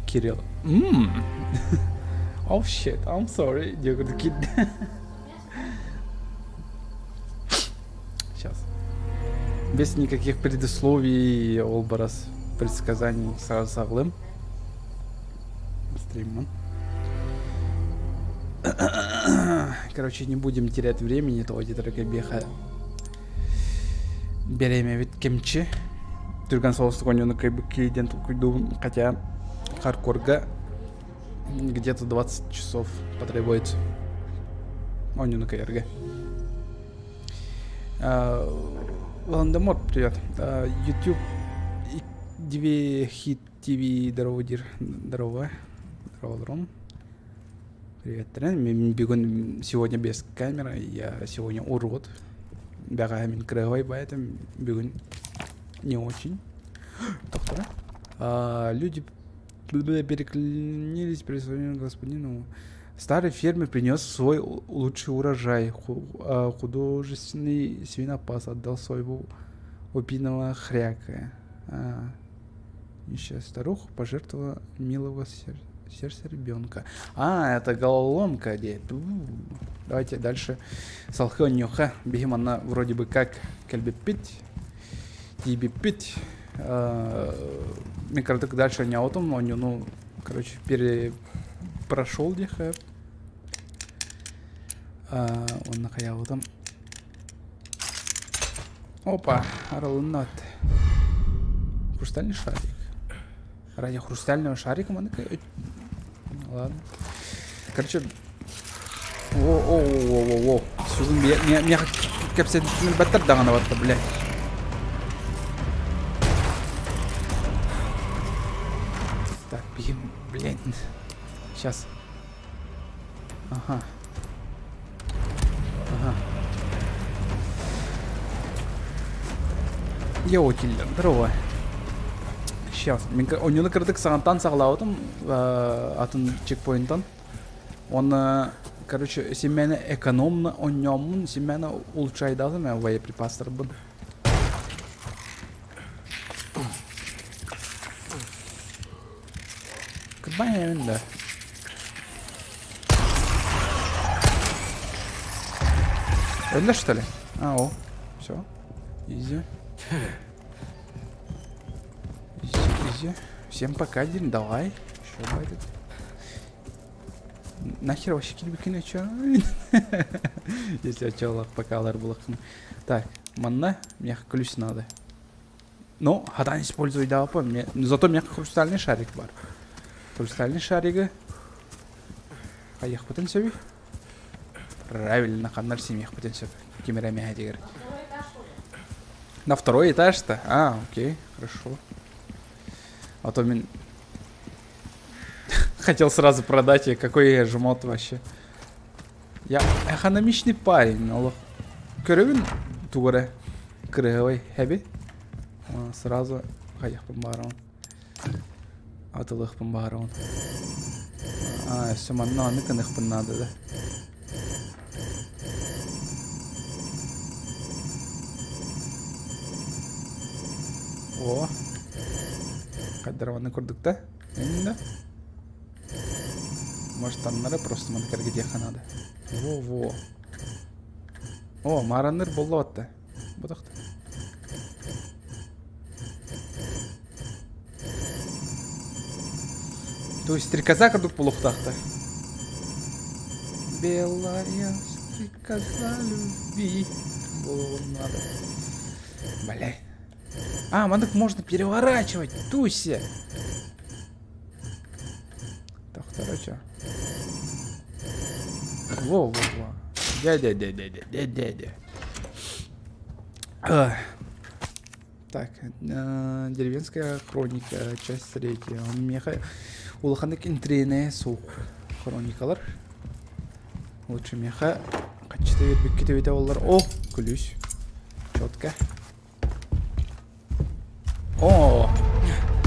Кирилл. Oh shit, I'm sorry. Я говорю, сейчас. Без никаких предисловий, образ, предсказаний, сразу заглым. Стримом. Короче, не будем терять времени, то аудитория беха. Береме вид кемчи. Түрган соғыстық ойнуны кейден тұлқыйдуын, хотя хардкорга где-то 20 часов потребуется. Ойнуны кайырга. Ландемор, привет. YouTube две хит ТВ здорово. Здорово. Привет, Трен. Бегун сегодня без камеры. Я сегодня урод. Бегаем крывой, поэтому бегун не очень. Люди переклонились при своему господину. Старый фермер принес свой лучший урожай. Художественный свинопас отдал своего опийного хряка. Нищая старуха пожертвовала милого сердца ребенка. Это головоломка. Давайте дальше. Салхонюха. Бегим она вроде бы как кальбипить. Тибипить. Мне кажется, дальше не аутом, он, короче, прошел диха. Он нахаял там. Опа, ролнот. Хрустальный шарик. Ради хрустального шарика мы ладно. Короче. О. Меня как все баттер дагановато, блядь. Так, блядь. Сейчас. Ага. Йоу, киллер, здорово. Сейчас. Он не кырдык сағантан сағлауытым. Атын чекпоинтан. Он, короче, семена экономно, он нёмун, семена улучшайдазы, мен боеприпастар был. Кырбайын да. Это что ли? О, все. Изи. Всем пока, Дин, давай. Что будет? Нахер вообще кильбикины, чё? Если очалах покалар было. Так, манна, мне ключ надо. Ну, хадан использую, да, помню. Зато у меня хрустальный шарик бар. Хрустальный шарик. Поехал потом себе. Правильно, ханнар семьях потом себе. Кемерами гадигар. На второй этаж-то? Окей, хорошо. А то мен... Хотел сразу продать, и какой я жмот вообще. Я экономичный парень, алло. Көрөбүн тугура крыгой хэби. Сразу хаяхпын барон. Атылыхпын барон. Все манна ныкыныхпын надо, да. О. Кадрованы курдук, да? Да? Может там нары просто манкаргидеха надо. Во. О, мараныр болот-то. Будахта. То есть стрекоза курдук полухтахта. Белая стрекоза любви. Голову надо. Бля. Мандык можно переворачивать, туся. Так, короче. Во. Дядя. Так, деревенская хроника, часть 3. Меха улахандык интрине сух хроникалар. Лучше меха. Качты вербик кетебете олар. О, ключ. Четко. О,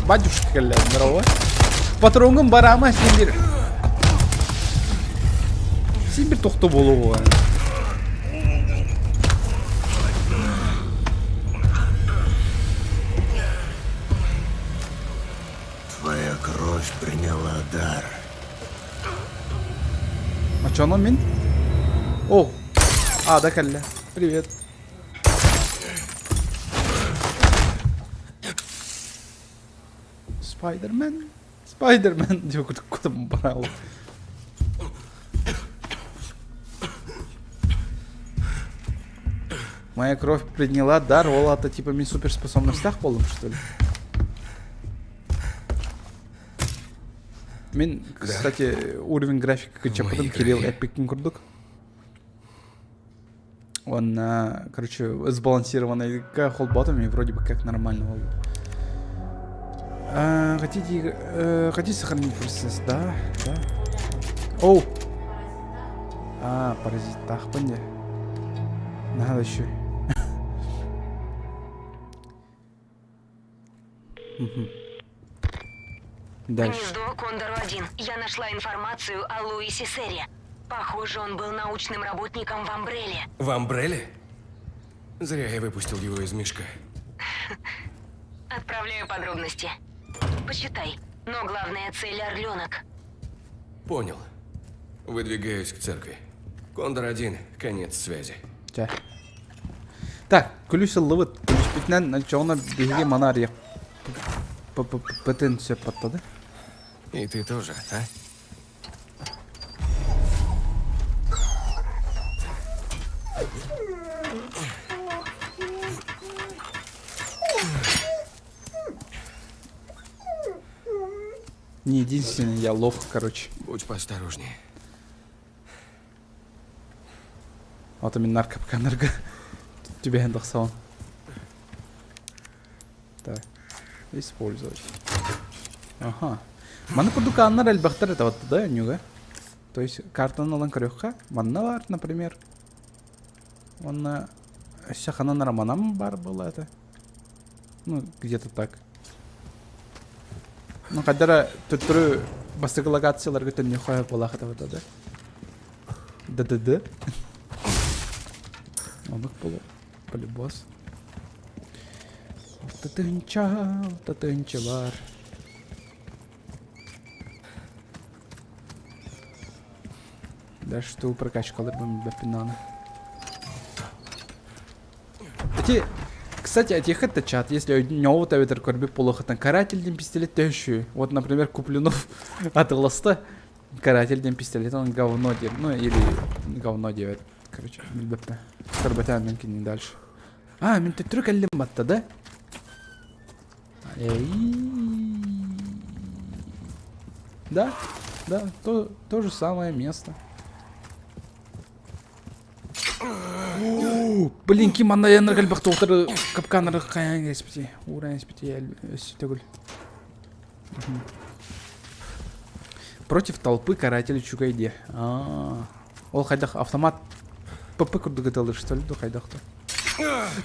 батюшка, здорово. Патронгым барама Симбир. Симбир тоқты болуы. Твоя кровь Джоно мин? О! А, да, Калля. Привет. Спайдермен. Спайдермен. Дио, куда брал? Моя кровь приняла дар, ол ата типа мен суперспособностях болдым, что ли? Мен, кстати, уровень графика чападым, Кирилл эпикін курдук. Он, короче, сбалансированный холботом и вроде бы как нормально было. Хотите сохранить процесс? Да, да. Оу! Паразит, так, понятно. Надо еще. Дальше. Гнездо Кондору-1. Я нашла информацию о Луисе Серре. Похоже, он был научным работником в Амбрелле. В Амбрелле? Зря я выпустил его из мешка. Отправляю подробности. Посчитай. Но главная цель — Орленок. Понял. Выдвигаюсь к церкви. Кондор-1. Конец связи. Так, күлісі лывыт. Күліс бітінен началына беге манария. Пытын сөп баттады. И ты тоже, а? Не единственный, я лох, короче. Будь поосторожнее. Вот именно наркопканырга. Тебе хендахсан. Так. Использовать. Ага. Мана курдуканнар әлбәхтер это вот, да, нюга? То есть картаны алан көрөкка. Манна бар, например. Манна шахана романам бар было это. Ну, где-то так. Ну, когда тут бастыгы локацияларга төнне коя болах это вот, да? Да-да-да. Мабык болу. Полюбос. Татынча бар. Дальше что прокачкалар будем бапинаны. Кстати, этих это чат, если у него вот этот корби полохотан карательный пистолет тещу. Вот, например, Куплинов от Ласта карательный пистолет, он говно делает. Ну, или говно делает. Короче, бапе. Карбатян минки не дальше. Мен тут кәлем батта, да? Да, да, то же самое место. Блин, киманда яныр кәлбәк толтыры капканыры қаян кәспіте. Уран кәспіте әлбәсі. Против толпы карателя чугайде. Ол хайдах автомат ПП күрдігі тылды, что ли, до хайдахта.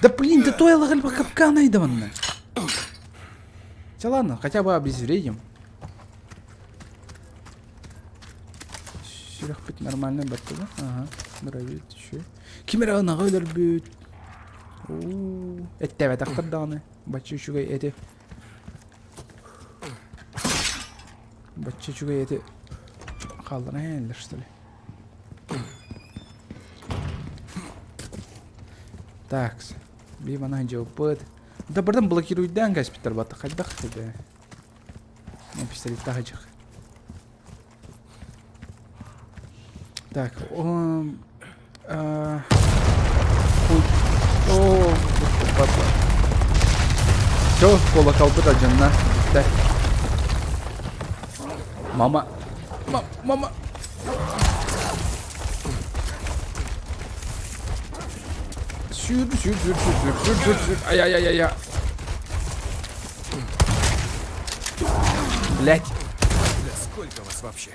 Да блин, да то я лагаль капкана айдаманна. Ладно, хотя бы обезвредим. Сюрах быть нормальная батка, да? Ага, дровит еще. Кимера нагайлар бют. Это я так даны. Бачу чугай эти. Бачу чугай эти. Халдана что ли? Так, бива найдет под. Да бардам блокирует дан госпиталь бата хайдах тебе. Не пистолет тахачах. Так, Чё, колокол быраджан на? Да. Мама. Сюр. Ай-яй-яй-яй. Блять. Да сколько вас вообще?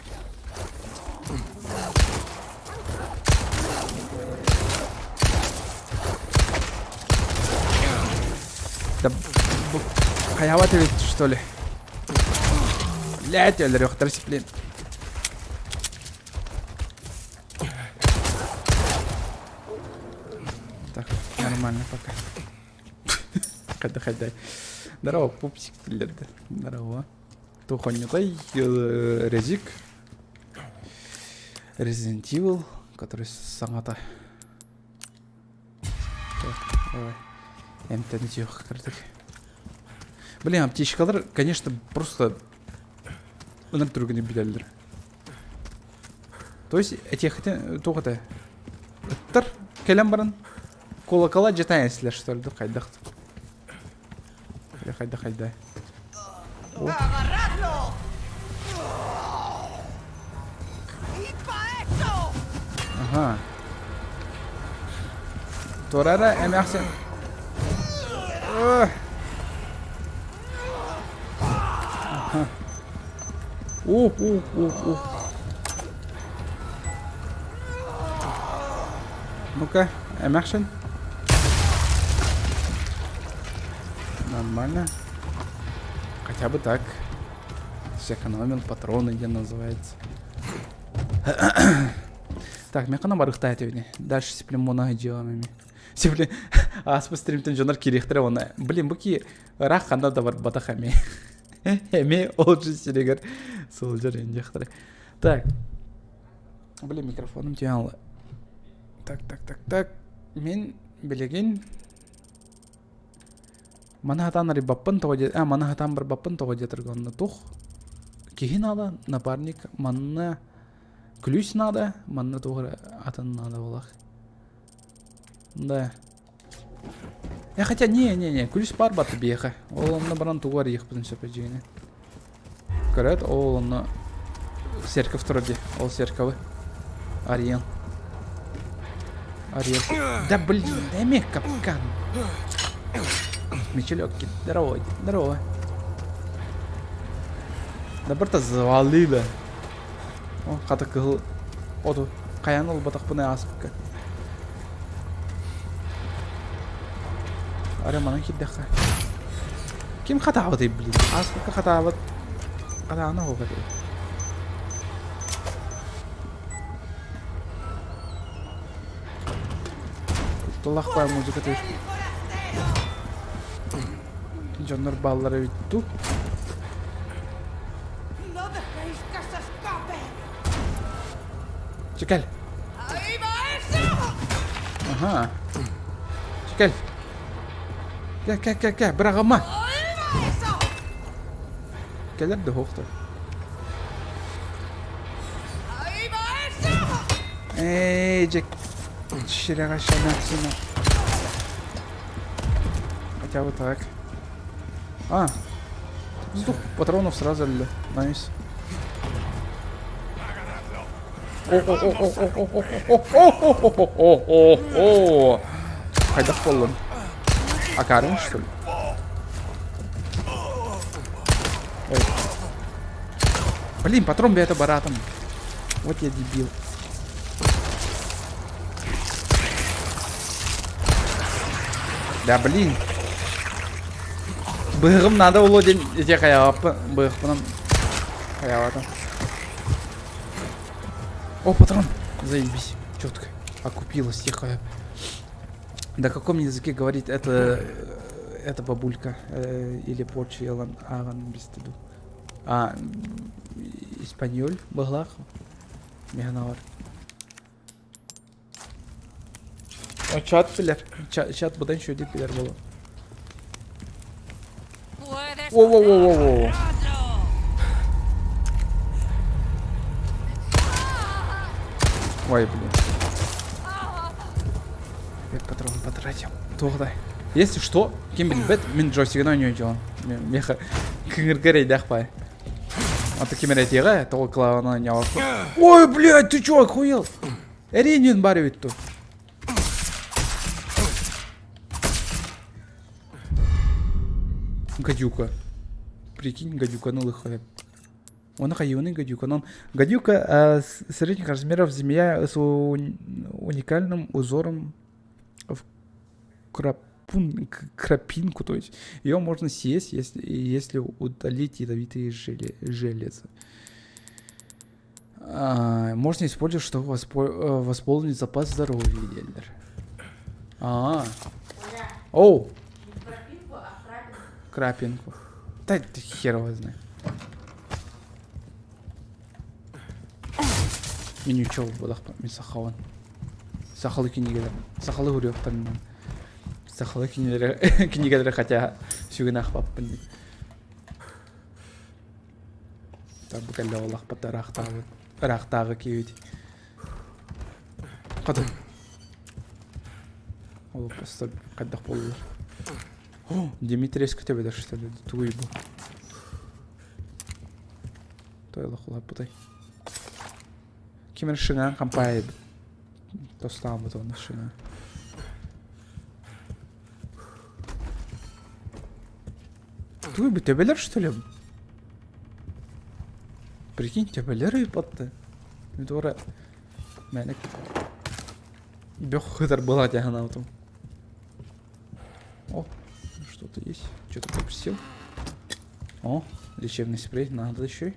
Да хаяват ведь, что ли? Блять, Альрёх, блин. Так, нормально пока. Ходай. Здорово, пупсик, блядь. Здорово. Тухонютай, резик. Resident Evil, который саңата. Так, давай. Эмтен тихо, кірдік. Блин, аптечкалар, конечно, просто... Өнір түргені білелдір. То есть, эти хотя... Тоғыда. Үттір, келем барын. Колокола жетайын сілер, что ли, қайдақ. Қайда. ¡Agarradlo! ¡Y pa' eso! Ага. Торара, әмәқсен. Ну-ка, әмәқшен. Нормально. Хотя бы так. Сэкономил патроны, где называется. Так, мен қана барықта әтеуіне. Дальше сеплем мұнағы делаем. Сеплем... Аспы стримтен жонар керектірі оны. Блин, бұки рақ қанда да бар батақ әме. Әме ол жын серегер. Сол жар ендектірі. Так. Блин, микрофоным теңалы. Так. Мен білеген... Мана хатан ари баппын тоғы мана хатан бір баппын тоғы жетіргенді тұқ. Кейін ала напарник манна ключ надо, манна тоғы атын надо олақ. Да. Хотя не, ключ бар баты бейхі. Ол онына баран туғар еқ біздің сөпе жегіне. Көрет, ол онына серков тұрады. Ол серковы. Ариен. Да блин, дәме капкан. Мичелек, здорово. Да бір-та завалили. О, қаты кығыл. Оду, қаян ол батақ бұны асыпқа. Аре, манан кеддеққа. Кем қатауы dey, блин? Асыпқа қатауы. Қатауына оғы dey. Құттылақ бай музыка dey. Jonlar ballara vittu. ¡No dejéis que se escape! Çekil. ¡Ahí va eso! Aha. Çekil. Gel. Bırakma. ¡Ahí va eso! Gelir de hookta. ¡Ahí va eso! Jack. Şirek aşağıdan aksına. Хотя вот так. Сдух патронов сразу ли. Найс. Хайдах полон. А Карен, что ли? Ой. Блин, патрон бьет баратом. Вот я дебил. Да блин. Быгым надо улодить эти хаявапы. Быгым хаяватом. О, патрон. Заебись. Четко. Окупилась тихо. На каком языке говорит это бабулька? Или порчи Аган без стыду. Испаньоль, Баглах. Меганавар. О, чат пилер. Чат будан шо деп пилер болу. Воу. Ой, блин. Опять патрон потратил. Тоғдай. Если что, кем білбет, мен джойстигін ойнай жоғын. Меха кіңіргірей дәқпай. Аты кемер әтеға, тоғы клавана не алып. Ой, блядь, ты чё, охуел? Әренен бары өтті. Гадюка. Прикинь, гадюка, ну лыхая. Он хайоный гадюка. Но гадюка средних размеров змея с уникальным узором в крапинку. То есть ее можно съесть, если удалить ядовитые железы. Можно использовать, чтобы восполнить запас здоровья. Оу! Крапинку. Да ты хер его знает. Мен үчі болақ па, мен сақауын. Сақалы кенегелер. Сақалы көріоқтан. Сақалы кенегелер хотя сүйген ақпаппын. Так, бұл кәлі олақ бата рақтағы кеуді. Қады. Ол просто қаддақ болылар. Димитрес күтебеді, что ли? Туй бұл. Тойлық олап бұтай. Кемір шыңа қампай достан бұд оны шыңа. Туй бұл төбелер, что ли? Прикинь, төбелер үйпатты. Өйдора мәнік бёқ қыдар была тяғана ұтым. О, что-то есть. Что-то пропустил. О, лечебный спрей, надо еще.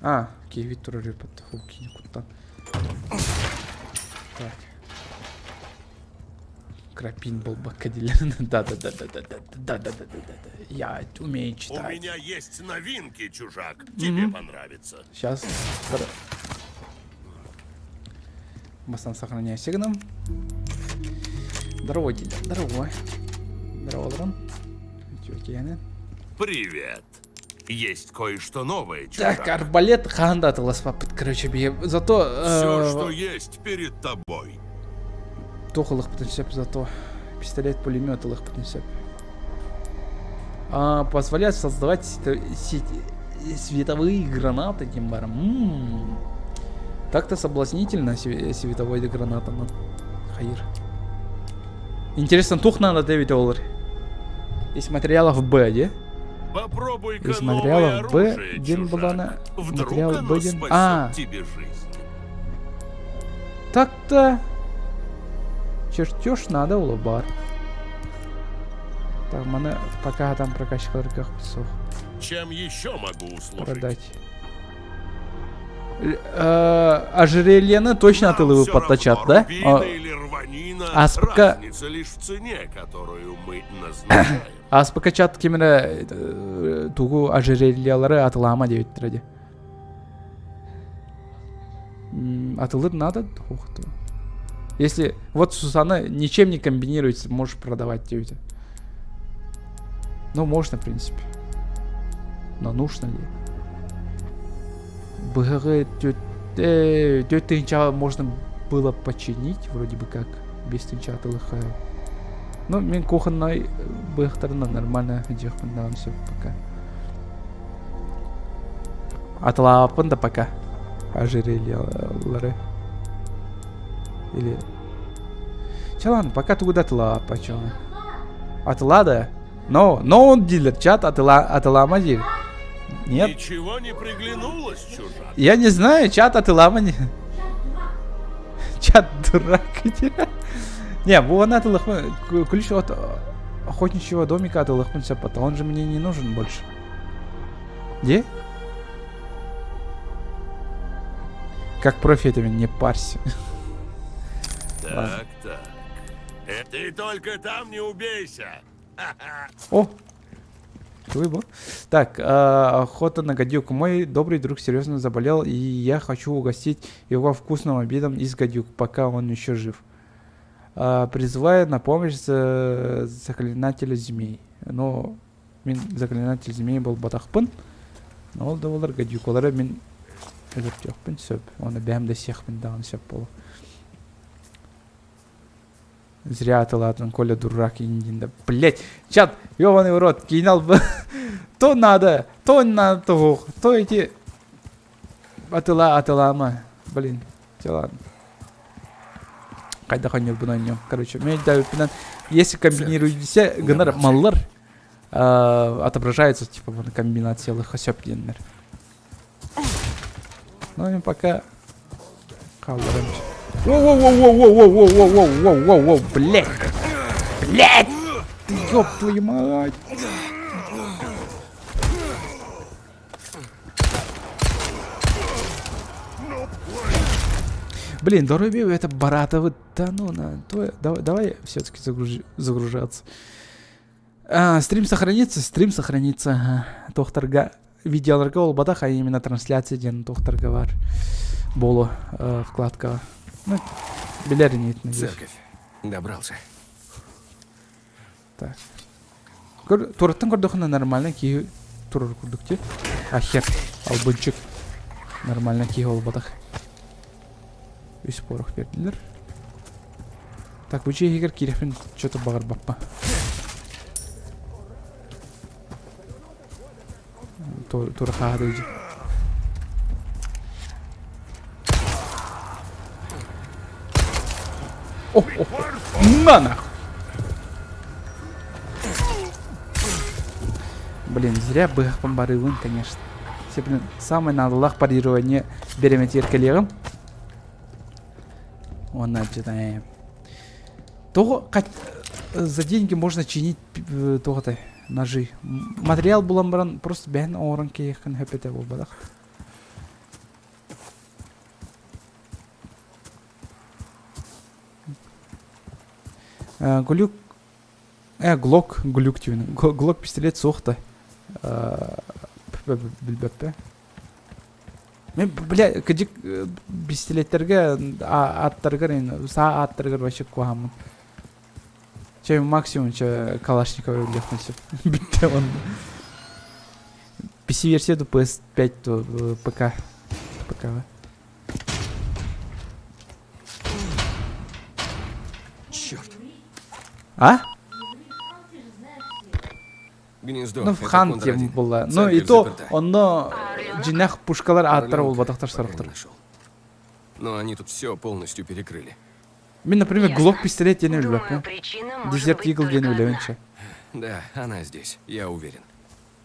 А, киевит туры под хуки никуда. Так. Крапин был бакадилен. Да. Я умею читать. У меня есть новинки, чужак. Тебе понравится. Сейчас. Бастан сохраняю сигнал. Здорово, дядя. Здорово. Здорово, Лорон. Привет. Есть кое-что новое, чужак. Так, арбалет ханда атылас папыт. Короче, бе. Зато... Все, что есть перед тобой. Тохалых потенциап, зато пистолет-пулемет их потенциап. Позволяет создавать световые гранаты гембаром. Так-то соблазнительно световой граната на Хаир. Интересно, тух надо $9. Из материалов Б, да? Попробуй-ка Из новое материалов Б, оружие, один чужак. была на... Вдруг Материал оно Б, один... спасет тебе жизнь. Так-то... Чертеж надо улыбар. Так, мне пока там прокачка руках псов. Чем еще могу услужить? Продать. Ожерелье точно Нам отылывы всё подточат, равно, да? рубины или рванина, а пока- разница лишь в цене, которую мы назначаем. Аспыка чат кемере тугу ожерельялары атылама деп айтты. Атылыр надо? Ух ты. Если вот Сусана ничем не комбинируется, можешь продавать тетя. Ну, можно, в принципе. Но нужно ли? БГ тетя можно было починить, вроде бы как, без тетя атылыха. Ну, мен кухонной быхтарына нормально дехпен давам все пока. Атылапын да пока. Ожерельялары. Или... Чалан, пока ты куда атыла, почему? Атыла, да? Но он дилер, чат атылама дилер. Нет? Ничего не приглянулось, чужак. Я не знаю, чат атылама не... Чат дурак. Не, вон атылахмын. Ключ от охотничьего домика атылахмын сапата. Он же мне не нужен больше. Где? Как профи это не парься. Так. Ты только там не убейся. О! Выбор. Так, охота на гадюку. Мой добрый друг серьезно заболел, и я хочу угостить его вкусным обедом из гадюк, пока он еще жив. Призываю на помощь заклинателя змей. Но заклинатель змей был батахпын. Но ол да олар гадюкалары мен өліртеқпін сөп. Оны бәмді сияқпын дағын сөп болу. Зря атылатын, Коля дурак индинда. Блять, чат, ёбаный в рот, кинал бы. То надо, то эти... Атылама. Блин, ладно. Қайда қанер бұна нем. Короче, мен дәу пинан. Если комбинируете гонор маллар, отображается типа комбинациялых осёп деннер. Ну и пока калдарамчы. Воу, блядь! Блядь! Ты ёб твою мать! Блин, дороби это баратовый, да ну на, давай все-таки загружаться. Стрим сохранится. Ага. Тохтарга видеоларга олбадах, а именно трансляция ден тохтарга бар. Болу вкладка. Ну, билер нет, надеюсь. Церковь. Добрался. Так. Тураттан көрдөхүнө нормально ки турur курдук те. Ахер албынчык. Нормально ки олбадах. Үс порох бердилер. Так, bu егер кирефин что-то багыр баппа. Тура хады уйди. О, на нахуй. Блин, зря быхпан барывын, конечно. Все, блин, самое надолах парирование беремет еркелегім. Он начинаем. То за деньги можно чинить то ножи. Материал был просто бен оранки их хпт был бадах. Глюк, глюк тюн. Глок пистолет сохта. Мен, бля, кадик пистолеттерге аттаргар, са аттаргар вообще куамын. Чем максимум, че Калашникова лехнусь. Битте он. PC-версия до PS5, то ПК. ПК. Черт. А? Гнездо. Ну, в Это Ханте Кондор-1. было. Ну, и Церковь то, заперта. оно... Джинах пушкалар аттар Орлёнка ол бадахтар пока не сарахтар. нашел. Но они тут все полностью перекрыли. Мен, например, Ясно. глок пистолет я не люблю. Думаю, причина может Дезерт быть Игл я не только люблю. одна. Да, она здесь, я уверен.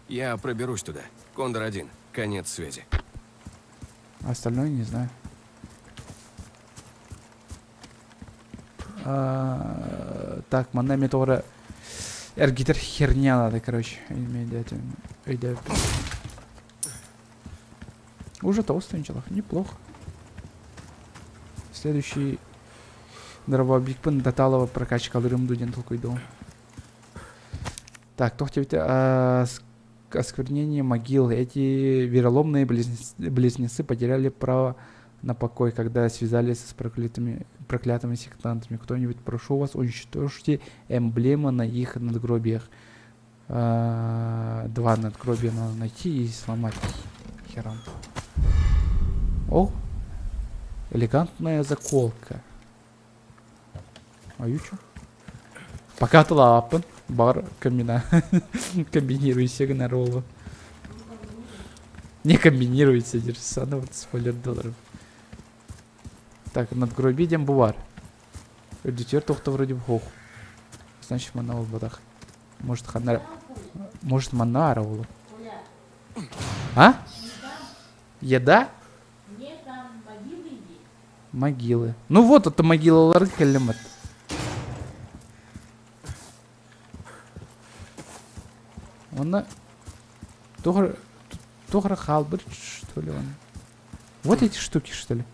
Я проберусь туда. Кондор-1. Конец связи. А остальное не знаю. Так, мана метора эргитер херня надо, короче. Уже толстый челах, неплохо. Следующий дрова бигпен даталова прокачка алырым дуден толкуйду. Так, осквернение могил. Эти вероломные близнецы потеряли право на покой, когда связались с проклятыми сектантами. Кто-нибудь, прошу вас, уничтожьте эмблемы на их надгробиях. 2 надгробия надо найти и сломать. Херам. О! Элегантная заколка. А ючу? Пока ты лапан. Бар комбина. Комбинируйся на роллу. Не комбинируйся, держи вот спойлер долларов. Так, надгробие идем бувар. Эдитер тохта вроде в хох. Значит, мана в бодах. Может, ханара. Может, манара улу. А? Еда? Могилы. Ну вот это могила Ларкелемет. Она... Тохра Халберт, что ли он? Вот эти штуки, что ли?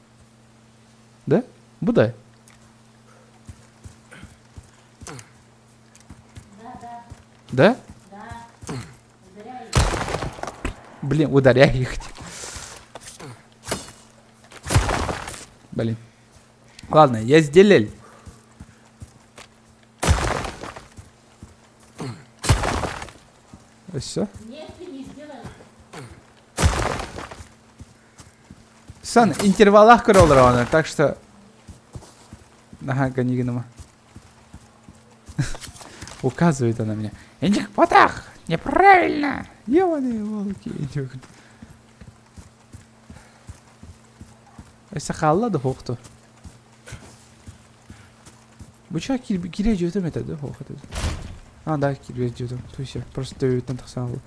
Да? Будай. Да? Блин, ударяй их. Блин. Ладно, я сделал. Все? Нет, ты не сделал. Сан, интервалах короллерона, так что... Ага, гонигнума. Указывает она мне. Индик потах! Неправильно! Ёбаные волки. Сахалла да хохту. Быча кире жөтөм этеді, хохты. А, да, кире жөтөм. То есть просто дөйттен тахсалы.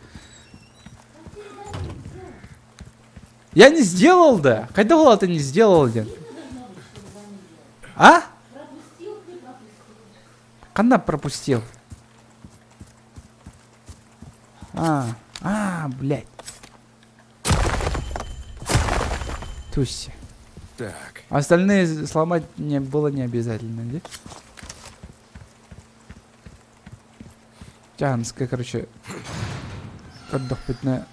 Я не сделал, да? Когда было ты не сделал, ден? А? Когда пропустил? Блядь. Туси. Так. Остальные сломать не было не обязательно, да? Жанска, короче, отдох быть на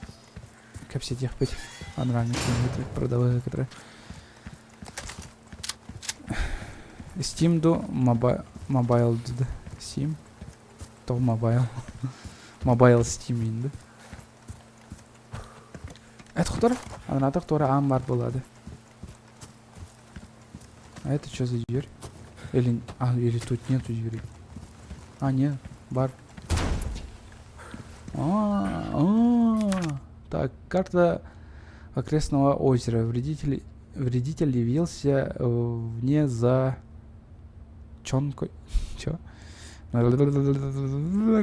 капсетях быть. Анральный кино продавая, которые. Steam до Mobile да. Steam. То Mobile. Mobile Steam инде. Это кто? Она так тоже амбар была, да. А это что за дверь? Или тут нету двери? А, нет, бар. Так, карта окрестного озера. Вредитель явился вне за... Чонкой. Чё?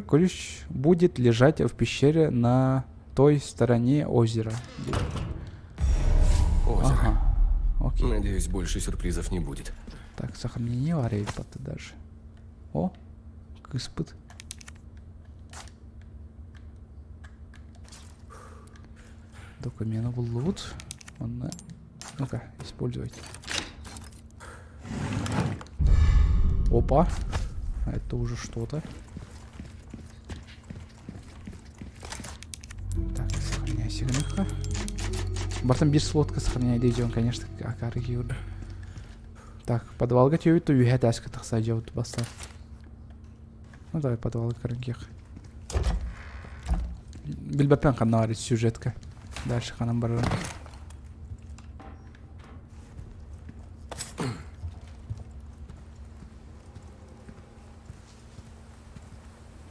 Ключ будет лежать в пещере на той стороне озера. Озеро. Ага. Окей. Надеюсь, больше сюрпризов не будет. Так, сохранение арейпата даже. О, испыт. Документ лут. Ну-ка, используйте. Опа. А это уже что-то. Так, сохраняй сигнал. Бартом bir слотка сохраняй, дейден, конечно, акары киюрда. Так, подвалга тюют, то юхет аска тахса джаут баста. Ну давай подвалга каранкех. Билбапен канарит сюжетка. Дальше ханам барра.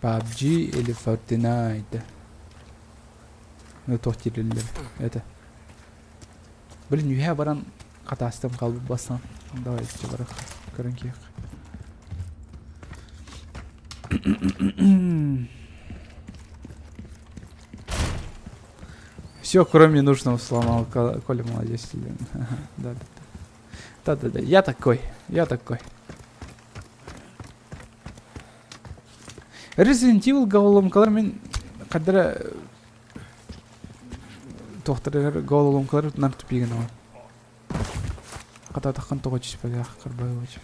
PUBG или Fortnite. Ну тохтирилер. Это. Блин, юхе баран катастым калбы басам. Давайте барах каранкех. Все, кроме нужного сломал. Коля молодец. Да. Я такой. Resident Evil головоломкалар мен кадра тохтар головоломкалар нар тупиген ава. Ката такан того чиспага карбай воч.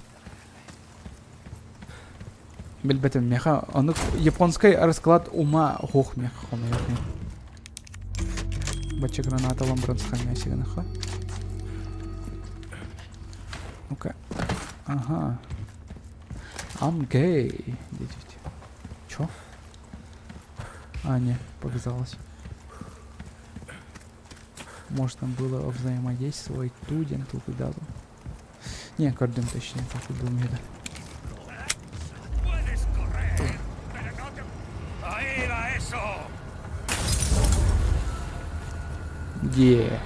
Билбетем меха, аны японский расклад ума хох меха хона яхни. Бача граната ламбран схамя сиганаха. Ну-ка. Ага. I'm gay. Чё? А, не, показалось. Может там было взаимодействовать Тудин, тут и даду. Не, кардем точнее, так и был мира. Где?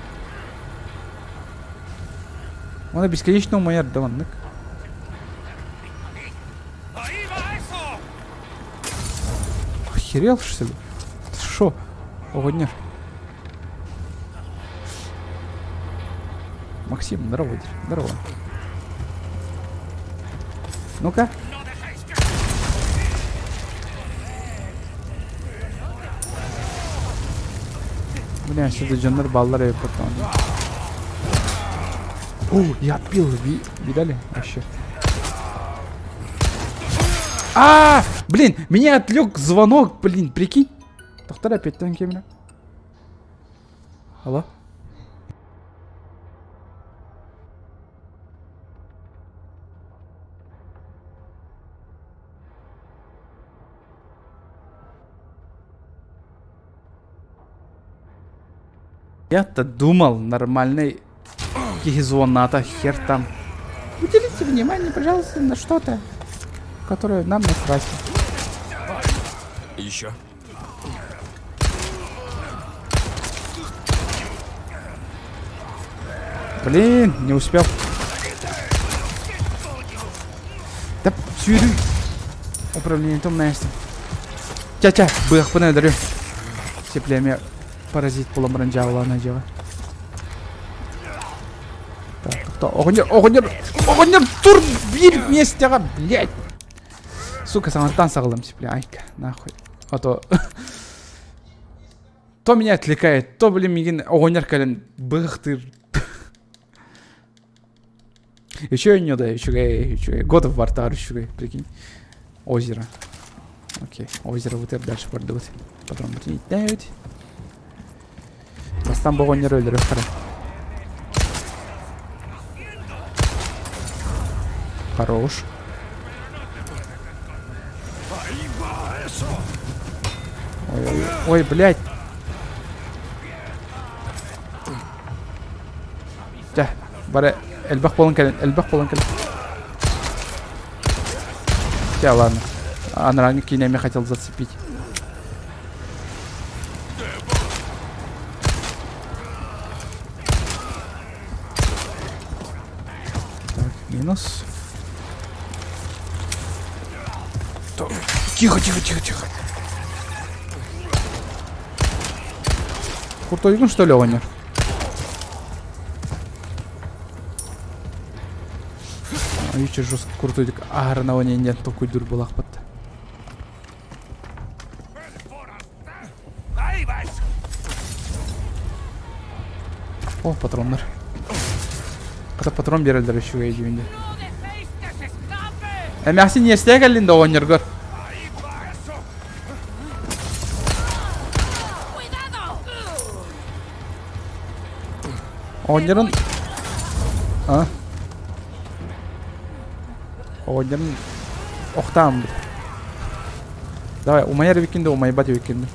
Он бесконечно умеет даваннык. Охерел, что ли? Ты шо? Огоднер. Максим, здорово. Здорово. Ну-ка. Бля, сюда джаннер баллары потом. О, я отбил. Видали? Вообще. Блин, меня отвлек звонок, блин, прикинь. Тохтар опять там кемера. Алло? Я-то думал, нормальный звоната, хер там. Уделите внимание, пожалуйста, на что-то, которое нам насрать. Еще. Блин, не успел. Да сюрю. Управление там настя. Ча-ча, бых понедарю. Теплемя паразит поломранджа улана жава. Так, кто? Огонер, тур, бир вместе, блядь. Сука, самантан саглам тепля, айка, нахуй. А то... То меня отвлекает, то, блин, мигин огонер кален, бых ты. Еще и не да, еще God of War, прикинь. Озеро. Окей, озеро вытер, дальше бордовать. Потом будет давить. Бастан богонер өлдіріп қара. Хорош. Ой, блядь. Да, бары эльбах болын кәлін, Да, ладно. Анранги кинями хотел зацепить. Так, минус. Тихо. Крутой игрун, что ли, Оня? Ичи жестко крутой. Аграна Оня нет, такой дур был ахпат. О, патронlar. Ката патрон берілдер үшіге ежуінде. Әмәксі не істег әлінде ойнергөр. Ойнерін... Ойнерін... Оқтам бұд. Давай, умайар викенді, умайбат викенді.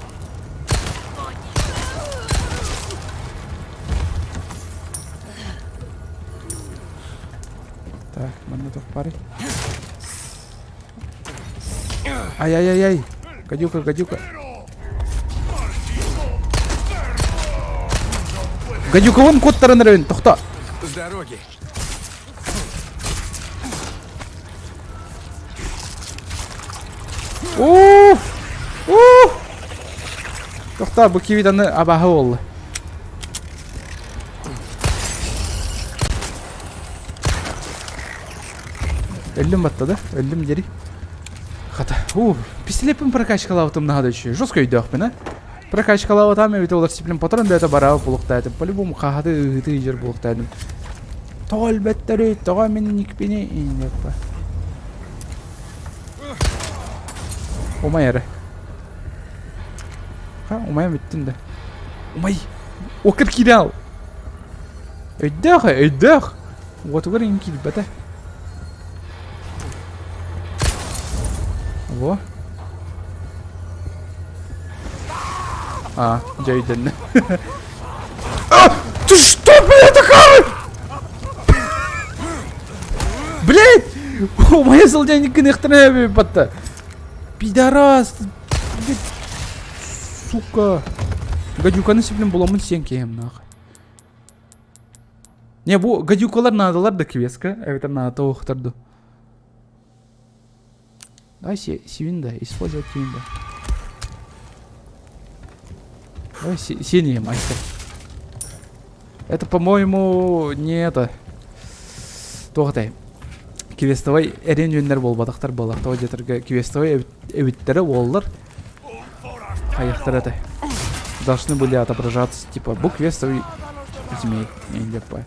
Так, mana tuh pare? Ай. Гадюка. Гадюка вон коттарын район, тоқта. С дороги. Тоқта, бұл кевиданы абағы олы. Ölüm battı da. Ölüm geri. Хата. Пистолепин прокачкалаватым надо еще. Жестко идёх мен, а? Прокачкалаватам, ведь олар сиплен патрон да это барау булуктайды. По-любому хахаты ыты жер булуктайды. Тол беттери, тога мен никпени инепа. Умайры. Умай биттин да. Умай. Окыр кидал. Өйдөх. Вот угрын кил бата. Во. Джейден. Ты что, блядь, такая? Блядь! Моя солдяника нехтреби, бата. Пидорас. Блядь. Сука. Гадюканы сиплен буламын сен кем нахуй. Не, bu гадюкалар надалар да квеска. Evet, надо тоқтырды. Давай Сивинда, использовать Сивинда. Давай синий мастер. Это, по-моему, не это. Тоқтай. Квестовой эрен жөнлер болбадықтар болақ. Тоға жетірге квестовой эвиттері олар. Аяқтар это. Должны были отображаться, типа, бұл квестовый змей. Я не понимаю.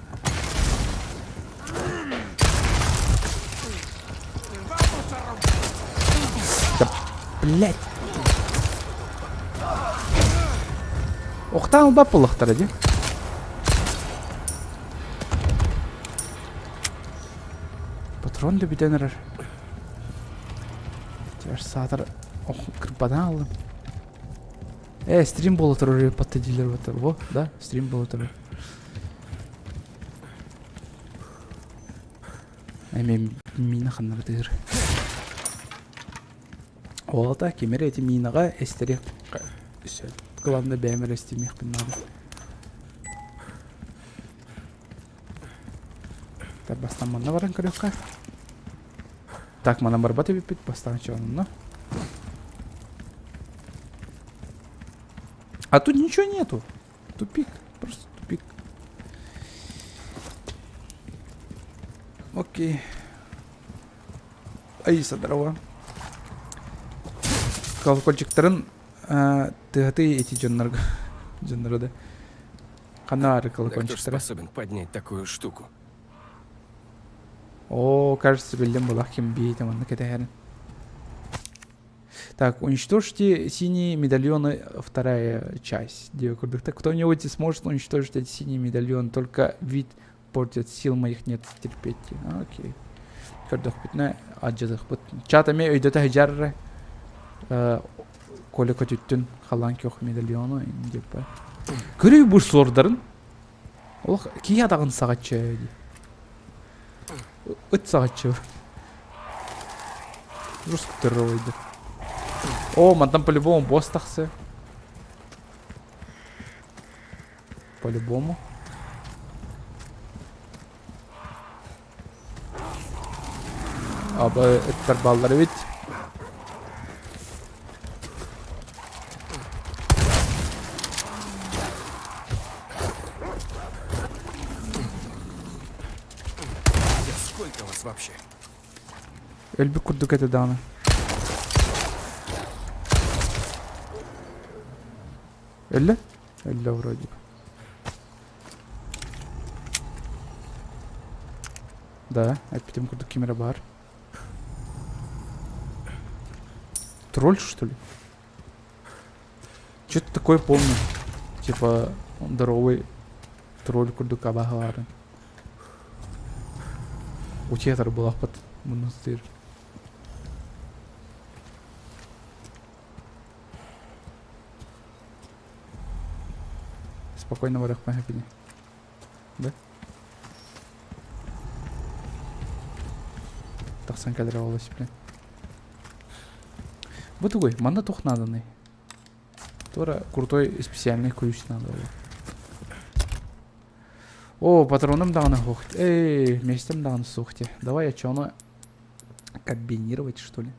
Блять. Оқтан ұлбап болықтар, әде? Патрон да бітен ұрар. Теваш сатыр кірпадан алдым. Стрим болы тұрыр, патты дейлер бұтыр. Во, да, стрим болы тұрыр. Мен мина қаннар дегір. Олата кемер эти минаға эстерек главное бәмір эстемек бін надо. Так, бастан мана баран көрекқа. Так, мана барбаты беппет, бастан чоғанымна. А тут ничего нету. Тупик, просто тупик. Окей. Айса, дрова. Колокольчиктарын тыгаты эти жоннорга. Жоннорга да. Канары колокольчиктары. Кто способен поднять такую штуку? О, кажется, билдим булак ким бейтем анна кетерин. Так, уничтожьте синие медальоны, вторая часть. Так, кто-нибудь сможет уничтожить эти синие медальоны, только вид портит, сил моих нет терпеть. Окей. Көрдөх бітіне аджыдық бұт. Чатаме өйдеті хыжарры. Коле көтүттін қалан кёқ медальоны. Көрей бұр сордарын. Ол кей адағын сағатшы. Үт сағатшы. Жұрсық түрі ойды. О, мантан по-любому босс тақсы. По-любому. Abi etler balları bit. Сколько вас вообще? Elbi kurduk eti dağını. Elli? Elli vuracak. Да, опять мы курдuk kimere бар. Тролль, что ли? Что-то такое помню. Типа, он здоровый тролль курдука багавары. У Тетра была под монастырь. Спокойного рахмахапини. Да? Тахсан кадрировалась, блин. Вот такой, манда тух наданный. Тора крутой и специальный ключ надо. О, патроном даны хухт. Эй, местом даны сухте. Давай я чё комбинировать, что ли?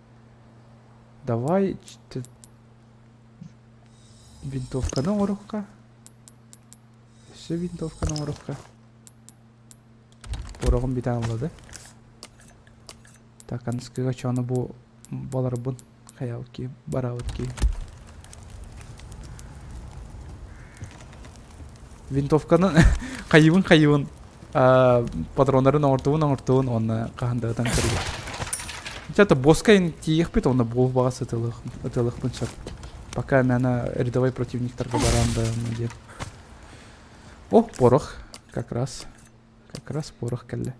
Давай винтовка на урухка. Все винтовка на урухка. Порогом битан да? Так, анскага чё бу баларбун. Хаялки, бараутки. Винтовканы кайыбын патрондарын ортуын оны кахандагытан кырды. Жата боскайын тиек бит, оны бол багасы ытылых пынчак. Пока мана рядовой противниктарга баранда деп. О, порох, как раз порох келди.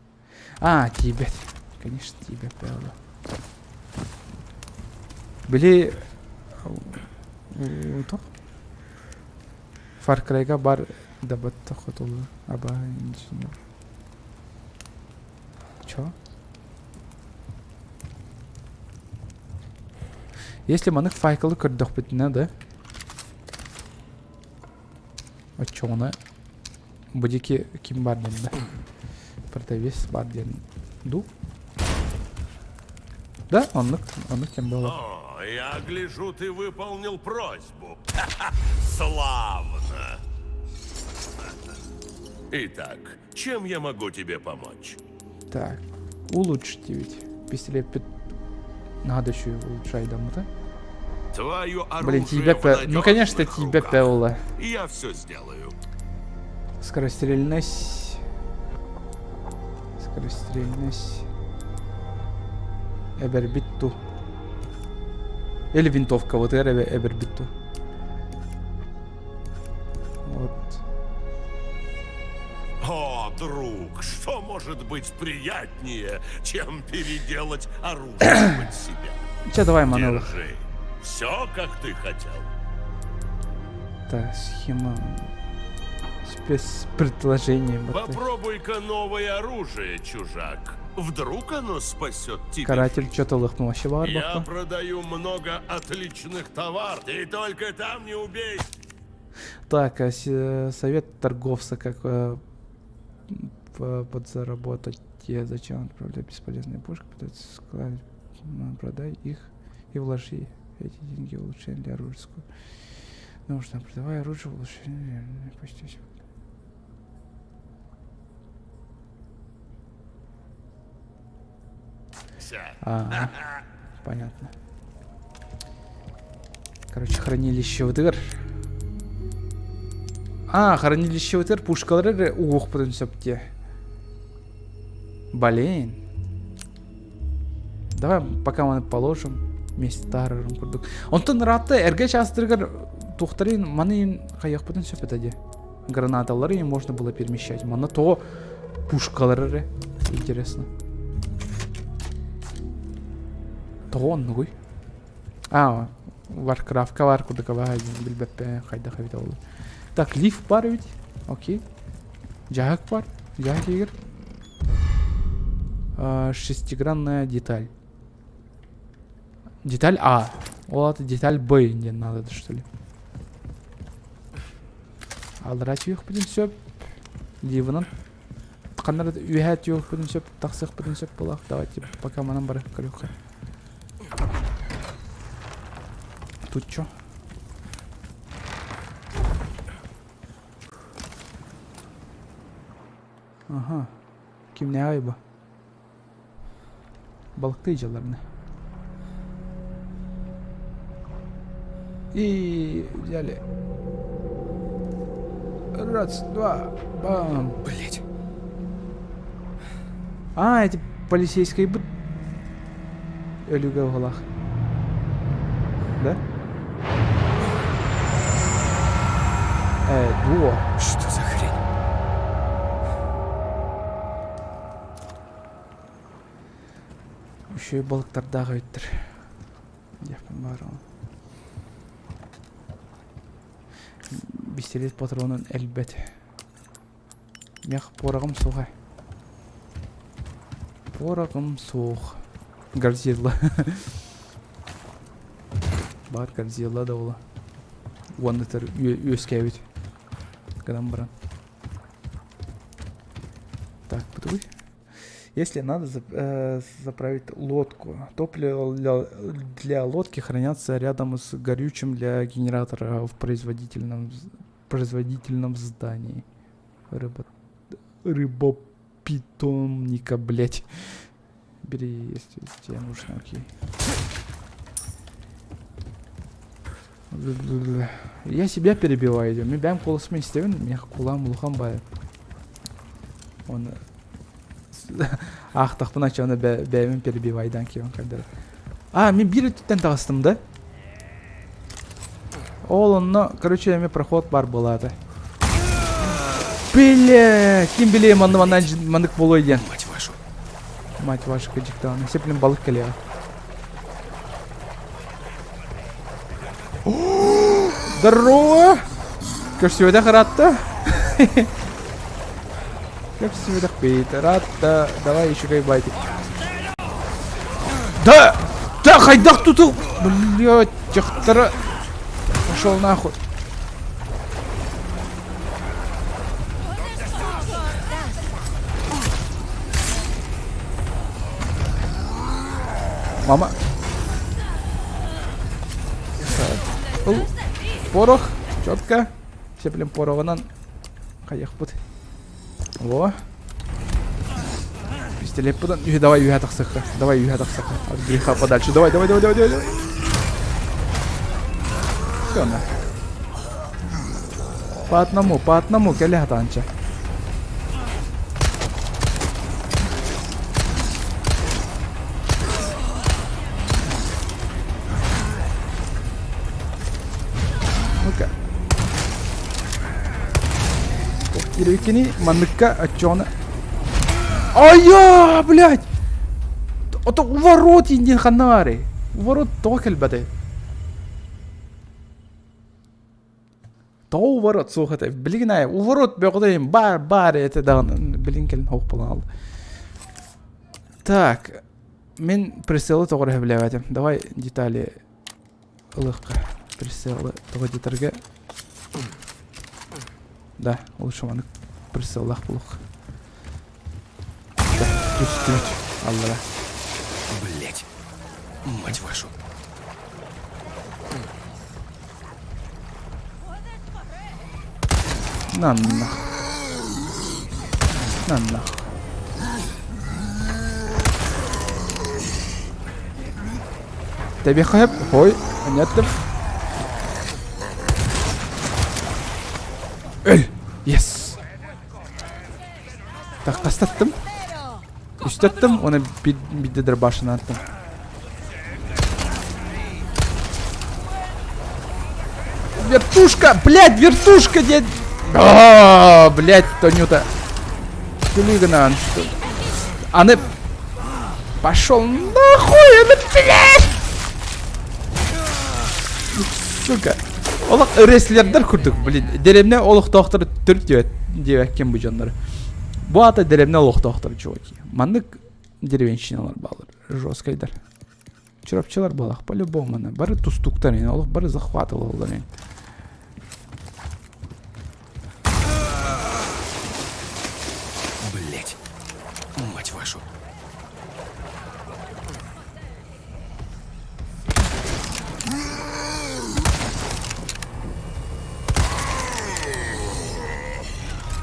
А, тибет. Конечно, тибет, правда. Били то Far Cry'ga бар дабатта хотулу аба инженер. Чё? Если манык файкалы көрдөх битне да? Очоны будики ким бар да? Продавец бар ден. Ду? Да, он кем было. О, я гляжу, ты выполнил просьбу. Славно. Итак, чем я могу тебе помочь? Так, улучшите ведь. Пистолет надо еще улучшать, да, да? Твое оружие. Блин, тебя ну конечно тебя пеула. Я все сделаю. Скорострельность. Эбербитту. Или винтовка, вот Эбербитту. Вот. О, друг, что может быть приятнее, чем переделать оружие под себя? Че, давай, маневр. Держи. Все, как ты хотел. Так, схема. Спецпредложение. Попробуй-ка новое оружие, чужак. Вдруг оно спасет тебя. Каратель что-то лыхнул вообще бар. Я продаю много отличных товаров. Ты только там не убей. Так, совет торговца, как подзаработать. Зачем отправлять бесполезные пушки, пытаться складывать, продай их и вложи эти деньги в улучшение для оружия. Нужно продавай оружие в улучшение почти все. Понятно. Короче, хранилище ВТР. Хранилище ВТР пушкалары ух потом сопте. Блин. Давай пока мы положим. Местарым курдук. Онтон ратты эрге частыргар тухтарын маны каяк бутун сөпетади. Гранаталары им можно было перемещать. Мана то пушкалары. Интересно. То он нугуй. А, Warcraft'ка var курдука вагай билбеппе кайда хавита болду. Так, лифт бар бит. Окей. Жагак бар. Жагак егер. Шестигранная деталь. Деталь А. Вот деталь Б не надо, что ли. Алдрать yok будем söp. Ливнан. Канар үйәт yok будем söp. Таксык будем söp булак. Давайте пока манан бары крюха. Тут чё? Ага. Ким не айба? Балыктыйчыларны. И взяли. Раз, два, бам. Блять. А, эти полицейские бут. Ölüge olaq. Да? Дуо. Что за хрень? Еще и балыктардағы өттір. Япын бар ол. Пистолет патронын әлбәт. Мех порағым суға. Порағым суға. Горзилла. Бар Горзилла да ола. Уандытыр өскәбет. Кадан баран. Так, подуй. Если надо заправить лодку, топливо для лодки хранятся рядом с горючим для генератора в производительном здании. Рыбопитомника, блять. Бери, если тебе нужно, окей. Я себя перебиваю, идем. Мы бям колосмен стевен, меня кулам лухам бая. Он ах, тахпын ачаны бәймен перебивайдан кейін қайдар. А, мен бір өттен тағыстым да. Ол онно, короче, мен проход бар болады. Бля, кем білейм онды мандық болу еден. Мать вашу. Мать вашу кәжіктауын. Сеплен балық кәлеға. Здорово! Как все это харатта? Как все это хпит? Рад-то. Давай еще гайбайтик. Да! Да, хайдах тут! Блять, техтара. Пошел нахуй. Мама. Порох. Четко. Все блин пороханан. Каяк бут. Во. Пистолет подан. Давай юга таксаха. Давай юга таксаха. От греха подальше. Давай. Все на. По одному. Келя танча. Ну-ка. Ирвикини, манныка, отчёна. Ай-я, блядь! Это у ворот индин ханари. У ворот токель баде. То у ворот, слухайте, блин, у ворот бёгдаем, бар, это да, блин, келин хоук полан. Так, мен прицелы тогры хеблеватим. Давай детали легко. Прицелы тогры детарга. Да, лучше маны прицеллах плох. Да, пустить. Аллах. Блять. Мать вашу. На. Тебе хлеб? Ой, понятно. Yes. Так, кастаттым. Үстәттім, оны биддедір башына аттым. Вертушка! Блядь, вертушка, дед! О, блядь, Тонюта. Филиган, что? Аны... Пошел нахуй, аны, блядь! Сука. Олық реслердер күрдік, блин. Деревне олық доқтыры түрт деп әккен бұл жанлары. Бұл ата деревне олық доқтыры, чуваки. Мандық деревенщиналар балыр. Жесткайдар. Чырапчылар балақ, по-любому мана. Бары тустуктар, олық бары захватыл олар. Блять. Мать вашу.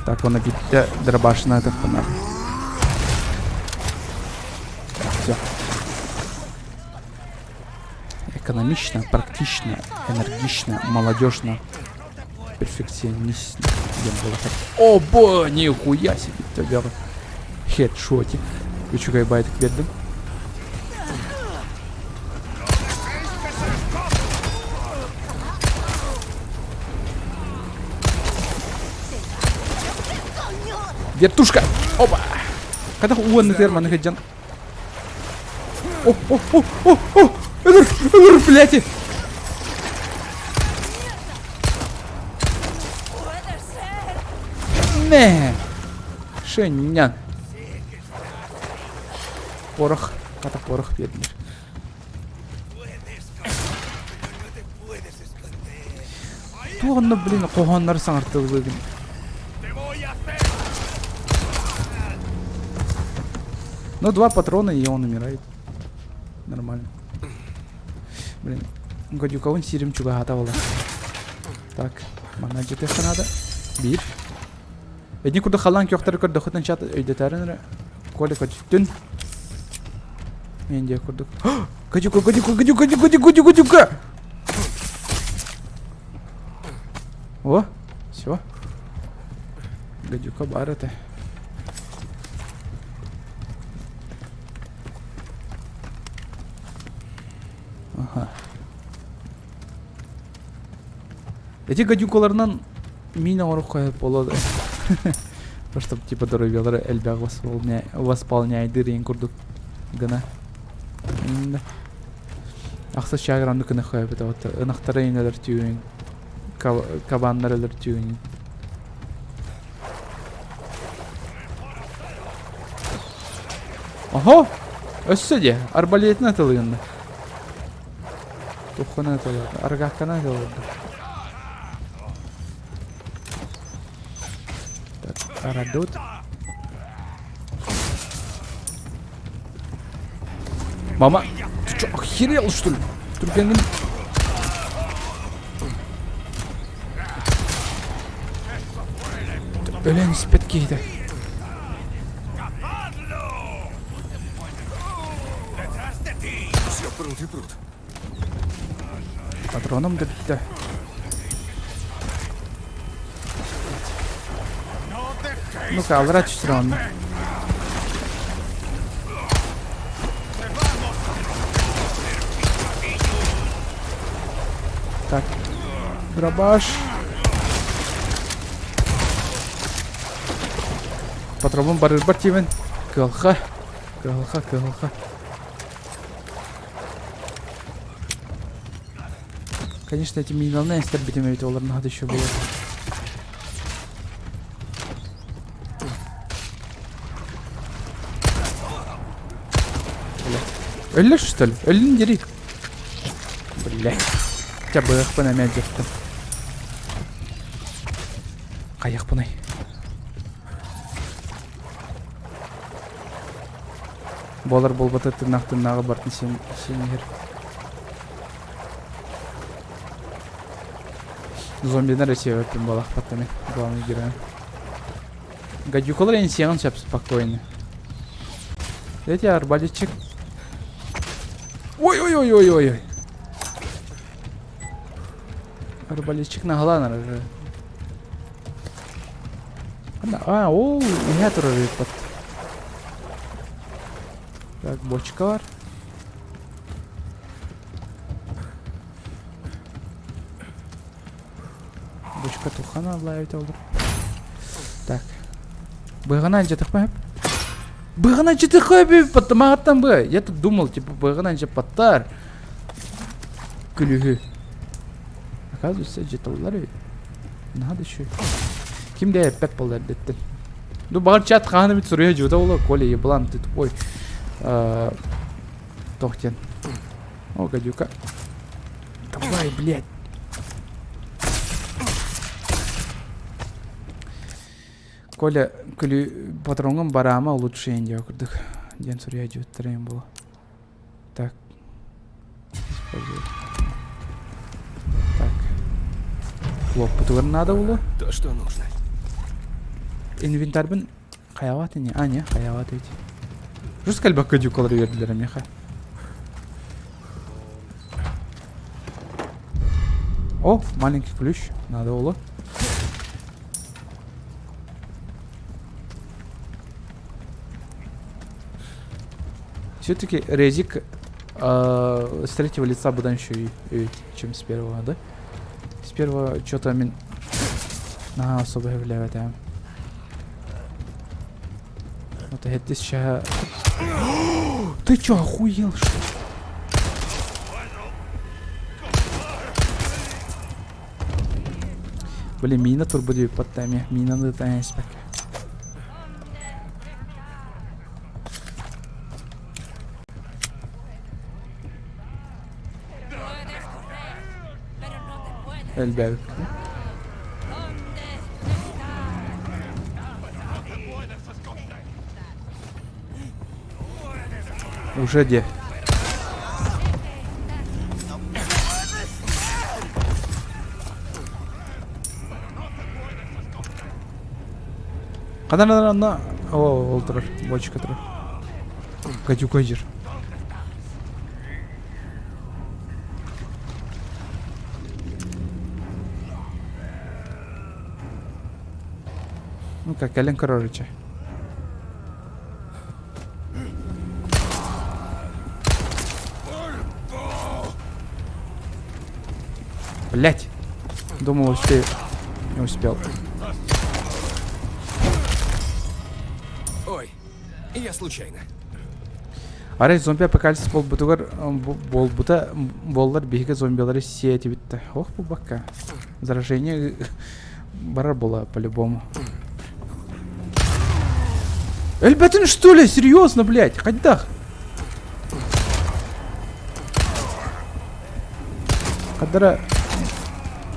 Так, вона піде драбашна так нахуй. Все. Экономично, практично, энергично, молодежно, перфекционистично. Оба, нихуя себе, тебя хедшотик. Вы что, гайбает к беду? Вертушка! Опа! Когда уонный терман хеджан. О! Эдер, блядь! Не! Шенян. Порох. Ката порох бедный. Туғанны, блин, қоғанлар саңырты өзгін. Ну, 2 патрона, и он умирает. Нормально. Блин, гадюкавын сирим чуга хата была. Так, мана жетесі надо. Бир. Эдни куда халан кёқтары көрді құтын чат өйдетәрін. Колі көтіптін. Мен де көрдік. Гадюка! О, все. Гадюка бар это. Ага. Эти гадюкаларынан мина орып қойып болады. Чтобы типа дорогелары әлбәг восполняйды рейн күрдік гына. Ақсыз шағыранды күні қойып это вот ынақтары енелер түйін, кабандар әлер түйін. Ого! Өссі де, арбалетін атылығында. Тухана атылығында, арғаққана атылығында. Так, арадот. Мама, ты чё, охерел, что ли? Тургенген... Ölен спет кейді. Все прут и прут. Патроном да бітті. Ну-ка, врач все равно. Так, дробаш. Патроном барыр-бар тимен. Кылха. Конечно, эти миналны эстер битеме бит олар надо еще было. Ölür что ли? Ölün дери. Блять. Хотя бы их понамять где-то. Каяк понай. Болар болбата тырнақ бартын сенер. Зомбилер ресею өттім балақ паттами. Главный герой. Гадюкалар енсиянын сөп спокойно. Эти арбалетчик. Ой. Арбалетчик наглан уже. О, меня тоже под. Так, бочка var. Хана лайвить olur. Так. Быгана жатық па? Быгана жатық па? Паттамағаттан бы. Я тут думал, типа, быгана жапаттар. Күлігі. Оказывается, жеталылар өй. Надо еще. Кимде пәт болдар деттен. Ну, бағар чат қағаны бит сұрия жуда олы. Коля еблан, ты тупой. Тоқтен. О, гадюка. Давай, блядь. Коля, күлі патронғын барама улучшение деп өкірдік. Ден сұрия жуттырайын бұл. Так. Использовать. Так. Лоп бутугар надо было. То, что нужно. Инвентарь бін қаяват не? А, не, қаяват өйті. Жүз кәлбақ көдюкалар верділер меха. О, маленький ключ. Надо было. Все-таки резик с третьего лица будан еще и чем с первого, да? С первого что-то на особо являет. Вот это сейчас. Ты чё, охуел, что ли? Блин, мина тут будет под теми. Мина надо танец пока. Эльбек. Уже где? Қадан О, ол тұрыр. Бочка тұрыр. Гадюка жер. Ну как, Элен короче. Блять. Думал, успею. Не успел. Ой, я случайно. Арай зомби апокалипсис бол бута боллар биге зомбилары сети битти. Ох, бу бака. Заражение барар бола по-любому. Эльбатын что ли? Серьезно, блять? Хайдах. Кадара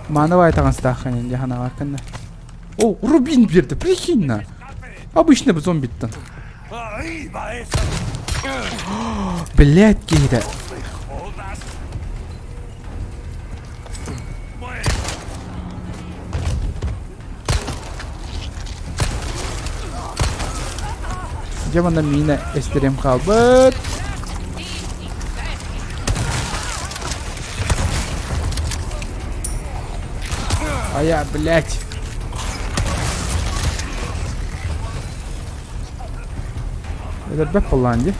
мановая таган яхана ваканна. О, рубин берди, прикинь на. Обычный бы зомби-то. Блять, Кейда. Где она мина эстерем халбет? А я, блять. Это бэк поланди.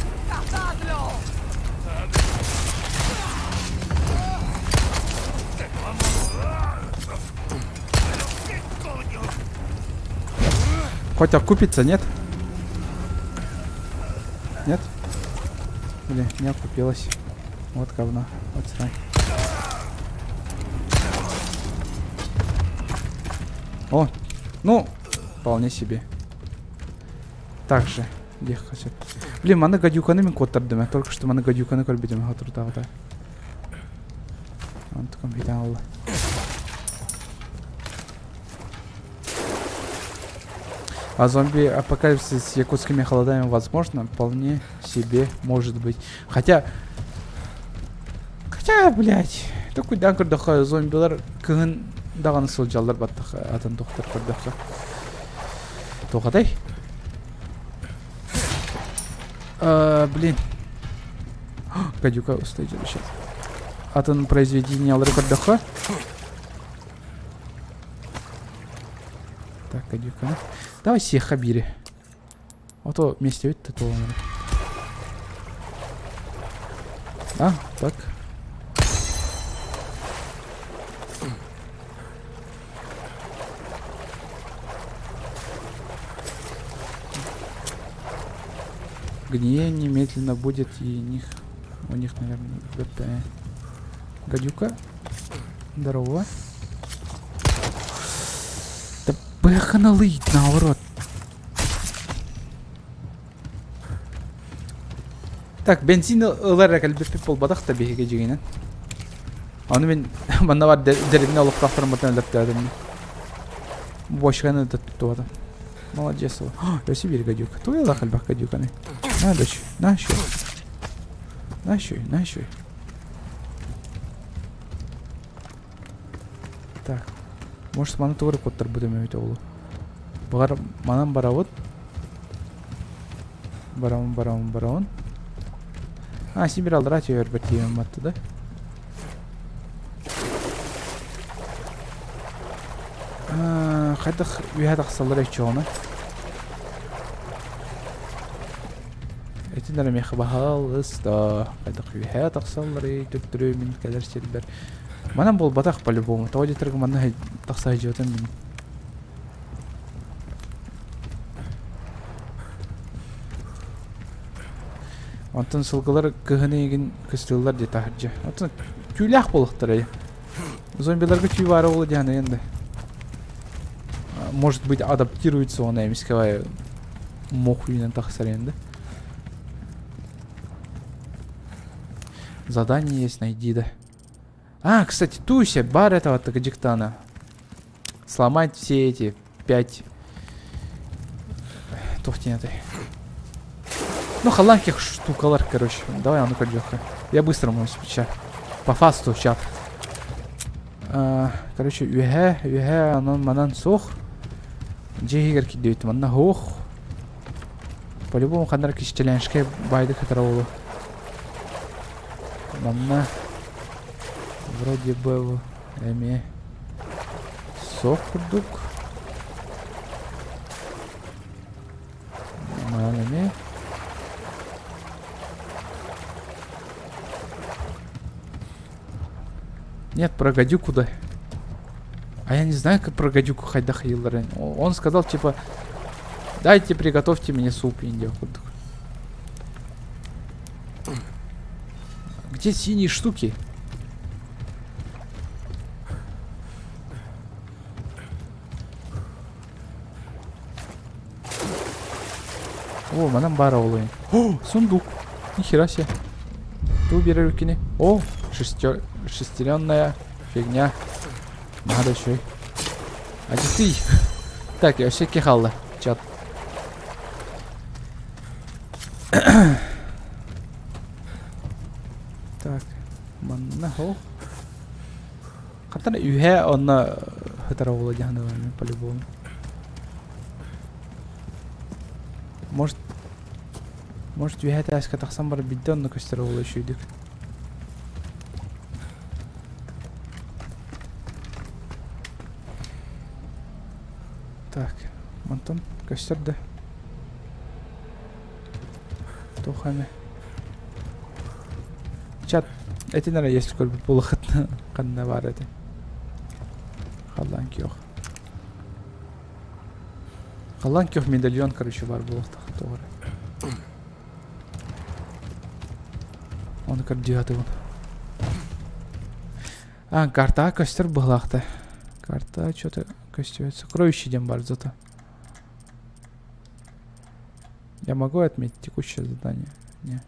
Хоть окупится, нет? Нет? Блин, не окупилась. Вот говно. Вот срань. О, ну, вполне себе. Так же. Где хотят? Блин, мана гадюканы мен коттардым. Только что мана гадюканы көрбедім. Отырдағыда. Антықым бейден алды. А зомби апокалипсис с якутскими холодами возможно? Вполне себе может быть. Хотя, блять, такой да, когда зомбилар кыгын даганы солжалдар баттық атын доктор көрдіққа. Тоқадай? Блин. Гадюка устойчив сейчас. Атын произведение алыр көрдіққа. Так, гадюка. Давай всех хабири. А то вместе ведь то. А, так. Гниение медленно будет, и у них, наверное, ВП. Гадюка. Здорово. Да бэха налыть, наоборот. Так, бензин ылар калбеппи болбадак та беге жигинен. Аны мен мана бар деревне алып тактырматан лептадым. Бошганы да тутту. Молодец. Өсі бер гадюка. Той ала калбак гадюканы. На, дочь. На, шо. На, шо. Так. Может, мана тугры коттар будем өйт олу. Багар манан баравыт. Барауын. А, сибир алдыра түйер бір түйем матты да. Қайдық үйәд ақсалыр әйтші оны. Әйтіндер әмеқі бағал ұста. Қайдық үйәд ақсалыр әйтүттірі мен кәдір сербер. Манан бол батақ по-любому. Таудетіргі мана тақсай жөтін мен. Антон сылғылар кығыны еген күстілілер де тахыржы. Антон күйләқ болықтыр әй. Зомбиларға күй бары олы дегені енді. Может быть, адаптируется он, я мисковая мохуйна тахсар енді. Задание есть, найди, да. А, кстати, Туся, бар этого Таджикистана. Сломать все эти 5... Тухтинеты. Ну, халанких штукалар, короче. Давай, а ну-ка, Джоха. Я быстро могу сейчас. По фасту чат. Короче, үйе, анан манан соқ. Джейгер кидейт, манна хоқ. По-любому, қандар киштеленшке байды катара олу. Манна... Вроде бы... Эми... Соқ күрдік. Манан эми... Нет, про гадюку, да. А я не знаю, как про гадюку хайда хайлар. Он сказал, типа, дайте, приготовьте мне суп индио. Где синие штуки? О, манам бара улы. О, сундук. Нихера себе. Ты убери руки не. О, шестеренная фигня. Надо еще. А ты. Так, я все кихала. Чат. Так, манна хо. Катана үйе онна хатара владяны вами по-любому. Может үйе тәске тақсан бар бидді онна көстері олы үшүйдік. Так, мантон көстерді. Тухаме. Чат, этинара есть көлбі бұлықытны қанна бар әді. Қалан кеуқ. Қалан кеуқ медальон, короче, бар бұлықтық. Тоғыры. Оны кардиаты вон. А, карта көстер бұлақты. Карта что-то костюется. Сокровище идем бар зато. Я могу отметить текущее задание? Не.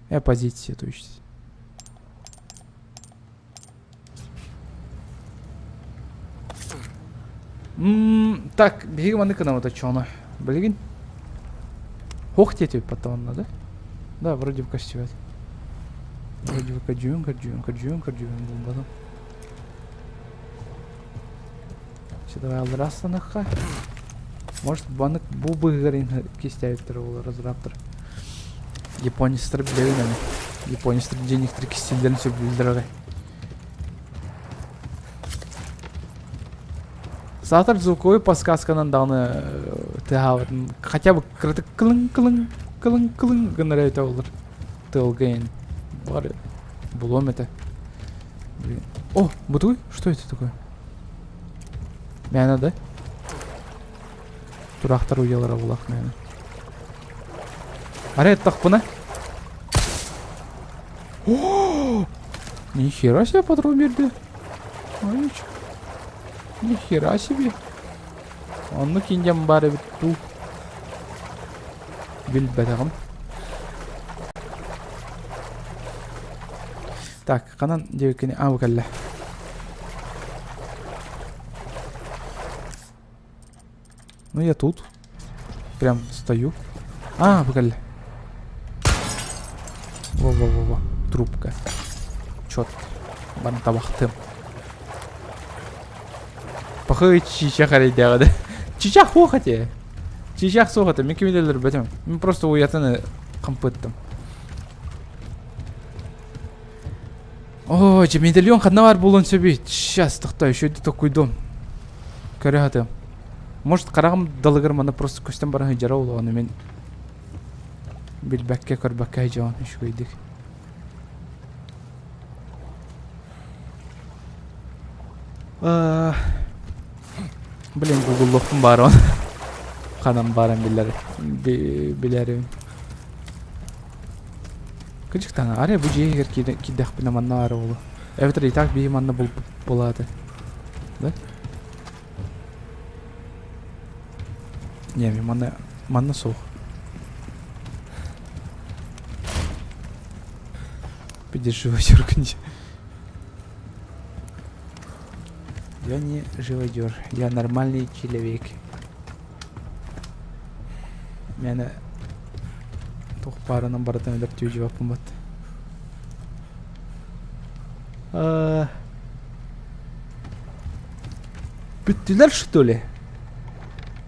Я позиции то есть. Так, беги маныка на вот очёно. Блин. Ох, тебе потом надо. Да, вроде в костюме. Вроде в кадюм. Потом. Давай алрастанаха. Может, банок бубы горин кистяют второго разраптор. Японец стреблявинами. Японец денег 3 кистелдерн все дорогой. Завтра звуковой подсказка нам даны хотя бы клын гонорает олар. Телгейн. Бары. Булом это. Блин. О, бутуй? Что это такое? Мяна, да? Турақтар уялар авулақ, мяна. Аре, тахпына. Нихера себе патрон берді. Ой, нихера себе. Оны кинден бары бітту. Білбәдіғым. Так, қанан девекені ау кәлі. Ну я тут. Прям стою. Букаль. Во-во-во-во. Трубка. Чёт. Бана табақтым. Пахы чичақ әрейдегі. Чичақ хоқате. Чичақ соғаты. Мен кемелелер бәтем. Мен просто уятыны қымпыттым. О, же медальон қадна бар болуын сөбейт. Сейчас, тұқтай. Шөйді тоқой дом. Көрі хатым. Может, қарағым далығыр мана просто көстен баран жара олу. Оны мен білбәкке көрбәкке жауын үш көйдік. Блин, Google-лоқпын бар он. Қанам барам білерім. Күншіктан, аре бұл жегер киддәқ біна манна ары олу. Әвітір и так бейі манна болады. Да? Не, мен манна соқ. Подержи живодер. Я не живодер, я нормальный человек. Мені тоқ парының баратан өдіп түйі жауапым бат. Бүттілер что ли?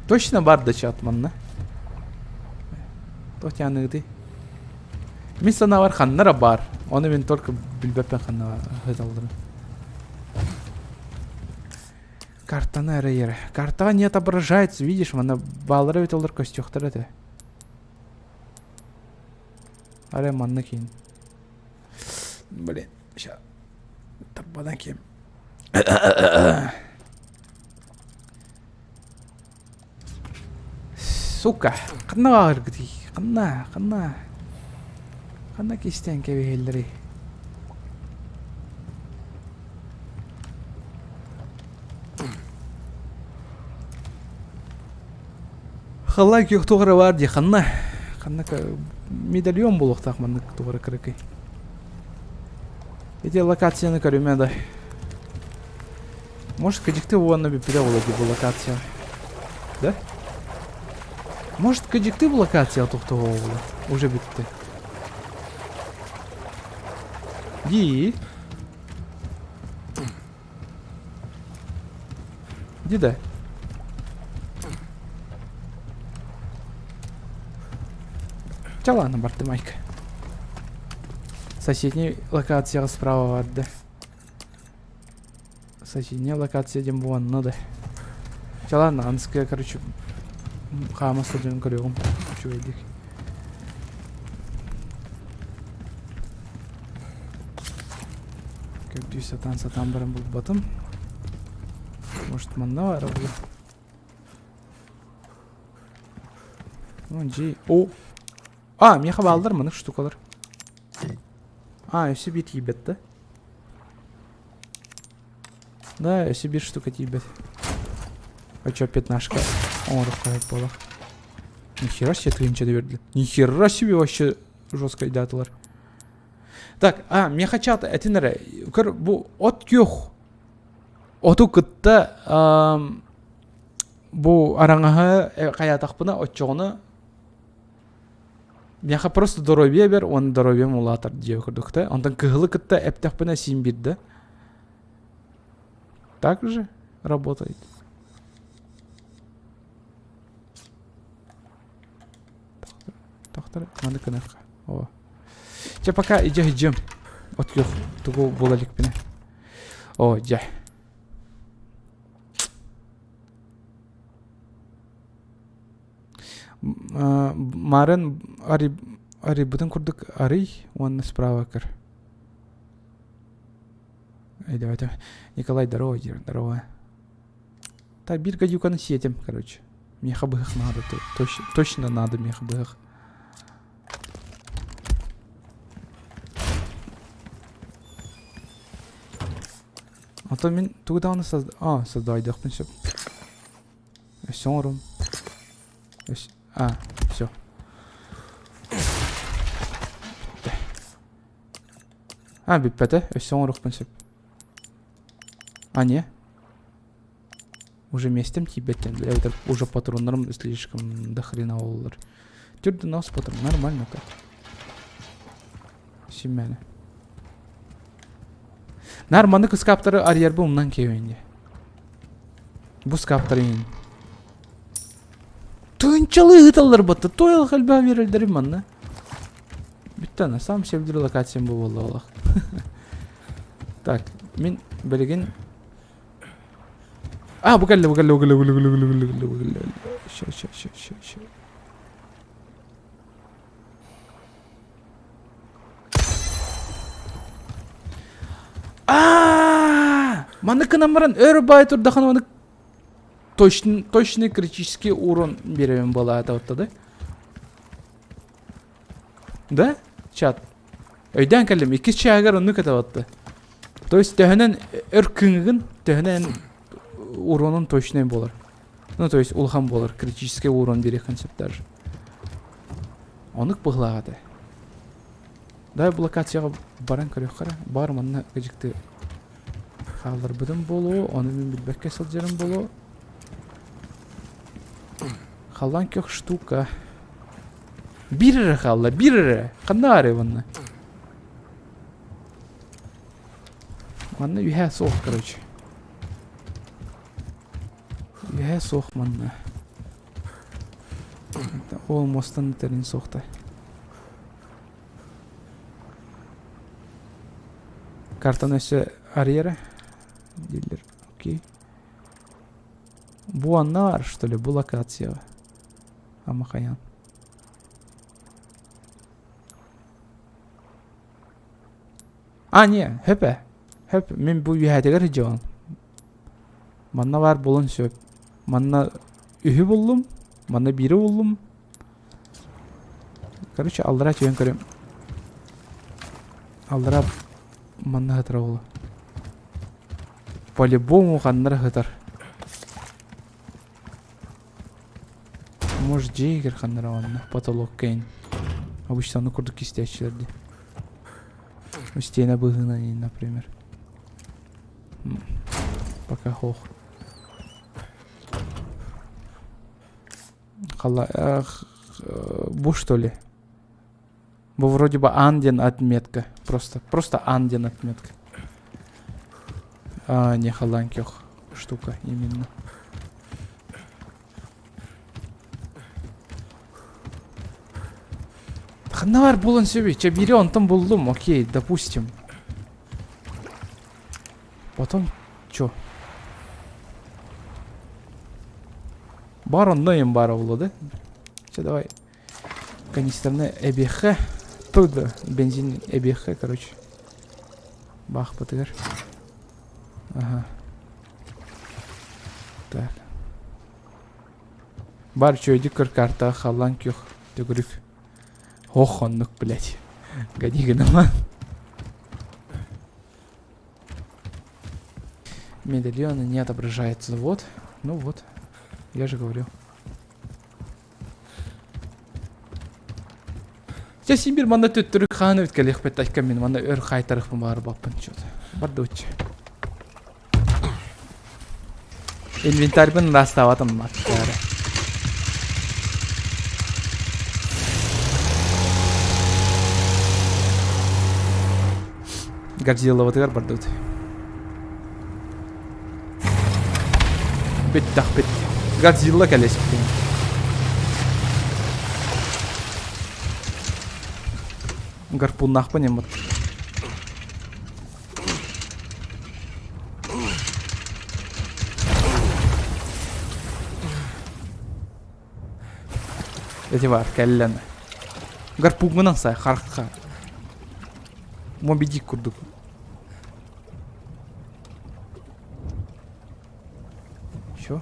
Точно бар да чат манна. Тоқ яныгды. Мен сана бар ханнара бар. Оны мен только білбәппен ханна ғыдалдырым. Картаны әрі ері. Картаға не отображается, видишь, мана балыры өт олар көстіқтір әді. Әрі манны кейін. Блин, ща. Тарбадан кем. Сука, қанна бағыр күдей. Қанна кестен кәбе елдірі. Қалай көк тоғыры бар де, қанна медальон бұл оқтақ манны тоғыры кірікей. Эти локацияны көріме да. Может, кәдікті оғанна бепілі олады бұл локация. Да? Может, кәдікті бұл локация тоқтығы олады. Уже бітті. Ди. Дида. Ладно, барты майка. Соседняя локация справа варды. Соседняя локация дем вон надо. Ладно, анская, короче, хама стадион корём. Чувак. Как ты сатан барам был батом. Может, манна работа. Ну, джи. О. Меха балдар мыны штукалар. Өсі бет ебет, да? Да, өсі бет штука ебет. А чё, пятнашка? Орық қайып болақ. Нихера себе тыйынча берді. Нихера себе вообще жестко идатылар. Так, меха чаты, әтінірі. Көр, бұл от кёх. Оту кытта бұл араңағы қаятақпына от жоғыны Меха просто здоровье бер, он здоровье мулатар дие көрдікті. Ондан кығылы кітті әптәқпіна син берді. Так же работает. Тақтыр, маңды кінаққа. О. Че пока иджем. От көх, тұғу болалік біне. О, жа. Марын ари бұтын күрдік арый, оны справа кір. Давайте. Николай, здорово, здорово. Так, бір гадюканы сетем, короче. Меха быгах надо, точно надо меха быгах. А то мен тугда аны создайдық мен сөп. Өсен орым. Все. Биппәті, өсен орық мен сөп. Не. Уже местем тибеттен. Это уже патронlarım слишком до хрена олар. Тюрді нас патрон. Нормально так. Şimmeli. Narmanı kız kaptarı arayar bu ondan kevende. Bu kaptarı yin. Тынчылы ыталар баты. Тойл халба верилдерим манна. Биттана сам sevdiri локациям bu болду олақ. Так, мен білген. Bu geldi. Şu. Маныкы намаран өрі бай тұрдақан оны точный критический урон беремін бола атауытта, да? Да? Чат. Өйден кәлім, 2 чағар оны кәтауытта. То есть төхінен өр күнгін, төхінен уронын точный болар. Ну, то есть улхан болар, критический урон бере концепттар. Онык бұғылағады. Да, бұл локацияға баран көрек қара. Бар манна көжікті қалдар бұдым болу, оны мен білбәкке сылжарым болу. Қалдан көк штука. Бірірі қалдар, бірірі. Қанда ары бұнны? Манна үйе соқ, короче. Үйе соқ манна. Ол мостан өтерін соқта. Картан өсі арьера. Дилер, окей. Бу анна что ли, бу локация. Амахаян. Не, höpе. Мен бу үйәдегер жауан. Манна бар болын сөп. Манна үйі болдым. Манна бири болдым. Короче, алдыра түйен көрем. Алдыра манна хытыра болу. По-любому қандыр хытыр. Может, джейгер қандыр ауанна. Потолок кейн. Обычно аны күрдік кистечілерді. Стена бұғына дейін, например. Пока хоқ. Бу что ли? Бу вроде бы Анден отметка. Просто Анден отметка. Не халанкех штука именно. Ханавар булын сөбей. Чабири он там булдым. Окей, допустим. Потом чё? Бар оннайым бара болу, да? Все, давай. Канистрны эбеха. Туда бензин эбеха, короче. Бах, потыгар. Ага. Так. Бар чойди карта халан кюх. Тюгрюк. Ох, он нук, блядь. Гони гноман. Медальоны не отображается. Вот. Ну вот. Я же говорил. Сейчас Сибирь мана төттүрүк хааны өткелек бет айткан мен мана өр кайтарык бар баппын чот. Барды өтчү. Инвентарьбын раставатым маттары. Гордиловатыгар барды өт. Беттах бет. Годзилла келесіп дейін. Гарпун нақпын емот. Эти бар, кәлләні. Гарпун мұнан сай, қарққа. Моби Дик күрдік. Чё?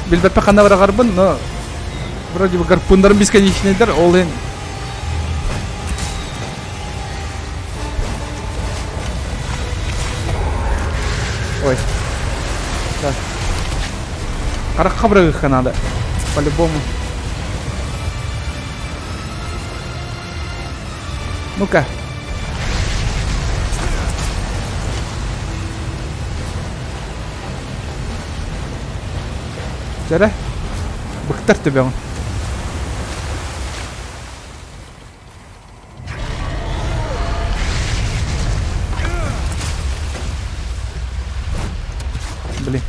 билбеппе хана бара гарбын, но вроде бы гарпундарым бесконечныйдыр, ол ен. Ой. Так. Каракка брыгыха надо. По-любому. Ну-ка. Жара. Быктар тебе он. Блин.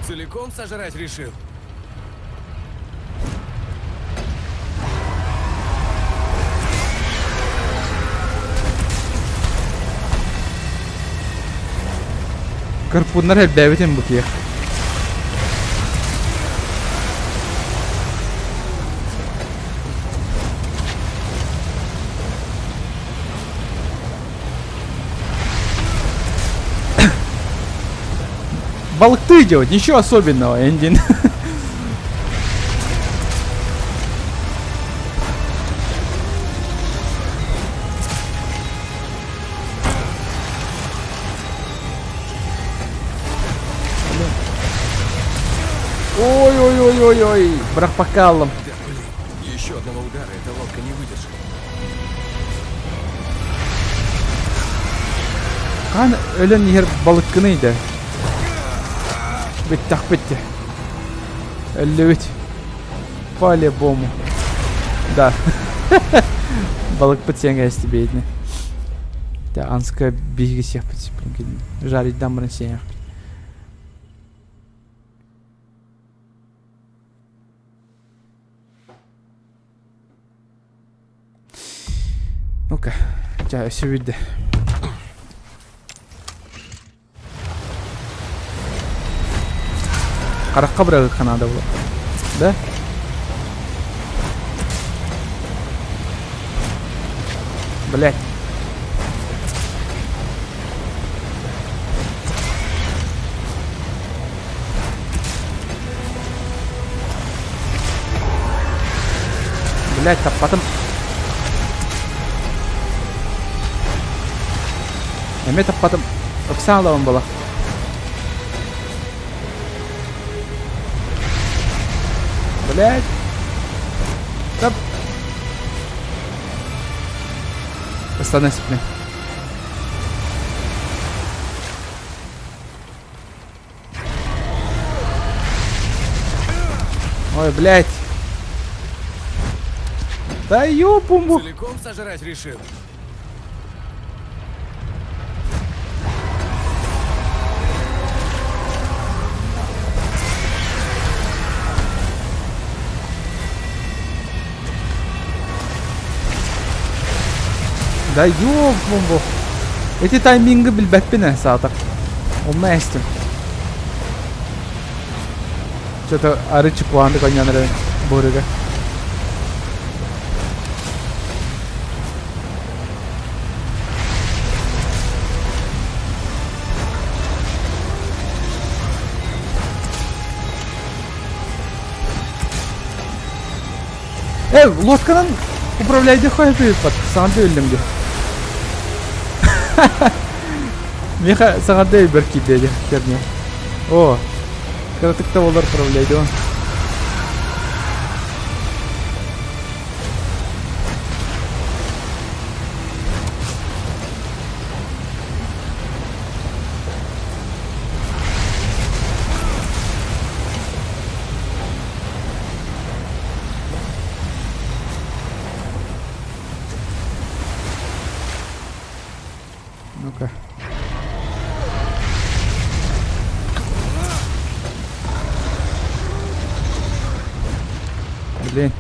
Целиком сожрать решил? Гарпундар бәбетен бу кия. Балыкты делать, ничего особенного, Эндин. Ой-ой-ой-ой-ой, брак покалом. Да блин, еще одного удара эта лодка не выдержит. Қан өлен егер балыккынıydı. Bitti, bitti. Ölü По-любому. Да. Балык подсенгайсты бедный. Да, анска биги всех подсенгайсты. Жарить дам рансеях. Ну-ка, сейчас все видно. Каракка бырагык надо было. Да? Блять. Блять, а потом... Эме потом... Оксана он была. Блять. Стоп. Остановись, блин. Ой, блять. Да ёпумбу. Целиком сожрать решил? Да ёпумбу. Эти тайминги билбеппине саатак. Олма эстим. Что-то арычы куанды коняныры борыга. Лодканын управляйды қойып под саңды өлдім де. Меха саңды бір кейдеді херне. О, кратыкта олар управляйды он. Ну-ка. Блин.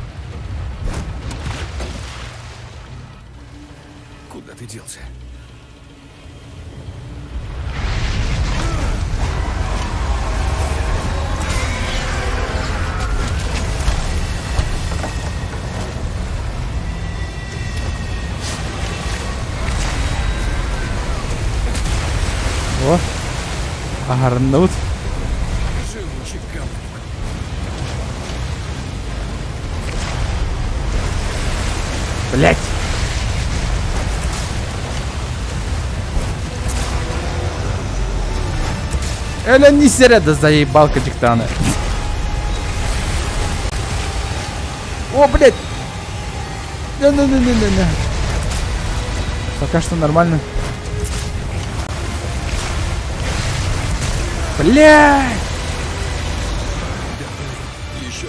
Куда ты делся? О, агарынды бұд. Живучий камень. Блять! Эля не серия, да заебал кадиктана. О, блять! Не. Пока что нормально. Блять! Еще.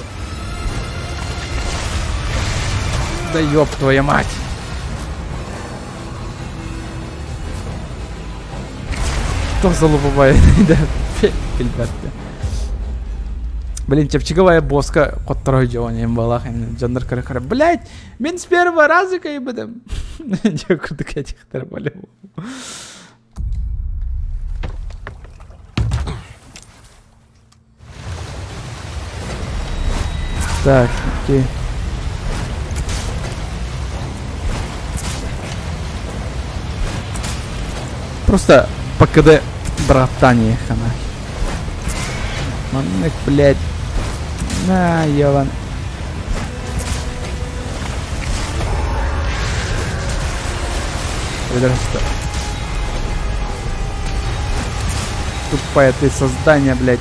Да ёб твою мать! Кто залупывает? Да, ребятки. Блин, чепчиговая боска, которую делаем балах, жанр каракара. Блять, мен с первого раза кайбадам. Я курдук этих тарабалев. Так, окей. Просто по КД братание хана. Маннык, блядь. На, ёлан. Пидорство. Тупое ты создание, блядь.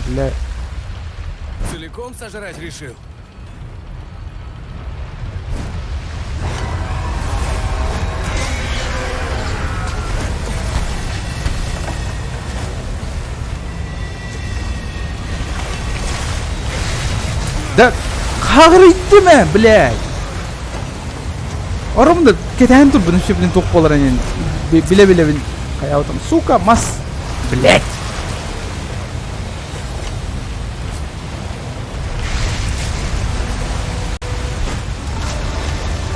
Бля. Целиком сожрать решил? Да қағыр ме, блядь. Орымды кетен тұр бұны шеплен тоқ болар әнен. Біле-біле қаяутым. Сука, мас. Блядь.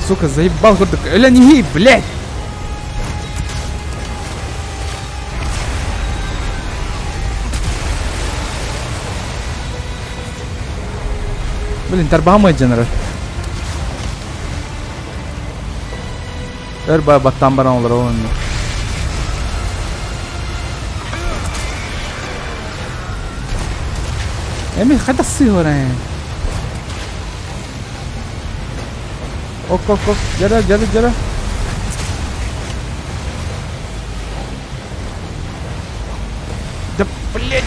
Сука, заебал курдук. Эля неги, блядь. Блин, тарбамай жанры. Өрба баттан баран олар оғын. Эми қайда сыйғыр ән? Ок, жара. Да, блядь.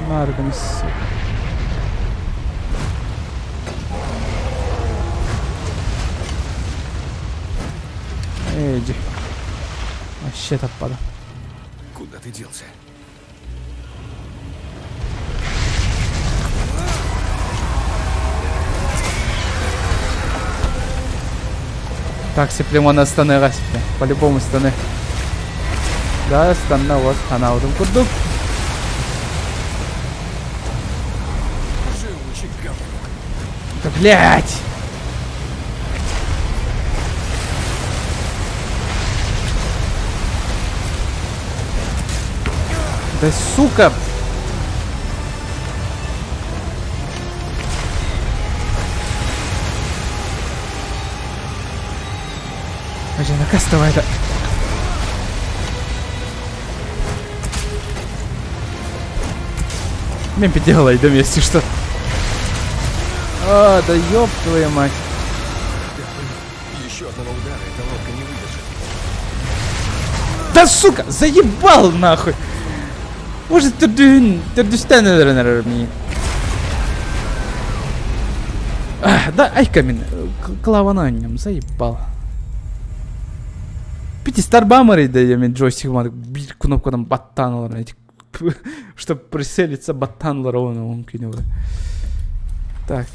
Нарган, сука. Иди. Вообще топада. Куда ты делся? Так, Сеплемона станы распи. По-любому станы. Да, стана вот, она удум курдук. Живучий говнюк. Да, блядь! Да, сука! Блин, накастова это. Мен поделай, да, если что. А, да ёб твою мать. Еще одного удара эта лодка не выдержит. Да сука, заебал нахуй. Может ты наверное, мне. Да, айкамин. Клавананням, заебал. Пити старбамеры, да я мен джойстиком bir кнопкадан баттаналар этих, чтобы прицелиться баттаналар он кинул. Так.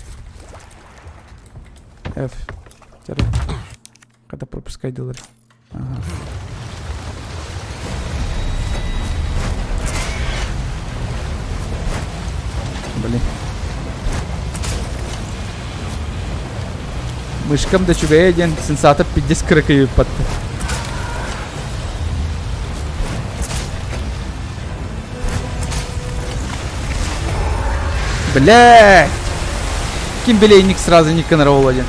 F. Когда пропускай доллар. Ага. Блин. Мышкам да чугая ден сенсатор 50-40 үйіп батты. Блядь! Кимбелейник сразу не конрол один.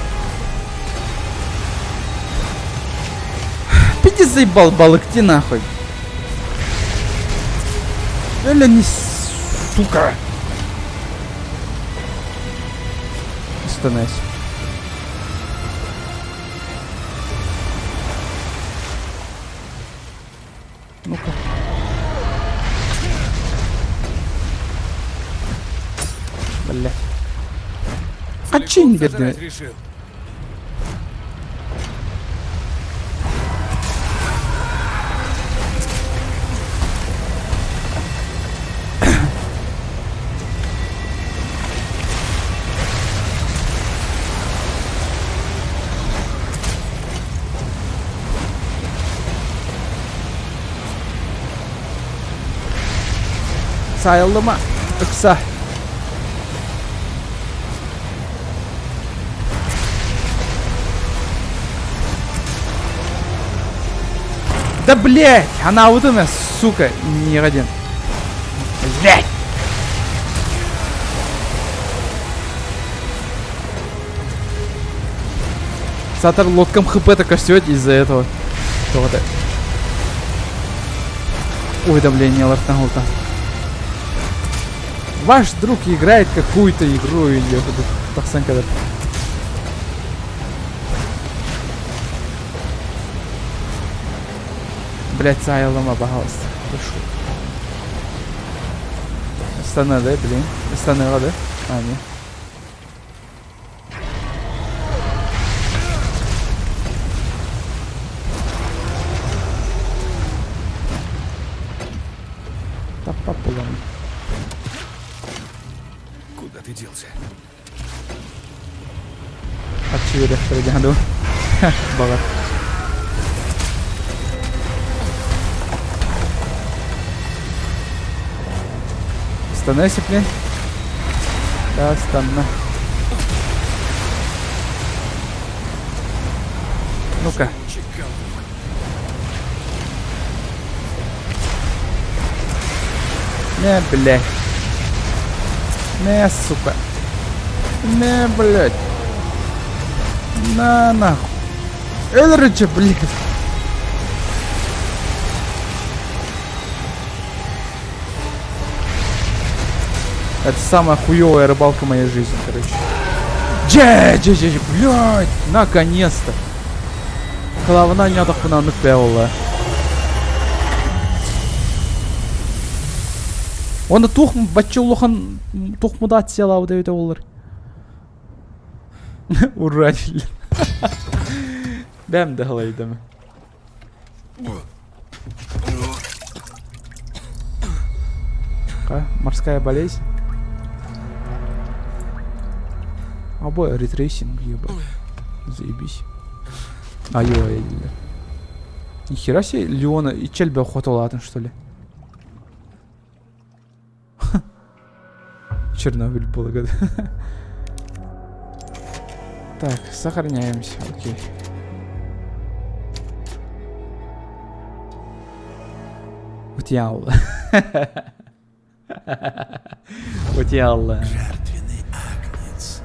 Пиздец заебал балык, ты нахуй. Эля не сука. Остановись. Ну-ка. Бля. А че не вернее? Решил. Sayıldı mı? Kısa. Да блять! Она вот она, сука, не один. Блять! Сатор лодком хп-то костет из-за этого. Что-то. Уведомление алертнагута. Ваш друг играет какую-то игру или таксан kadar. Блять, сайылыма, пожалуйста. Прошу. Остана, да, блин? Останова, да? А, нет. Тапа пулами. Куда ты делся? Отчего передяду. Бага. Остановись, блин. Да, останна. Ну-ка. Не, блядь. Не, сука. Не, блядь. На, нахуй. Элрича, блядь. Это самая хуёвая рыбалка в моей жизни, короче. Блядь, наконец-то. Главное, не атакуна ныкпела. Оны тухм бачулухан тухмуда атсела ау деп олар. Ура. Бәм де қалай демі. Морская болезнь. Обои ретрейсинг, ебать. Заебись. Ай-ой-ой. Нихера себе Леона и Чельбе охота ладно, что ли? Чернобыль было года. Так, сохраняемся. Окей. Утяла. Утяла. Жертвенный агнец,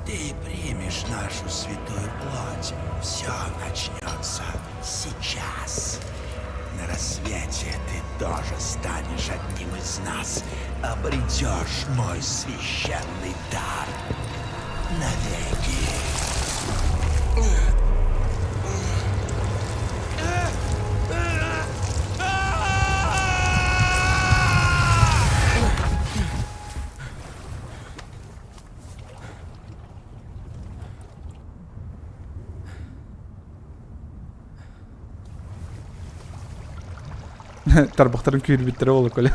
ты примешь нашу святую плоть. Все начнется сейчас. На рассвете ты тоже станешь одним из нас. Обретешь мой священный дар навеки. Тарбақтарын күйір біттірі олы көлі.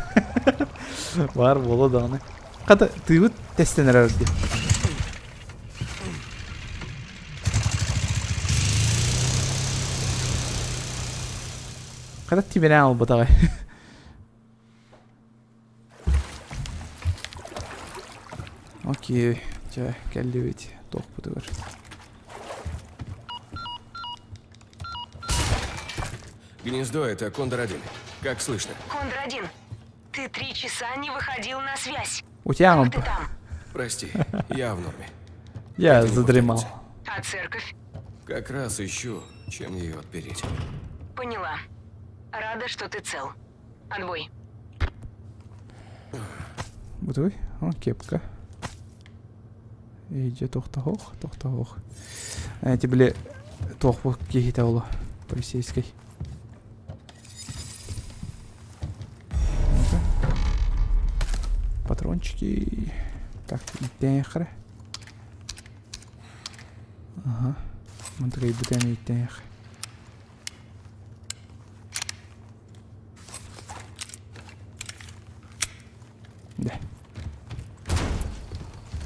Бар, болы дағыны. Қады, түйгіт тестенер әрді. Қады тибене ал бұтағай. Окей, жа, кәлді бейт. Тоқ бұты бар. Гнездо — это Кондор-1. Как слышно? Кондор-1, ты 3 часа не выходил на связь. Утянув. Как ты там? Прости, я в норме. Я Это не задремал. повторится. А церковь? Как раз ищу, чем ее отпереть. Поняла. Рада, что ты цел. Отбой. Бутой. О, кепка. Иди, тоқтағоқ. Эти были тоқ кейті олы. Полицейской. Ну-ка. Патрончики. Так, иттен яқыры. Ага. Мұнтығы бүтәне иттен яқыры. Да.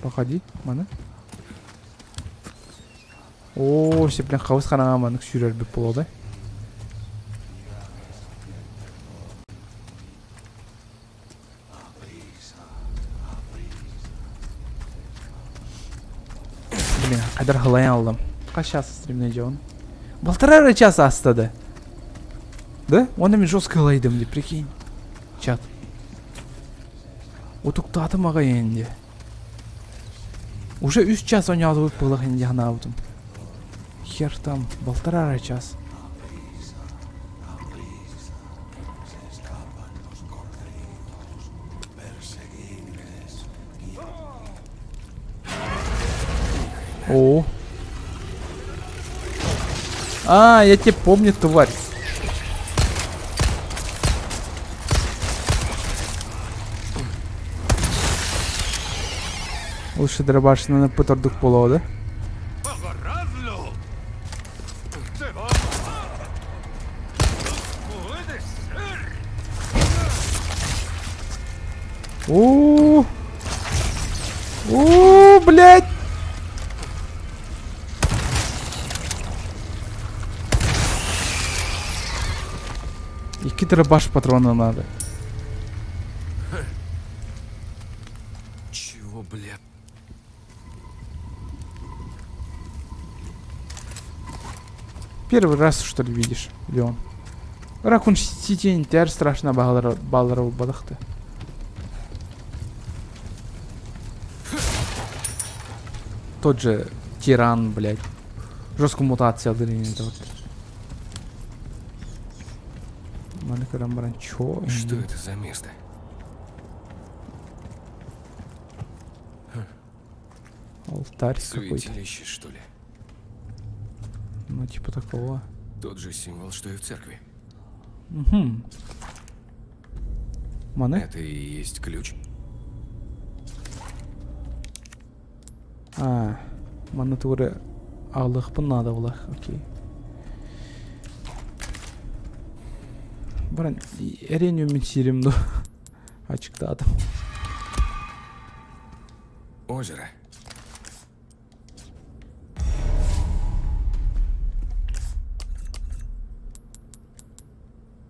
Погоди, мана. О, сеплен қауыз қараға маның сүйрер біп болады. Блин, қадар ғылайын алдым. Қаш асы стриміне жауын. Болтырары час астады. Да? Оны мен жестко ғылайдым деп, прикинь. Чат. Утуктаты маға енді. Уже 3 час ойнады өп бұлық енді ғана аудым. Хер там, болтырары час. О. А, я тебя помню, тварь. Лучше дробашина на потордук полода. О, блядь. Iki дробаш патрона надо. Чего, бля? Первый раз, что ли, видишь, Леон? Ракун сетень тер страшно балларов бадахты. Тот же тиран, блядь. Жесткую мутацию дыринит. Вот. Чё? Что это за место? Алтарь какой-то. Святилище, что ли? Ну, типа такого. Тот же символ, что и в церкви. Угу. Маны? Это и есть ключ. А, маны туры алых надо было. Окей. Баран, эренью мен сиримду. Ачыктадым. Озеро.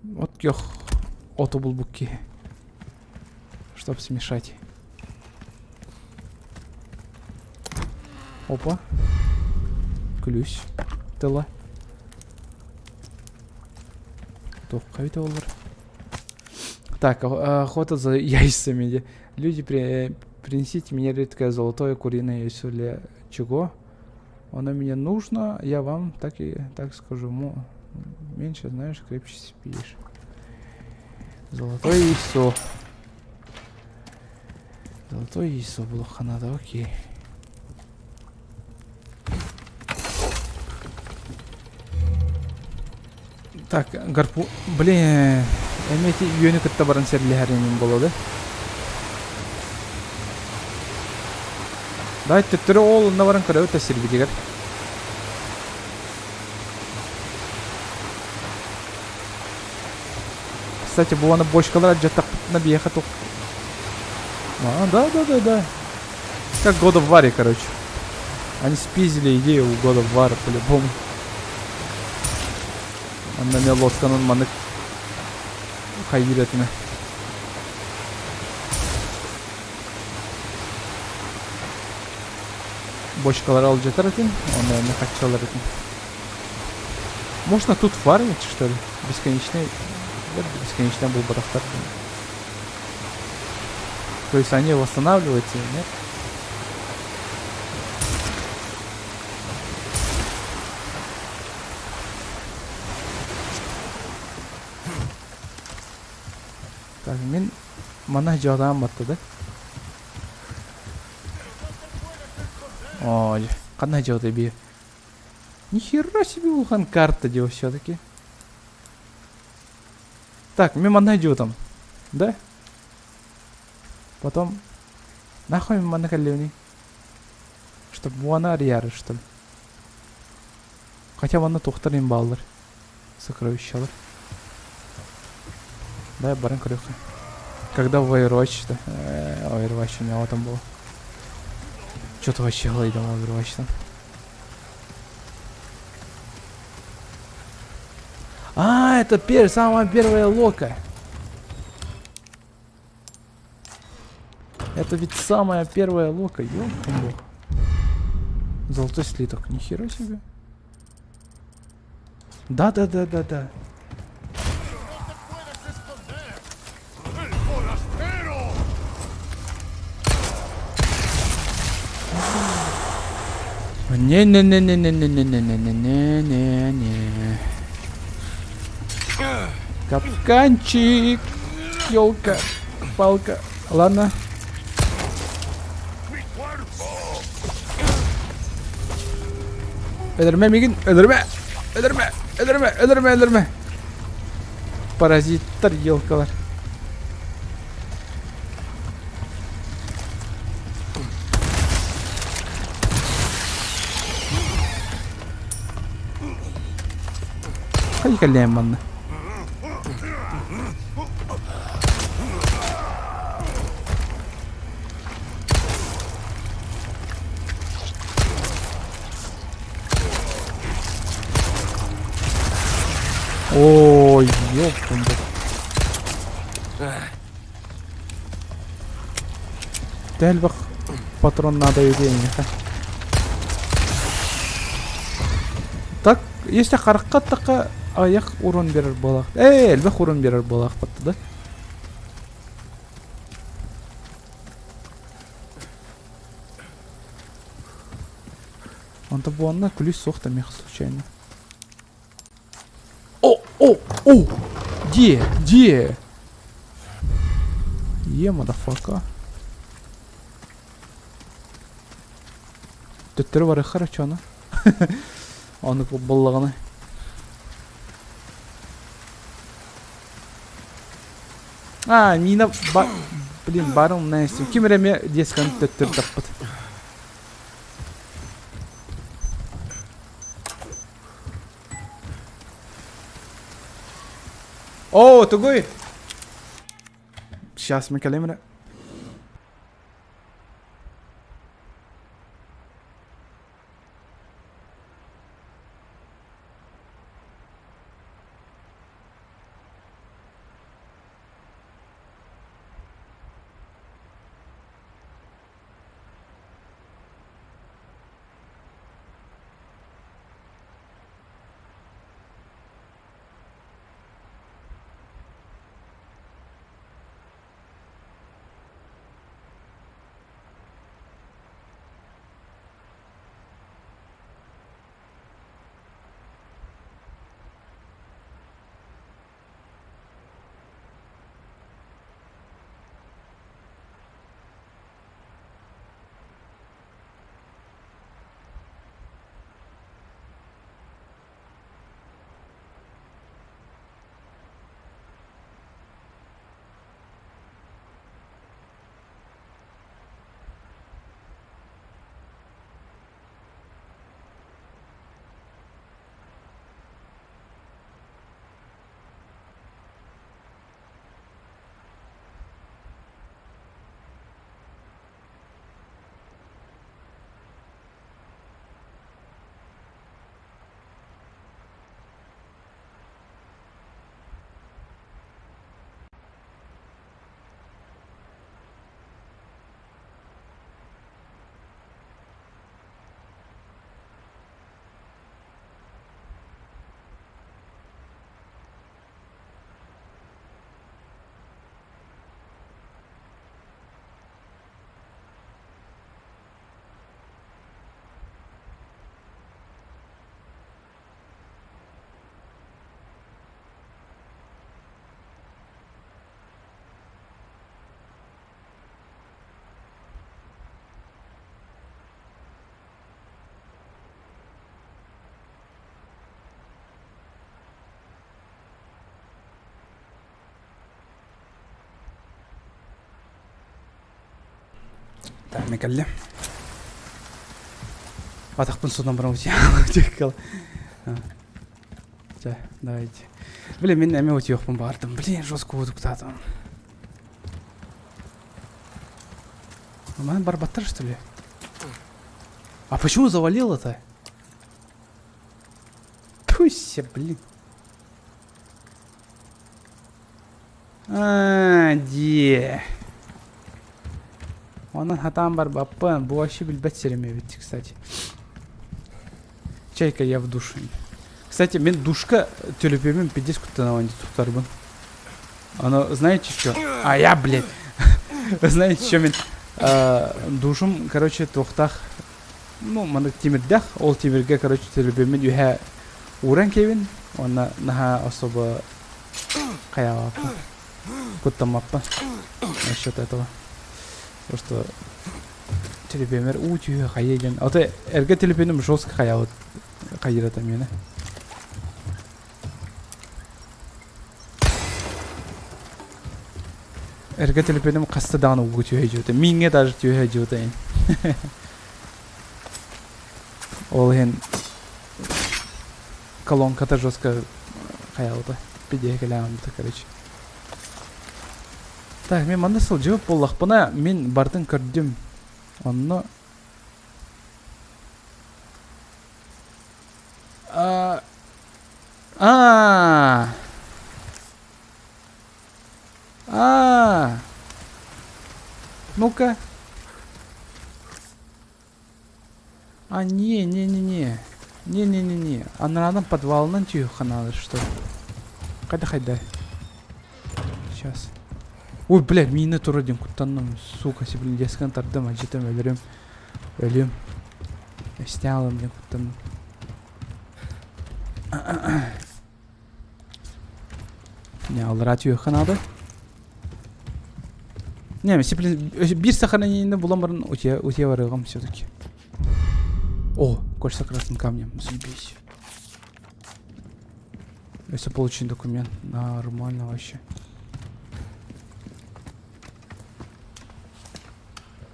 Вот ёх. Ото был буки. Чтоб смешать. Опа. Ключ. Тыла. Қайта олар. Так, охота за яйцами. Люди, принесите мне редкое золотое куриное яйцо для чего? Оно мне нужно, я вам так скажу. Меньше знаешь, крепче спишь. Золотое яйцо. Золотое яйцо было надо, окей. Так, гарпу... Блин, эти юник это баран серлихаринин болады. Да, түттірі ол наваран көрі өте сербедегер. Кстати, бұл ана бочкалар жаттақ на бияха тоқ. А, да. Как God of War, короче. Они спиздили идею у God of War по-любому. Anlamaya Loska'nın manık hayretine. Boşkaları alacaklar etin, onlarını kaçacaklar etin. Можно тут фармить, что ли? Бесконечный... Да, бесконечно был бы рафтар. То есть они восстанавливаются, нет? Так, мен мана жадам батты, да? Ой, қандай жауды бе? Нихера себе улхан карта дел все-таки. Так, мен мана жаудам, да? Потом... Нахуй мен мана каллевни? Чтоб буана арияры, что ли? Хотя ванна тоқтарым балдар. Сокровищалар. Да, баран крюха. Когда в Overwatch-то? Overwatch у него там было. Что-то вообще глайдом Overwatch там. А, это самая первая лока. Это ведь самая первая лока, ёлка-бог. Золотой слиток, нихера себе. Да. Не. Капканчик. Ёлка. Палка. Ладно. Öldürme Migin. Öldürme. Parazitler yılkalar. Hadi kalleyen bana. Ой, ёпта. Дәл бақ патрон надо едение. Так, если қараққа тақа аяқ урон берер болақ. Әлбәқ урон берер болақ батты да. Он-то буанна күліс соқты мех случайно. О! Где? Мадафака. Төттері бар еқар очаны. Оны көп боллағаны. Мина... Блин, барым nästin. Кемереме десканы төттері таппыд. О, тугой! Сейчас мы калимра. Так, Микалли. Атақпын содан бір өте қал. Да, давайте. Блин, мен әме өте жоқпын бардым. Блин, жестко өтіп тұтадым. Маған барбаттар, что ли? А почему завалило-то? Туся, блин. Де. Onun hatam var bappan. Bu aşı bilbet seremeye bitti, кстати. Чайка, я в душе. Кстати, мен душка тюлепемен 50 куттанаван дейді тұқтарбын. Оно, знаете что? А я, блядь. Знаете что, мен душым, короче, тоқтақ. Ну, мана темірдақ. Ол темірге, короче, тюлепемен үйе уран кевин. Она наха особо қаяваппын. Куттамаппын. Насчет этого. Потому что телепемер утюге қайеген. А то әрге телепенім жестко қаяуыт. Қайырата мені. Әрге телепенім қасты дағыны ұғы түйе жөті. Минге даже түйе жөті. Ол ен колонката жестко қаяуыты. Пиде келемді, короче. Так, мен мында сыл жауап болақпына, мен бардың көрдім. Онны... Ну-ка. Не. Не. Анараның подвалынан түйіққа надо, что ли? Қайда. Сейчас. Ой, блядь, мені тұрдың құттанным. Сука, блин, дескан тардым, ажетім, өлім. Стялым, ден құттанным. Не, алыра түйіққа надо. Не, блин, бір сохранениені бұламырын өте барығым все-таки. О, кольца красным камнем, заебись. Если получить документ, нормально вообще.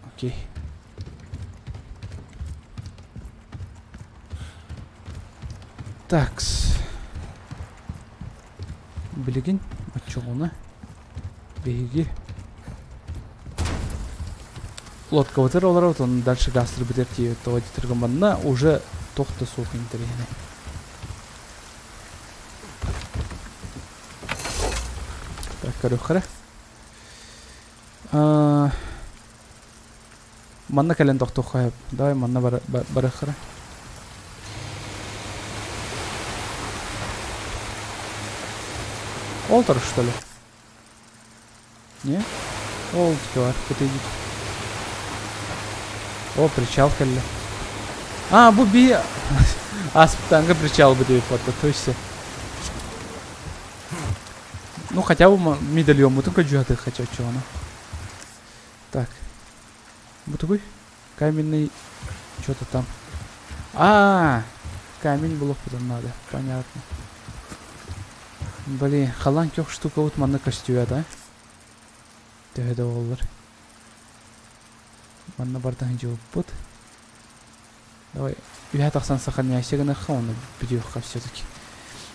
Окей. Такс. Білеген, отчығына. Беги. Лодка вытыр олар, он дальше гастр бітер тие тоғады тұрғыманына уже тоқты соқ интерегіне. Так, көріққыры. Манна кәлен тоқты қайып. Давай, манна барыққыры. Ол тұр, что ли? Не? Ол тікі бар, көте дейді. О, причал кәлі. Бұл би... Аспыптанғы причал бі фото, то есть... Ну, хотя бы медальон, мы только джуаты хотя чего-то. Так. Вот такой каменный... Что-то там. Камень блок потом надо, понятно. Блин, халан кёк штука вот манна костюя, да? Тәді олар. Манна бардан жауып бұд. Давай, үйә тақсан сохраняйся гына оны бедеуға все-таки.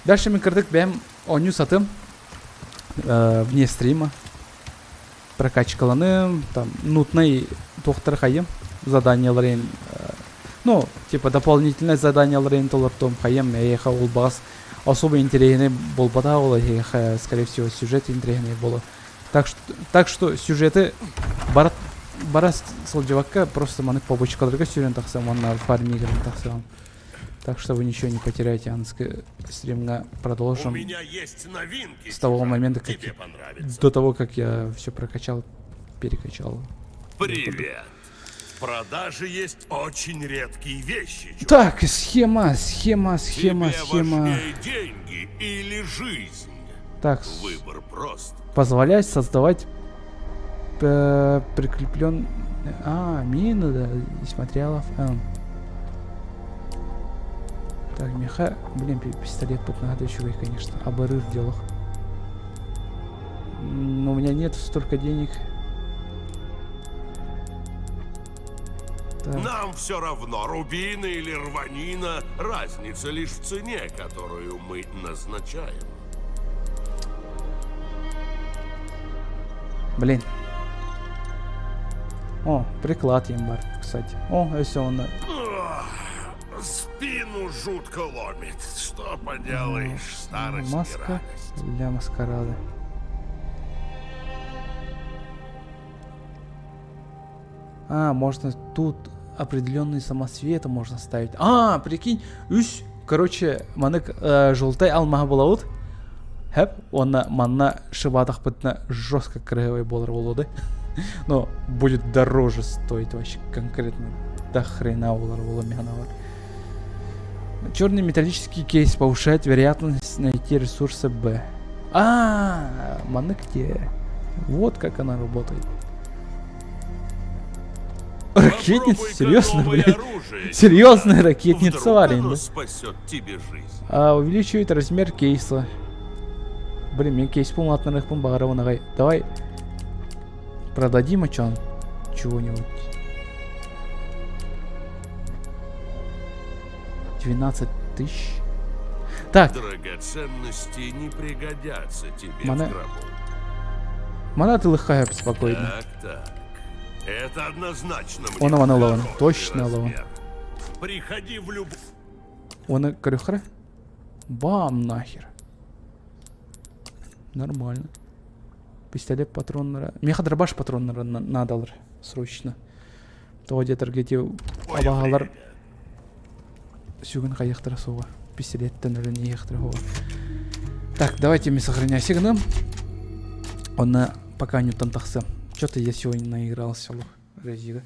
Дальше мы кірдік бәм оню сатым. Вне стрима. Прокачкаланым, там, нутный тоқтар хайым. Заданияларын. Ну, типа дополнительное заданияларын толыртым хайым. Эйха ол бағас особо интересный был подавал, скорее всего, сюжет интересный был. Так что сюжеты барас солджевака просто маны побочкаларга сюжет тахсам, он на фарме игры тахсам. Так что вы ничего не потеряете, анская стримга продолжим. У меня есть новинки. С того момента, как до того, как я все прокачал, перекачал. Привет. В продаже есть очень редкие вещи. Так, схема. Тебе важнее деньги или жизнь? Так, Выбор прост. позволять создавать прикреплен... мины, да, из материалов. Так, меха... Блин, пистолет под нагадочивый, конечно. Оборы в делах. Но у меня нет столько денег. Так. Нам все равно, рубина или рванина, разница лишь в цене, которую мы назначаем. Блин. О, приклад им бар, кстати. О, все, он... Спину жутко ломит. Что поделаешь, старость не Маска радость. для маскарада. А, можно тут определенные самосветы можно ставить. А, прикинь, короче, манык желтай алмаға болауд. Хэп, онна манна шибатах бытна жестко красивый болар болуды. Но будет дороже стоить вообще конкретно. До хрена болар болу механавар. Черный металлический кейс повышает вероятность найти ресурсы Б. А, манык где? Вот как она работает. Ракетница? Попробуй-ка Серьезно, новое блядь? оружие. Серьезная ракетница, Вдруг Варин, оно да? спасет тебе жизнь. А, увеличивает размер кейса. Блин, мне кейс полнатных багарова нагай. Давай продадим очан чего-нибудь. 12 тысяч. Так, Драгоценности не пригодятся тебе Мана- в гробу. мана ты лыхая спокойно. Так. Это однозначно мне Он авана лован. хороший Точно лован. размер. Приходи в любую... Он корюхра? Бам нахер. Нормально. Пистолет патроннара. Меха дробаш патроннара надалар. Срочно. То где таргетив абагалар. Сюгін қайықтыра соға. Пистолеттен үрін ехтіра соға. Так, давайте мы сохраняйся гном. Он пока не там тахса. Что-то я сегодня наигрался в Резига.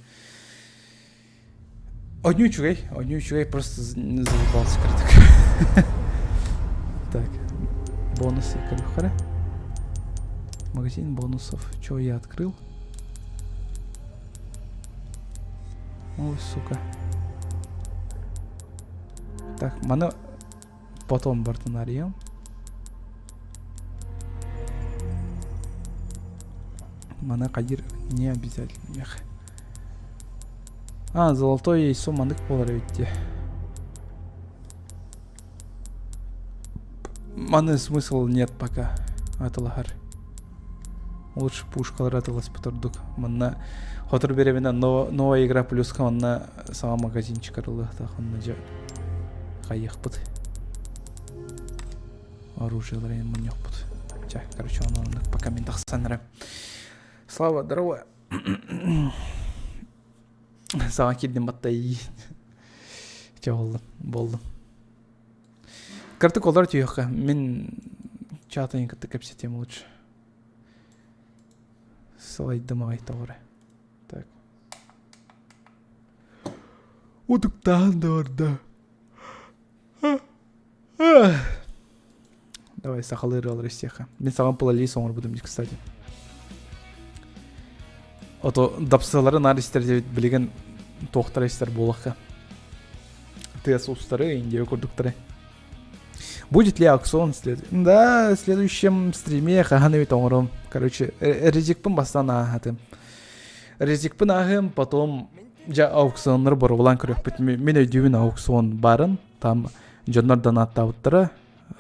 Одню чугай, просто залипался кратко. Так, бонусы Калюхара. Магазин бонусов. Чего я открыл? Ой, сука. Так, мана потом бартонария. Мана кадир не обязательно. Мех. А, золотой яйцо мандык болар ведь. Маны смысл нет пока. Аталахар. Лучше пушкалар аталас потурдук. Манна хотыр беремена новая игра плюска манна сама магазинчик арылы таханна жа кайықпыт. Оружиелар ен маньёқпыт. Ча, короче, он пока мен тахсанырам. Слава, здорово. Саған келден баттай. Че болдым. Кірті қолдар түйеққа. Мен чатайын кітті кәпсетем лучше. Слайды мағай тауыры. Так. Удықтан да орда. Давай сақалыры алыр істеққа. Мен саған пылалей соңыр бұдым, кстати. Ото дапсалары нар істерде білеген тоқтар істер болаққа. ТС устары, индео көрдіктары. Будет ли аукцион следующий? Да, в следующем стриме хагановит оңырым. Короче, резикпін бастан ағатым. Резикпін ағым, потом жа аукционлар бар олан көрек бет. Мен өйдеуін аукцион барын. Там жонлар донатта ауттары.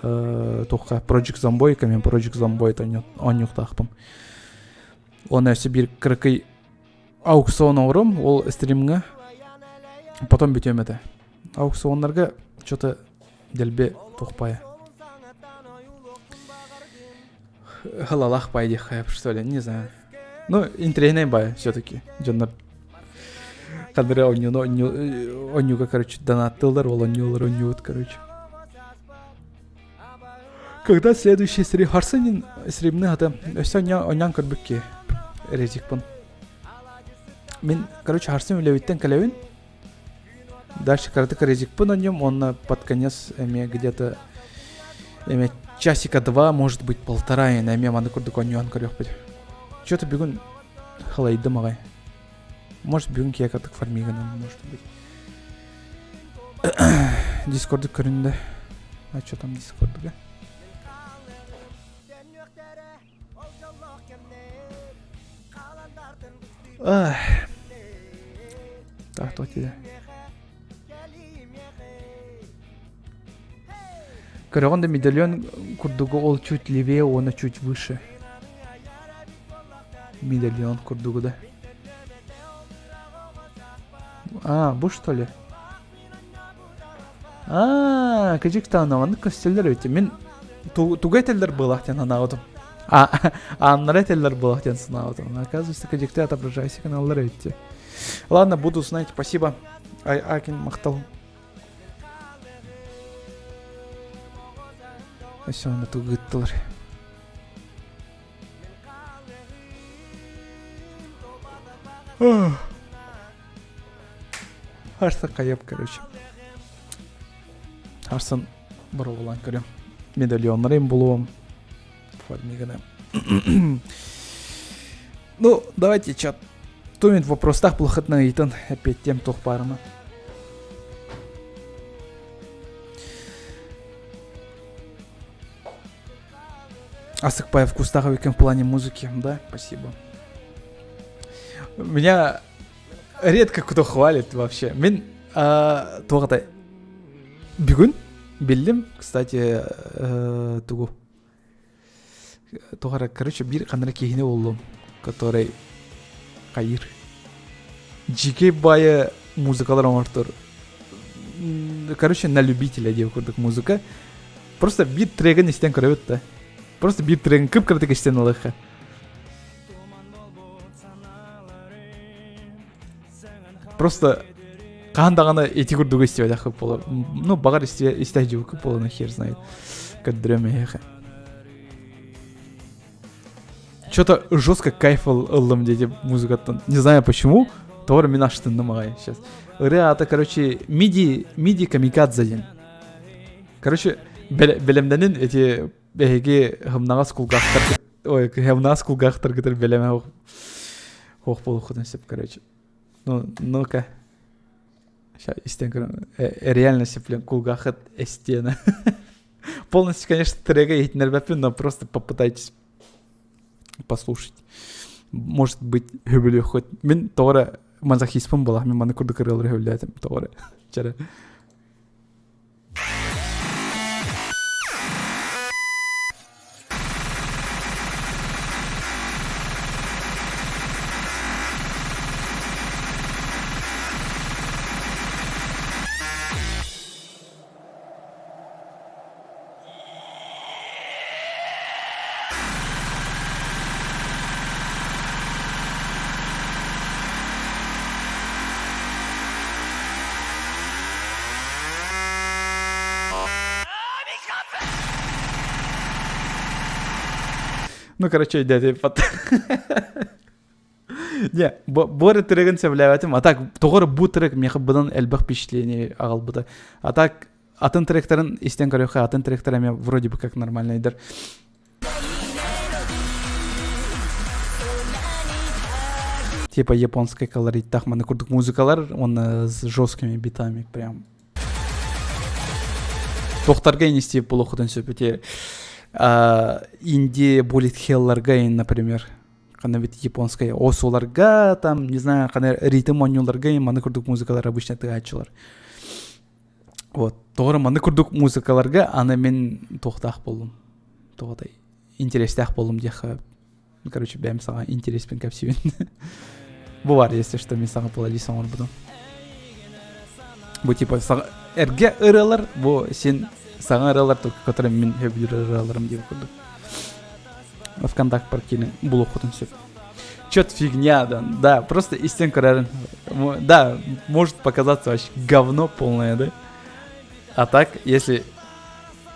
Тоққа Project Zomboy, мен Project Zomboy оңюқтақпын. Он әсі бір кірікей аукцион оңырым, ол стримға. Потом бітем әді. Аукционларға что-то делбе тоқпая. Халалах пайды хайп, что ли, не знаю. Ну, интересный бай, все-таки. Джоннар. Кадыры онюга, короче, донаттылар, ол онюют, короче. Когда следующий стрим? Харсанин стримны хата. Все онян көрбікке. Резикпін. Мен, короче, Харсан үлевиттен калевин. Дальше коротко резикпін онем. Он под конец где-то часика 2, может быть 1,5. Эме маны көрдік онян көрек бет. Что-то бігін халайды мағай. Может бігін киякатық фармиганы, может быть. Дискорды көрінді. А что там дискордыға? Так, то тебе. Караганда медальон курдугу ол чуть левее, он чуть выше. Медальон курдугу, да. А, бу что ли? А, кажиктан аванды костелер өте. Мен тугай телдер былахтен анаудым. Аннара телдер былахтен сынаудым. Оказывается, кажикты отображайся каналлар өте. Ладно, буду знать. Спасибо. Акин мақтал. Все, на тугыттылар. Арса каяп, короче. Арсан бұрылан көрем. Медальонлар им болуым. Формигана. Ну, давайте, чат. Томин в вопросах плохотно итан. Опять тем тох парма. Асыкпаев Кустаховиком в плане музыки. Да, спасибо. Меня редко кто хвалит вообще. Мен тоғыда бүгін білдім, кстати, тугу. Тоғыра, короче, бір қандыра кейіне олым, который қайыр. Жеке байы музыкалар оңыртыр. Короче, на любителя деп көрдік музыка. Просто бір трегін істен көрі өтті. Просто бір трегін күп кірдік істен алыққа. Просто қандағаны эти күрдігі істебеді ақып болы. Ну, бағар істей жау күп болы, хер знает. Көддірем еқі. Что-то жестко кайфал ылым деди музыкаттан. Не знаю почему. Товар мен аштынным ағай сейчас. Ыры аты, короче, миди камикадзе ден. Короче, белемденін эти бәйге ғымнағас кулгақтар. Ой, ғымнағас кулгақтар кетер белеме оқ болу құдын сеп, короче. Ну-ка. Сейчас, истен көрім. Реально сеплен кулгахат эстена. Полностью, конечно, трега етінер бәппен, но просто попытайтесь послушать. Может быть, хөбілі хоть. Мен тоғыра мазохиспым болақ, мен маны күрді кірілер хөбілі тоғыра. Чара. Ну, короче, дядя, не, боры трегін сөйләвәтім. А так, тоғыры бұ трек меқі бұдан әлбақ впечатление ағал бұда. А так, атын тректерін істен көріқі, атын тректерін мен вроде бы как нормально едір. Типа японская колорит. Так, маны күрдік музыкалар, он с жесткими битами, прям. Тоқтарға енесте бұл оқыдан сөпете. Инди булит хелларга, например, когда ведь японская осуларга, там, не знаю, когда ритм онюларга, и маны курдук музыкалар обычно тыгачылар. Вот, тоғыры маны курдук музыкаларга, ана мен тоқтақ болым. Тоғыдай, интерестақ болым деха. Короче, бәм саған интереспен кәпсебен. Бұл бар, если что, мен саған поладисам оны бұдан. Бұл типа, әрге ыралар, бұл сен саған ыралар, которые мен өбілер ыраларым деп көрдік. ВКонтакт паркелін бұл оқытын сөп. Чё-то фигня, да, просто истен көрәрін. Да, может показаться вообще говно полное, да? А так, если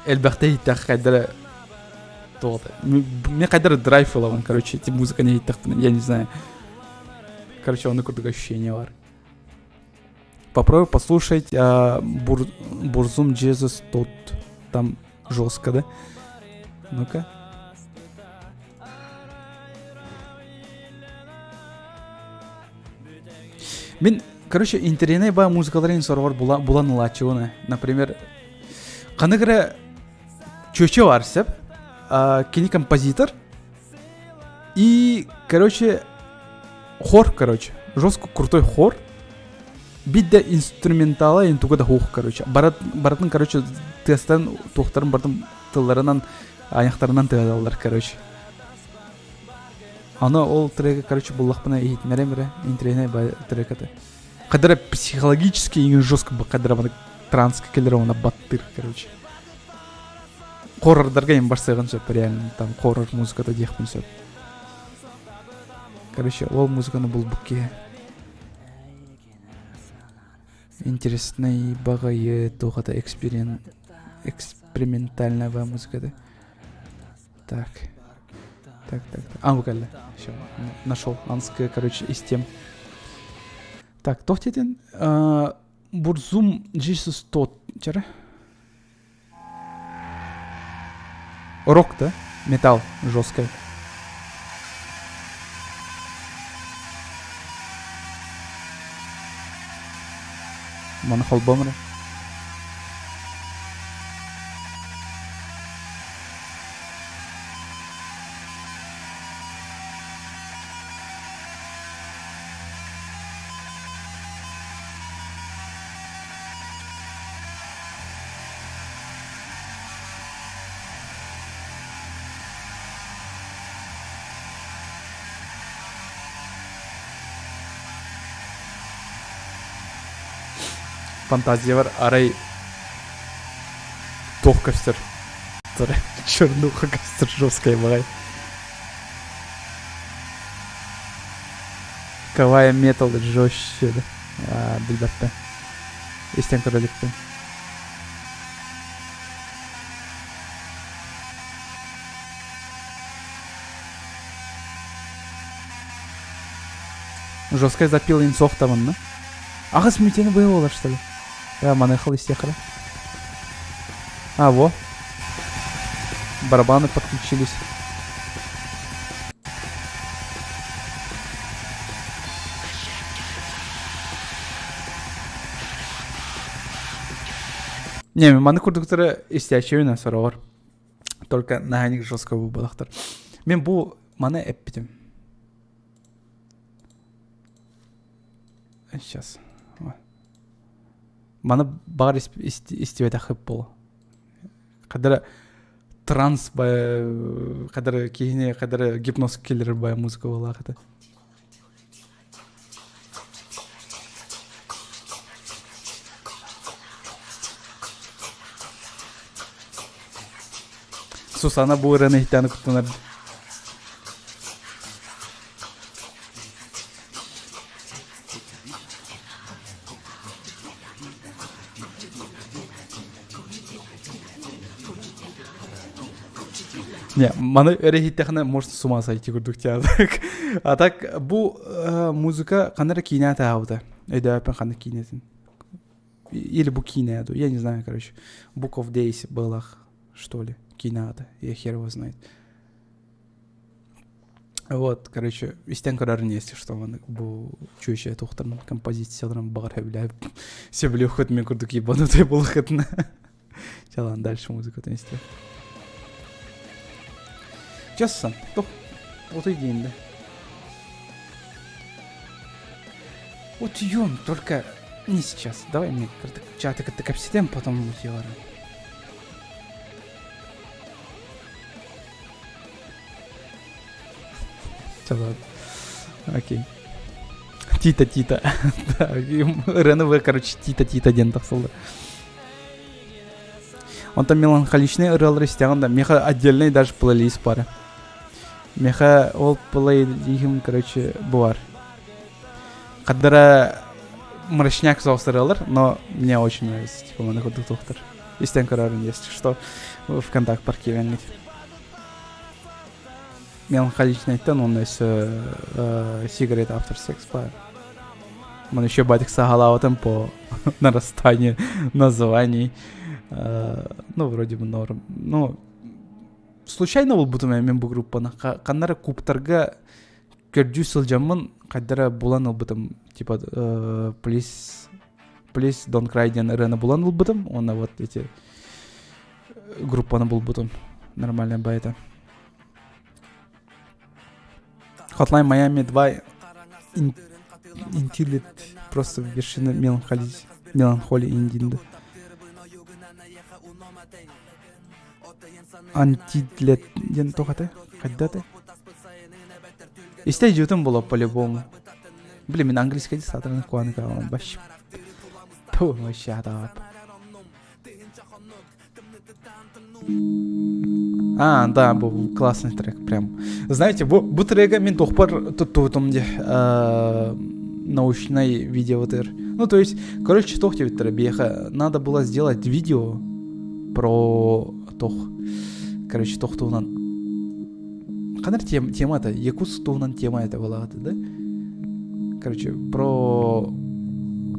әлбәқті еттақ қайдары тоғыды. Мен қайдары драйв олауын, короче, эти музыка не еттақпын, я не знаю. Короче, оны көрдік ощущение бар. Попробуй послушать Бурзум Джезус тот. Там жестко, да? Ну-ка. Мен, короче, интернет ба музыкаларын сорвар булан лачуына. Например, қанығыра чөче бар сеп, кені композитор и, короче, хор, короче, жестко крутой хор. Бидде инструментала интуга да хух, короче. Баратын, короче, тестен тухтарын бардым тылларынан, аяқтарынан тыгадалар, короче. Аны ол трега, короче, буллахпына ихитмере-мере, интрейне бай трекаты. Кадра психологически и жестко бы кадра мана транска келерована баттыр, короче. Хоррордарга им барсыгын сөп, реально, там хоррор музыката дехпін сөп. Короче, ол музыканы бұл бүкке. Интересный багайы туғата экспериментальная музыка. Так. А, буквально. Все, нашел. Анская, короче, из тем. Так, тохтетен. Бурзум Jesus тот. Чара? Рок, да? Металл жесткий. Монохол бомры. Фантазия var. Арай тох костер. Чернуха костер жесткая бывает. Кавая метал жестче. Бильбатта. Истен короликты. Жесткая запила инсох там, да? Ага, смятение было, что ли? Манехал из техра. А, во. Барабаны подключились. Не, маны курдуктары истячевый на сорвар. Только на них жестко был. Мен бу маны эппитим. Сейчас. Мана бар истебет ахып бол. Кадара транс бай, кадара кихне, кадара гипноз киллер бай музыка была хата. Сусана буыраны хитаны кутунар. Не, маны өрехиттехне можно с ума сойти курдук театр. А так бу музыка канара киня таавда. Эйда апен хана кинетин. Или бу киня, я не знаю, короче. Book of Days было, что ли, кинята. Я хер его знает. Вот, короче, истен карарын есть, что он бу чующая тухтарның композицияларын багар хәбләп. Себеле хот мен курдук ебанутай булхатна. Чалан дальше музыка тенесте. Честно, то вот и день, да. Вот ем, только не сейчас. Давай мне чатик это капситем, потом мутиора. Все, ладно. Окей. Тита. РНВ, короче, Тита дентах солда. Он там меланхоличный ырал растяган, да. Меха отдельный даже плейлист пара. Меха ол плейлистим, короче, буар. Кадра мрачняк заустарелар, но мне очень нравится, типа, мана ходу тухтар. Истен карарын есть, что в контакт парке венлить. Меланхоличный тон, он есть Cigarette After Sex пара. Man еще батик сагала там по нарастанию названий. Ну, вроде бы норм. Ну, случайно был бутуме мен бу группаны. Канара куптарга көрдүү сылжамын, кадара булан албытым, типа, please don't cry ден РН булан албытым, она вот эти группаны был бутум. Нормальная байта. Hotline Miami 2 Intelligent просто вершина меланхолии индинді. Антидлет ден тоқаты, қайдаты? Истей jutun было по-любому. Блин, мен английский де сатырны қуаны қалған баш. Ту, вообще адап. Да, был классный трек, прям. Знаете, бұл трека мен тоқпар тұттуытымде научный видеотыр. Ну, то есть, короче, тоқте биттір беха. Надо было сделать видео про тоқ. Короче, тоқтуынан. Қанар тема это? Якутск туынан тема это была, да? Короче, про...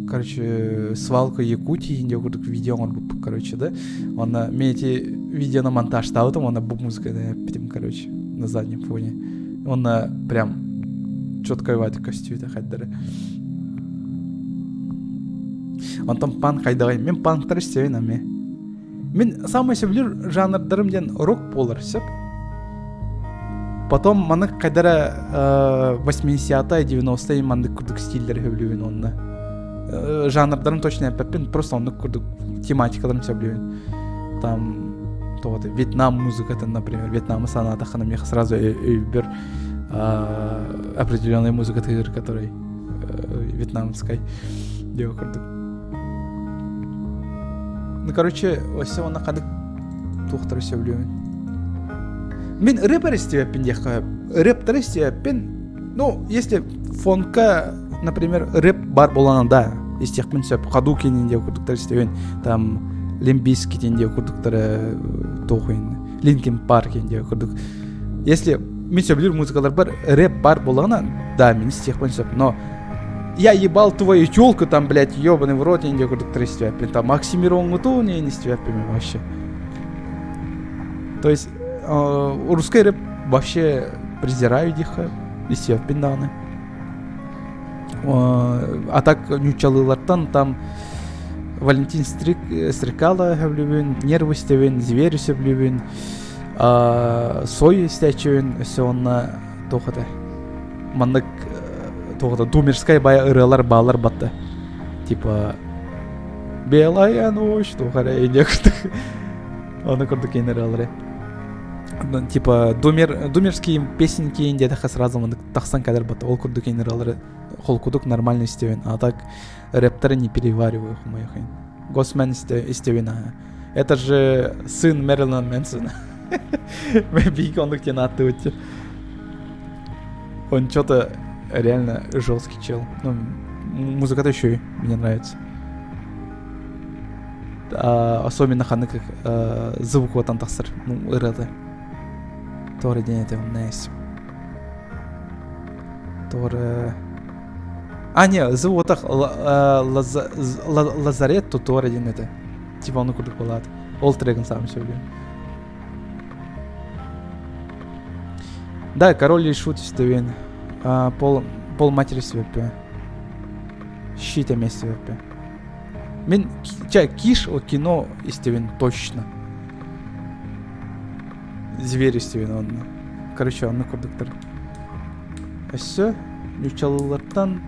Короче, свалку Якутии, инде көрдік видео короче, да? Она, мен эти видео на монтаж ставитым, она бук музыка, да, прям, короче, на заднем фоне. Она прям четко вайты костюйта хайдары. Он там панк хайдағай. Мен панктар істевен аме. Мен самый севлер жанрдарым ден рок болар сеп. Потом маны қайдара 80-е, 90-е манды күрдік стильдер хөвлювен онна. Жанрдарым точно яппен, просто онны күрдік тематикаларым сөйлювен. Там тоғады Вьетнам музыкаты, например. Вьетнам санаты ханам я сразу бер определенная музыка, который вьетнамской дело күрдік. Ну, короче, все оны қадық туқтары сөйлювен. Мен рэпер істевеппен деққа. Рэптар істевеппен, ну, если фонка, например, рэп бар болана, да, істеқпен сөп, Хадукинен де күрдіктар істевен, там, Лимбискитен де күрдіктары тоқуын, Линкен Паркен де күрдік. Если мен сөйлер музыкалар бар, рэп бар болана, да, мен істеқпен сөп, но я ебал твою тёлку, там, блядь, ёбаный в рот, я не күрдіктар істевеппен, там, Оксимирон ғыту, не істевеппен вообще. То есть, русский рэп вообще презираю диха, истевеппен даны. А так нючалылардан там Валентин Стрекала хөвлюбін, Нервы істевен, Звери сөблюбін, Сой істечевен, өсі онна тоқыды. Мандық тоқыды Думерскай бая ырылар балар батты. Типа Белая ночь, тоқыра ене күрдік. Оны күрдік ені ырылары. Типа думерские песенки индияда сразу мандық тақсан кадар батты. Ол күрдік ені ырылары. Холкудук нормально истевен, а так рэптеры не перевариваю хумаяхайн. Госмен истевен, это же сын Мэрилина Мэнсона. Бейки он их тенаты уйти. Он что-то реально жесткий чел. Ну, музыка-то еще и мне нравится. Особенно ханы как звук вот антахсар, ну, ырады. Торы день это найс. Торы... не, звук так Лазарет Тутор один это. Типа он курдук болады. Ол трегін сам сөйлеу. Да, Король и Шут істевен. Пол матери свеппе. Щит емес свеппе. Мен Киш о кино істевен точно. Звери істевен он. Короче, он курдуктар. Все, нючалылардан.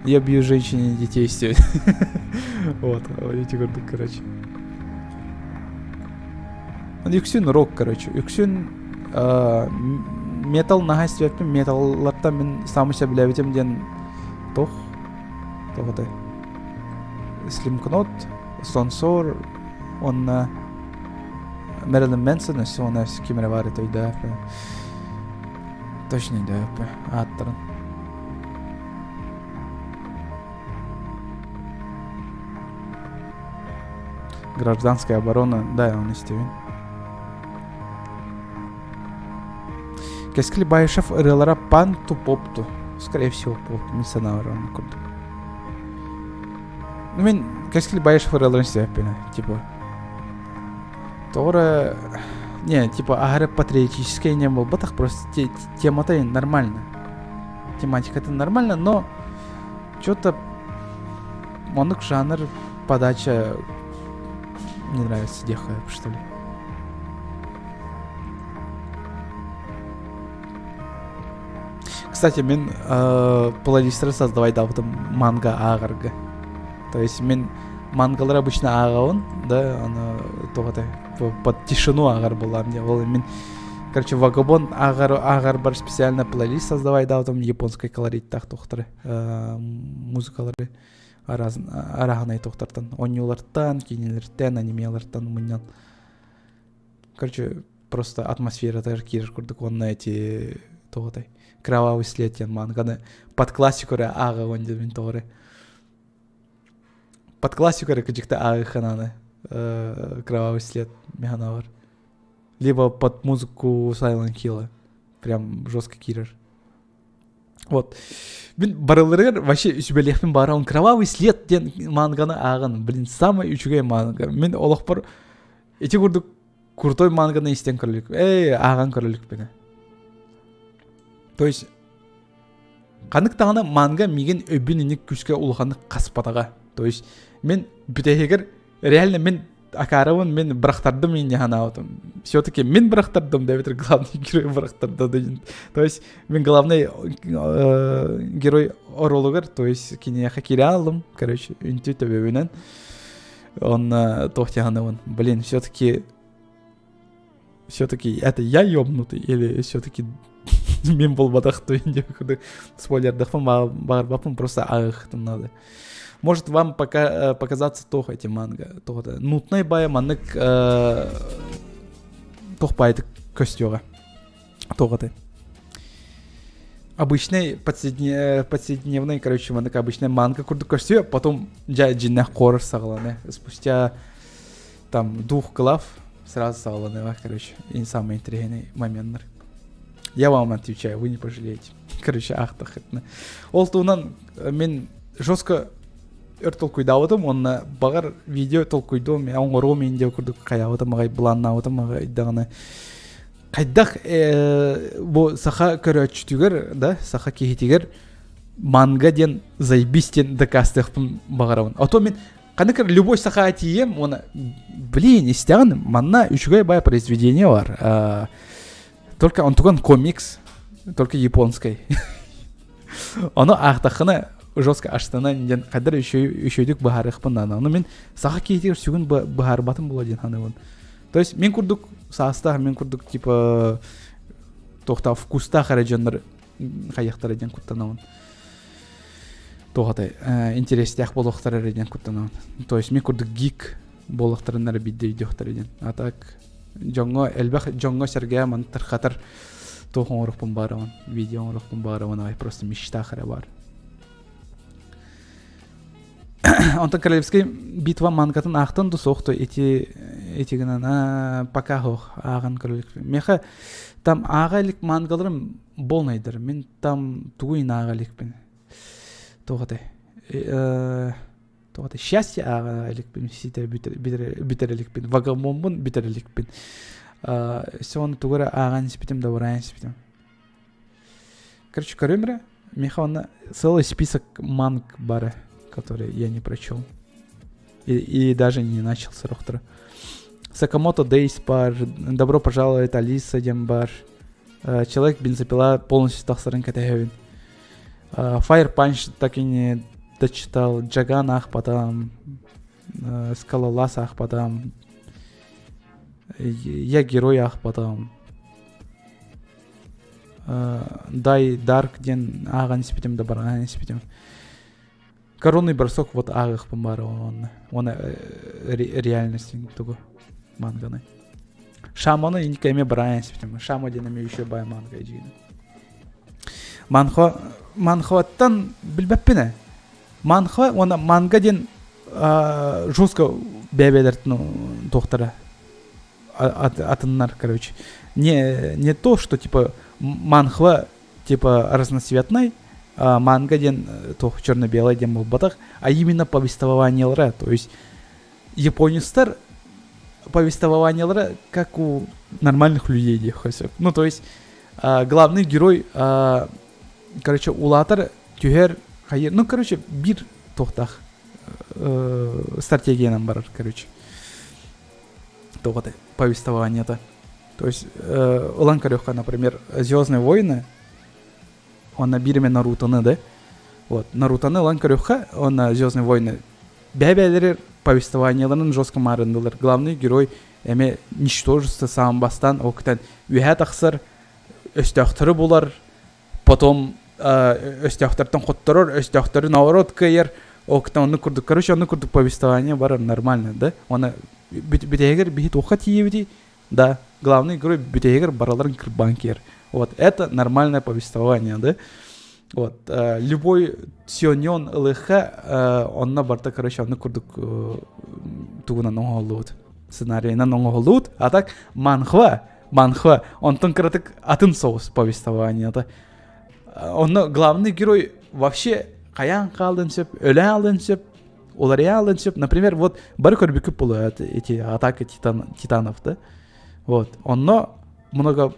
Я бью женщин и детей стевен. Вот, эти горды, короче. Юксюн рок, короче. Юксюн метал нағай стевен. Металларда мен самы сөйлеуітем ден тоқ. Тоқыды. Слимкнот, Сонсор, онна Мэрилин Мэнсон, оны кемері бар еті өйді. Точно өйді. Аттырын. Гражданская оборона, да, он істевен. Кескіл Байышев ырылара панту попту. Скорее всего, попту. Мен санавар оны көрді. Ну, мен Кескіл Байышев ырыларын істевен, типа. Тоғыры... Не, типа, агары патриотическое не был. Батах просто тема-то нормально. Тематика-то нормально, но... Что-то... Монок жанр, подача... Не нравится, дехая, что ли. Кстати, мен плейлисттер создавай дабытым манга ағырғы. То есть мен мангалар обычно ағауын, да, аны тоғыдай, под тишину ағар болам, де. Ол мен, короче, Вагабон ағар бар специально плейлист создавай дабытым японской колориттақ тоқтыры, музыкалары арағынай тоқтыртын. Онюларттан, кинелерттен, анимеларттан, мұннан. Короче, просто атмосфера тағыр керір күрдік, онына әте тоғыдай. Кровавый след ен манганы под классикуры аға онде мен тоғыры. Под классикуры күжікті ағы қананы кровавый след механа бар. Либо под музыку Silent Hill. Прям жестко кирер. Вот. Мен барылырыр вообще үсібелехпен бара, он кровавый след ден манганы ағын. Блин, самый үчігей манга. Мен олық бар, эти күрдік крутой манганы істен көрілік. Аған көрілік бені. То есть, қанық тағына манга меген өбінінік күшке ұлғаны қаспадаға. То есть, мен бүтәхегер, реально мен акарауын мен бірақтардым мен не ғана аутым. Все-таки мен бірақтардым, дәбетір главный герой бірақтарды. То есть, мен главный герой оролығыр, то есть, кенеяқа кере алым, короче, үнті төбебінен. Он тоқтяғанауын. Блин, все-таки это я ёбнутый или все-таки мен болбадақ тойынде күрді спойлердақпын бағырбақпын, просто ағықтым надо. Может вам показаться тоқ эти манга. Нутнай бая маннык тоқпайды көстеуға. Тоғыды. Обычный повседневный, короче, маннык обычный манга күрді көстеу, потом джиннах қорыр сағыланы. Спустя там 2 глав сразу сағыланы, короче, и самый интересный момент. Я вам отвечаю, вы не пожалеете. Короче, ақтық. Ол туынан мен жестко өртол күйдауыдым, онына бағар видео тол күйдім, оңғыру мен де күрдік қаяуыдым, ағай бұланнауыдым, ағай дағаны. Қайдақ бұл сақа көрі өтшітігер, да, сақа кейтігер манга ден заебистен декастықпын бағарауын. Ото мен қанықыр любой сақа атием, оны, блин, істіған, манна үшігай бай произведение бар. Только он туган комикс, только японской. Оны ақтақына жестко аштана ден қадар үшөйдік бағарықпын ана. Оны мен сақа кейтігер сүгін бағарбатын бола ден ханы. То есть мен күрдік саастағы, мен күрдік типа тоқта вкуста қараджандар қаяқтары ден күттанауын. Тоғатай, интерестяқ болуқтары ден күттанауын. То есть мен күрдік гик болуқтарынары бидде үйдеуқтары ден. А так, әлбәқ жоңға сәрге ман тұрқатыр тоқын ұрықпын барауын, видео ұрықпын барауын, ай просто мечта қара бар. Онтан королевский битва мангатын ақтын дұс оқты етегінен пока хоқ ағын королевский. Меха там ағайлық мангаларым болнайдыр. Мен там туғын ағайлықпен. Тоғатай. Счастье ағайлықпен, сетер бүтерелікпен, вагабонбын бүтерелікпен. Соны туғыра ағын спитем, добырайын спитем. Короче, көрімірі, меха оны целый список манг бары, который я не прочел. И даже не начал сырықтыры. Сакамото Дейс бар, Добро пожаловать, Алиса дем бар, Человек бензопила полностью тақсырын кәтәйін. Fire Punch так и не дочитал, Джаган ахпадам, Скалолаз ахпадам, Я герой ахпадам, Дай Дарк ден аған испитем, добарған испитем. Коронный бросок вот ағық помбары оны реальности тугу манганы. Шаманы иникайме барайын испитем. Шамо денеме еще бай манга ежейді. Манхуаттан білбәппіне. Манхуа, оны манга ден жестко бәбелердің тоқтары атыннар, короче. Не то, что типа манхуа типа разноцветный, манга ден тох черно-белый ден был батах, а именно повествованиелары. То есть японистар повествованиелары как у нормальных людей дехосек. Ну то есть главный герой, короче, улатар тюхер хайер, ну короче бир тохтах стратегиядан барар, короче. Тоғыды повествование-то. То есть Улан Карёха, например, Звездные войны, она биреме Нарутаны, да? Вот, Нарутаны лан көрөкха, она Звездные войны. Бәбәлер повествованияларын жестко марындылар. Главный герой эме ничтожество сам бастан октан үһә тахсыр өстәхтөрү булар. Потом өстәхтөртөн хотторор, өстәхтөрү наоборот кыйыр. Октан аны курдук. Короче, аны курдук повествование бар нормально, да? Она битегер бит ухат ебди. Да, главный герой битегер бараларын кирбанкер. Вот, это нормальное повествование, да? Вот, любой сионьон лыха, он на борта, короче, он курдук тугуна ноголут. Сценарий на ноголут, а так манхва, он тонкратык атын соус повествование, да? Он главный герой вообще каян калдын сөп, өле алдын сөп, олар алдын сөп. Например, вот бар көрбүкүп болуат эти атаки титанов, да? Вот, оно много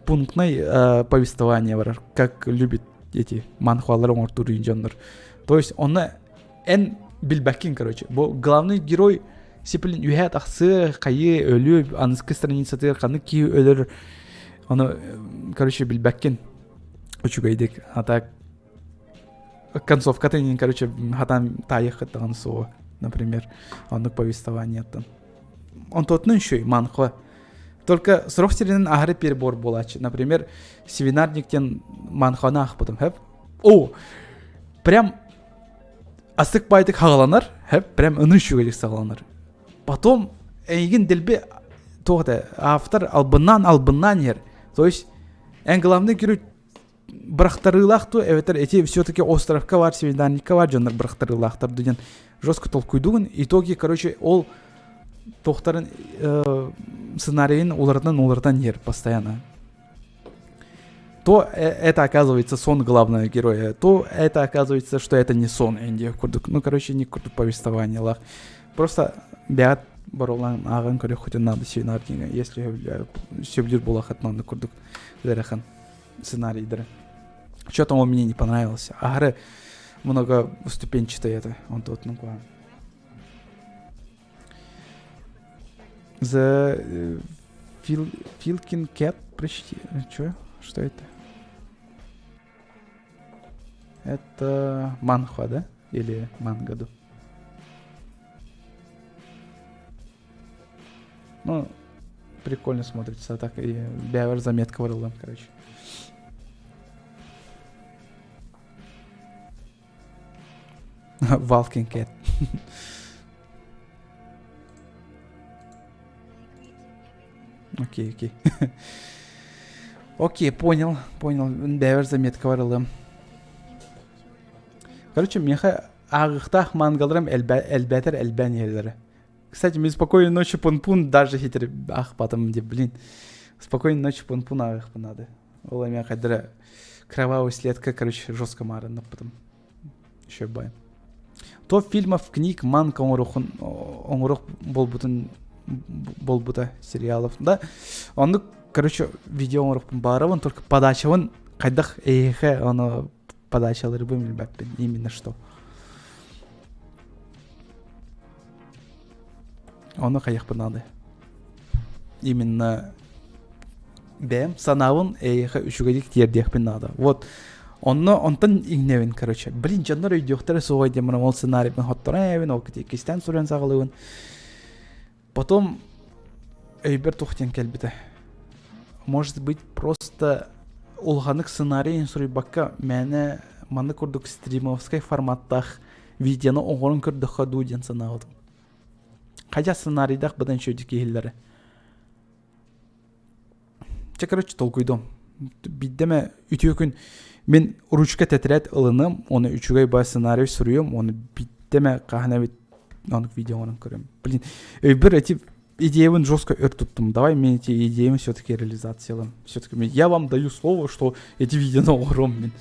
пунктное повествование бар, как любит эти манхвалар оңортур инженер. То есть он эн билбакин, короче. Бо главный герой сиплин юхат ахсы кайы өлү анскы страницаты каны ки өлөр. Оно, короче, билбакин. Учугайдык. А так концовка тенин, короче, хатан таехат ансо, например, оно повествование там. Он тот еще и манхва. Только срок стеринен агры перебор болачы. Например, свинарниктен манхана ахпытым, хэп? О! Прям асык байтык хагаланар, хэп? Прям ыныр шүгелик сагаланар. Потом, эйген дельбе, тоғда, автор албыннан ер. То есть, эн главный герой брахтарылахту, эти все-таки островка бар, свинарника бар, жанр брахтарылахтар деген жестко толкуйдугун. Итоги, короче, ол тоқтарын сценарийін олардан ер постоянно. То это оказывается сон главного героя, то это оказывается, что это не сон. Ну, короче, не курдук повествование лах. Просто бят баролан ағын көре хотя надо сценарийға. Если сөблер болахат, надо курдук зерахан сценарийдері. Что-то он мне не понравился. Агры много ступенчатый это. Он тут, ну, класс. The Filkin Cat, прочти. Что это? Это манхва, да? Или мангаду? Ну, прикольно смотрится. Так и бявер заметка вырылам, короче. Valkin Cat. Окей. Окей, понял. Бәвер заметка варылым. Короче, меха ағықтақ мангаларым әлбәтір әлбән ерлері. Кстати, мен спокойной ночи пун-пун даже хитер ақпатым деп, блин. Спокойной ночи пун-пун ағықпын ады. Ола мен қайдыры кровавый следка, короче, жестко марынып потом. Еще бай. То фильмов, книг, манка оңырық болбута сериалов, да? Он, короче, видео оңырықпын барывын, только подачавын қайдақ эйхе, оны подачалары бөмілбәппен, именно что. Оны қаяқпын ады. Именно бәм санауын эйхе үшігедік тердеқпен ады. Вот. Онтан игневин, короче. Блин, жандар өйдіқтері соғай демірім, ол сценарийпен хоттырайвин, ол кістен сүрен сағылығын. Потом өйбер тухтен кәлбіті. Может быть, просто улғанық сценарийін сұрай баққа мәні маны күрдік стримовскай форматтақ видеоны оңғырын күрдіққа дуден санағылдым. Қайда сценарийдақ бұдан шөйдік ехілдері. Короче, толкуйдым. Биддеме үті өкін мен ручка тәтірет ылыным, оны үчігай бай сценарий сүрүйім, оны биддеме қағына бит оның видеоны көрем. Блин, бір эти идеевын жестко туттым. Давай мен эти идеи все-таки реализациялым. Все-таки я вам даю слово, что эти видео оңырым.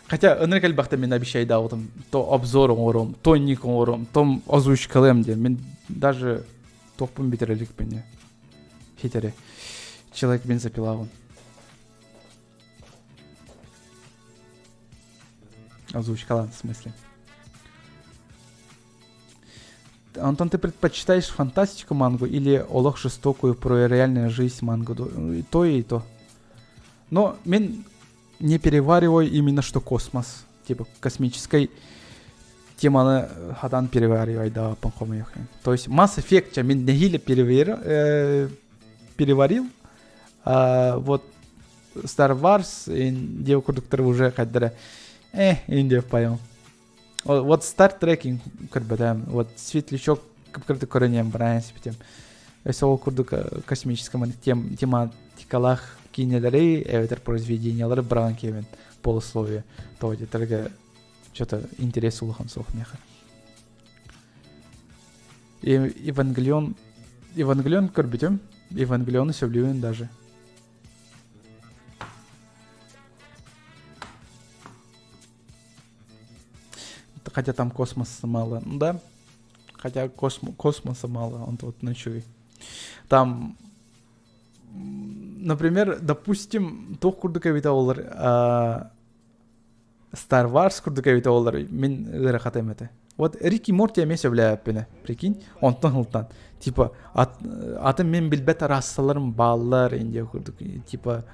Хотя энергия бақта мен обещай дауытым. То обзор оңырым, то ник оңырым, то озвучкалым де. Мен даже тоқпын бетерелік бені. Хитере. Человек мен запилавын. Озвучкалан, в смысле. Антон, ты предпочитаешь фантастику мангу или олох жестокую про реальную жизнь мангу? И то, и то. Но мен не перевариваю именно что космос. Типа космической теманы хадан переваривай да панхомехи. То есть Mass Effect мен нехиле переварил. Вот Star Wars индия курдуктар уже кадра индия поем. Вот Star Trek кырбадам. Вот светлячок кырды көренем принципе тем. Сол курдук космическом тематикалах кинелери, эвертер произведениялары бран кевен полусловие. То это что-то интерес улахан сохмеха. Евангелион көрбетем. Евангелионы сөйлеуін даже. Хотя там космоса мало. Ну да. Хотя космоса мало. Он тут ночует. Там, например, допустим, тох курдука вита олар Star Wars курдука вита олар мен гырахатайм это. Вот Рики Морти эме сөйлеп пене. Прикинь, онтан хылтан. Типа атым мен билбет рассаларым баллар инде курдук. Типа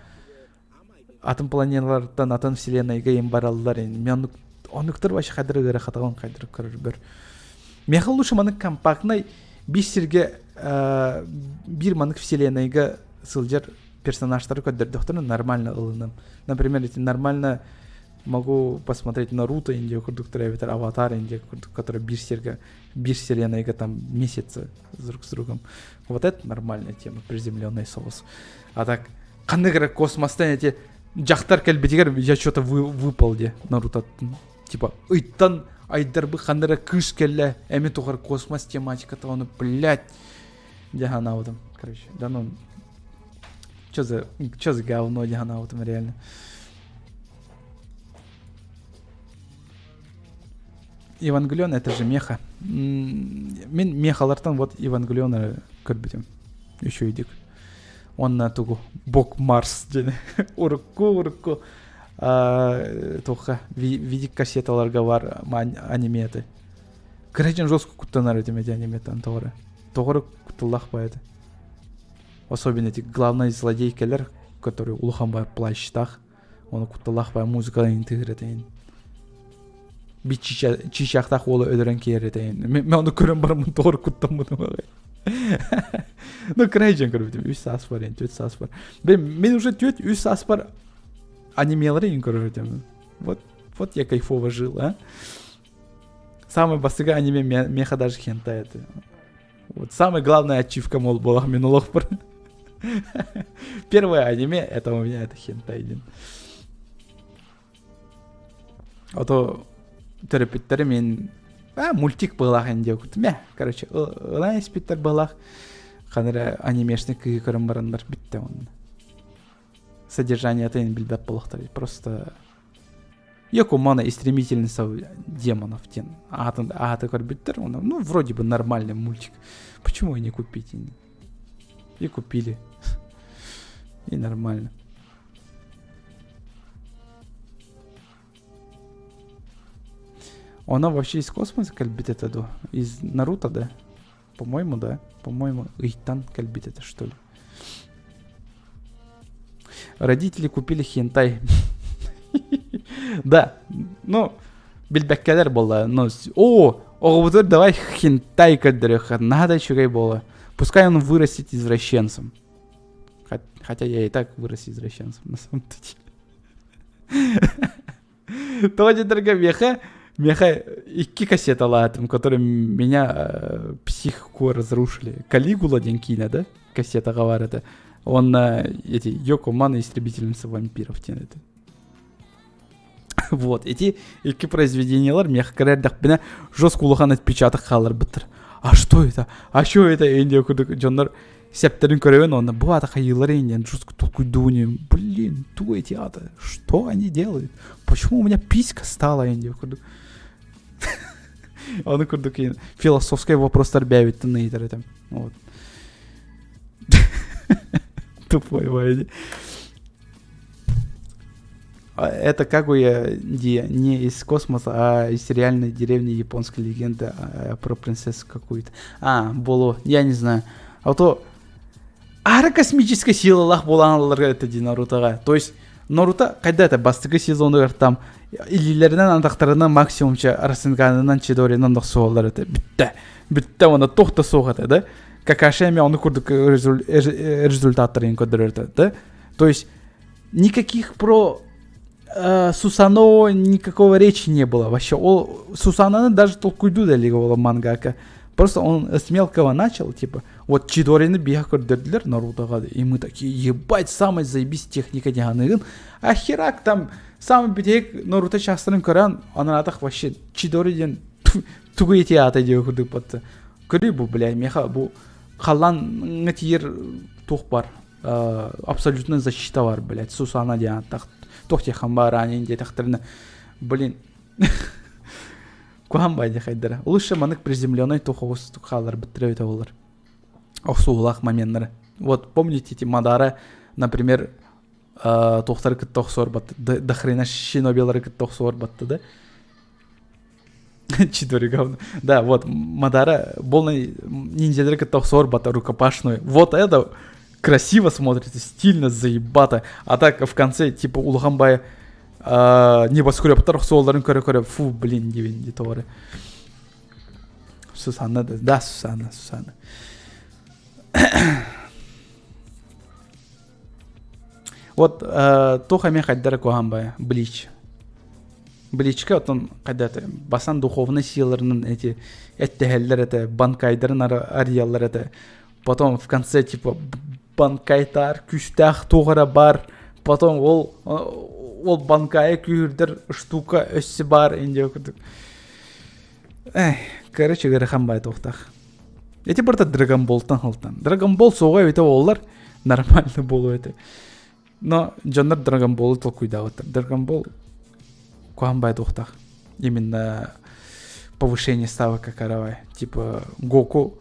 атом планеталардан атом вселенныйга ем бараллар инде. Мен онуктар башы кадыр гырахатаган кадыр көрбөр. Мехал лучше маны компактный бисерге бир манык вселенныйга сылжар персонаждары көддөрдүктөр нормально ылыным. Например, эти нормально могу посмотреть Наруто инде курдуктар эвитер Аватар инде курдук, который бир вселенныйга там месяцы друг с другом. Вот это нормальная тема, приземленный соус. А так кандыгра космостан эти жактар келбетигер я что-то выпал де Наруто. Типа ыйттан айдарбы кандыра кыш келле эми тухар космос тематика-то он, блядь. Дяганаутом, короче. Да ну. Чё за говно Дяганаутом, реально. Евангелион это же меха. Мен мехалартан вот Евангелиона көрбетем. Еще идик. Он на тугу. Бог Марс. Урку. Тоха. Видик кассеталарга бар аниметы. Короче, жестко куттанар этим эти аниметан товары. Тоғыры кутыллах ба это. Особенно эти главные злодейкалар, которые улахан ба плащтах, оны кутыллах ба музыкадан интегретейін. Бит чичақтақ олы өдірін керетейін. Мен оны көрім бармын тоғыры куттам бұны бағай. Ну, крайжен көрбетім. 3 сас бар, 4 сас бар. Мен уже 3 сас бар анимелары көрбетім. Вот я кайфово жил, а. Самый басыга аниме меха даже хентай это. Вот самая главная ачивка мол была минулых пор. Первое аниме это у меня это хентай. А то терапевтер мен мультик была хенде. Короче, лайс питер была. Ханера анимешник и карамбарандар битте он. Содержание это не билбет полохтарить. Просто Якумана и стремительность демонов. А такой биттер, ну, вроде бы нормальный мультик. Почему и не купить? И купили. И нормально. Она вообще из космоса кальбит это, да? Из Наруто, да? По-моему, да. По-моему, Ыйтан кальбит это, что ли. Родители купили хентай. Да, ну, билбеккелер было, но... Оғыбытыр, давай хентай көлдірі, надо чугай было. Пускай он вырастет извращенцем. Хотя я и так вырос извращенцем, на самом деле. Тоді дорога меха 2 кассет алатым, которые меня психику разрушили. Калигула денькина, да? Кассета говорит. Он эти Йокомана истребительница вампиров тянет. Вот, эти произведениялар мехкарердак бина жестко улахан отпечаток қалар бітір. А что это? А что это? Индия кудык жондар септерин көревен, он бывает хайылар индиян жестко тукуйдуни. Блин, ту эти аты. Что они делают? Почему у меня писька стала индия кудык? Он кудык философский вопрос бявит тынайтар это. Вот. Тупой вайди. Это как бы не из космоса, а из реальной деревни японской легенды про принцессу какую-то. Было, я не знаю. А то ары космическая сила лах боланалар это Нарутага. То есть Наруто қайда это бастығы сезондар там илилеринен андактарынан максимумча Расенганынан Чидоринан да соолар это бүтті оны тоқта соғады да. Какаши эми оны көрдік результаттарын көдірді да. То есть никаких про Сусано никакого речи не было вообще. Сусананы даже толкуйду далеко мангака. Просто он с мелкого начал, типа, вот Чидорины бега көрдірділер Нарутоға, и мы такие, ебать, самая заебись техника дегенігін. А херак там, самый бітек Наруто частырын көрен, анатақ вообще Чидориден тугу ете ата деу көрдік бітті. Көрі бұл, бля, меха бұл қалан тиер тоқ бар, абсолютно защита бар, блядь, Сусана деген тақ, тоқ техан бар, анен де тақтырыны, блин. Куам байды хайдара. Лучше манык приземленный туховус тухалар бітірі олар. Оқсуылақ моменттары. Вот помните эти Мадара, например, тухтары кіт тоқсуар батты. До хрена шинобелары кіт тоқсуар батты, да? Чидори говно. Да, вот Мадара, полный ниндзялары кіт тоқсуар батты, рукопашную. Вот это красиво смотрится, стильно, заебато. А так в конце, типа, улғанбай небоскребтар солдарын көрі, фу, блин, девенде товары. Сусана, да, Сусана. Вот, тоха мен қайдары көғанбай, Блич. Бличке, вот он қайдаты, басан духовный силарының эти әттәхәллер, это банкайдарын ариялар, это. Потом в конце, типа, банкайтар, күстәқ тоғыра бар, потом ол банкая күйірдір штука өссі бар инде өкірдік. Короче, ғырыған бай тоқтақ. Эти бірді Dragon Ball'тан қылтан. Dragon Ball соға өйті олар нормальный болу өйті. Но жандар Dragon Ball'ы толкуйда өтір. Dragon Ball көған бай тоқтақ. Именно повышение ставок каравай. Типа Гоку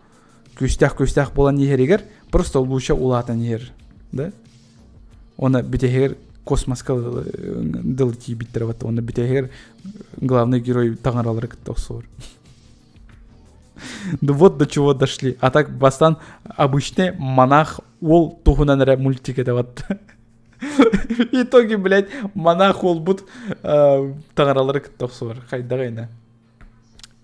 күстәқ болан егер, просто лучше улатын егер. Да? Оны бітегер космосқа дылти биттірі оны бітегер главный герой таңыралары кітті оқсуыр. Ну вот до чего дошли. А так бастан обычный монах ол тухунан рэ мультик это вот. В итоге, блядь, монах ол бұд таңыралары кітті оқсуыр. Хайдағайна.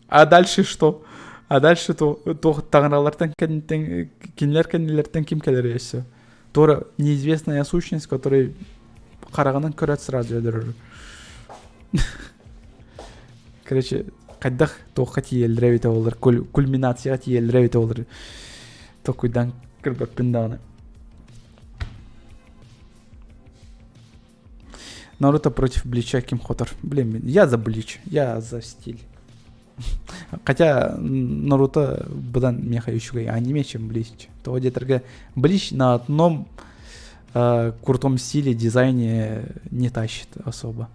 А дальше что? А дальше то таңыралардан кенелерден кем келер есі. Тора неизвестная сущность, которая қарағанан көрәт сразу өдірір. Короче, қайдақ тоққа тиелдірі өте олар, кульминацияға тиелдірі өте олар. Тоқуйдан кірбәппін дағаны. Наруто против Блича кем хотар? Блин, я за Блич, я за стиль. Хотя Наруто бұдан меха үшігі аниме, чем Блич. То детерге Блич на одном крутом стиле, дизайне не тащит особо.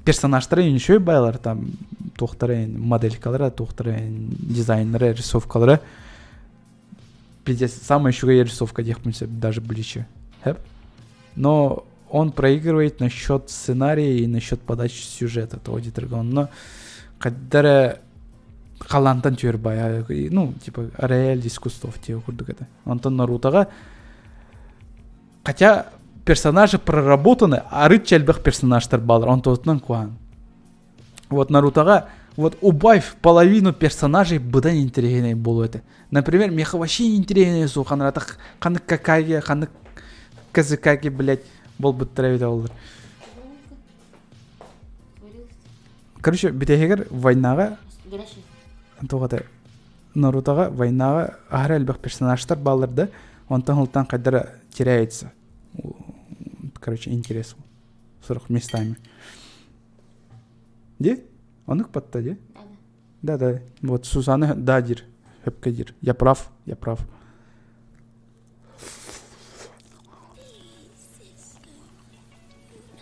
Персонажтары еще байлар, там тоқтары моделькалары, тоқтары дизайнеры, рисовкалары. Пиздец, самая еще рисовка дехмется даже Блича. Но он проигрывает насчет сценария и насчет подачи сюжета того детерга. Но когда қалантан түйер бай, ну, типа, реаль искусствов те құрдық это. Антон Нарутоға хотя персонажи проработаны, а рыд чәлбіқ персонажтар балар, он тотынан куан. Вот Нарутоға, вот убавь половину персонажей бұдан интереснее болу это. Например, меха вообще не интереснее су, қанратақ, қаны какаге, қаны казыкаге, блядь, бол бұттыра беті олар. Короче, бітегер вайнаға, Нарутоға вайнаға ағыр әлбіқ персонажтар баларды, онтан ұлттан қайдары теряется. Короче, интересно. 40 местами. Де? Онык патта, де? Да. Вот Сусаны да дир. Хепке дир. Я прав.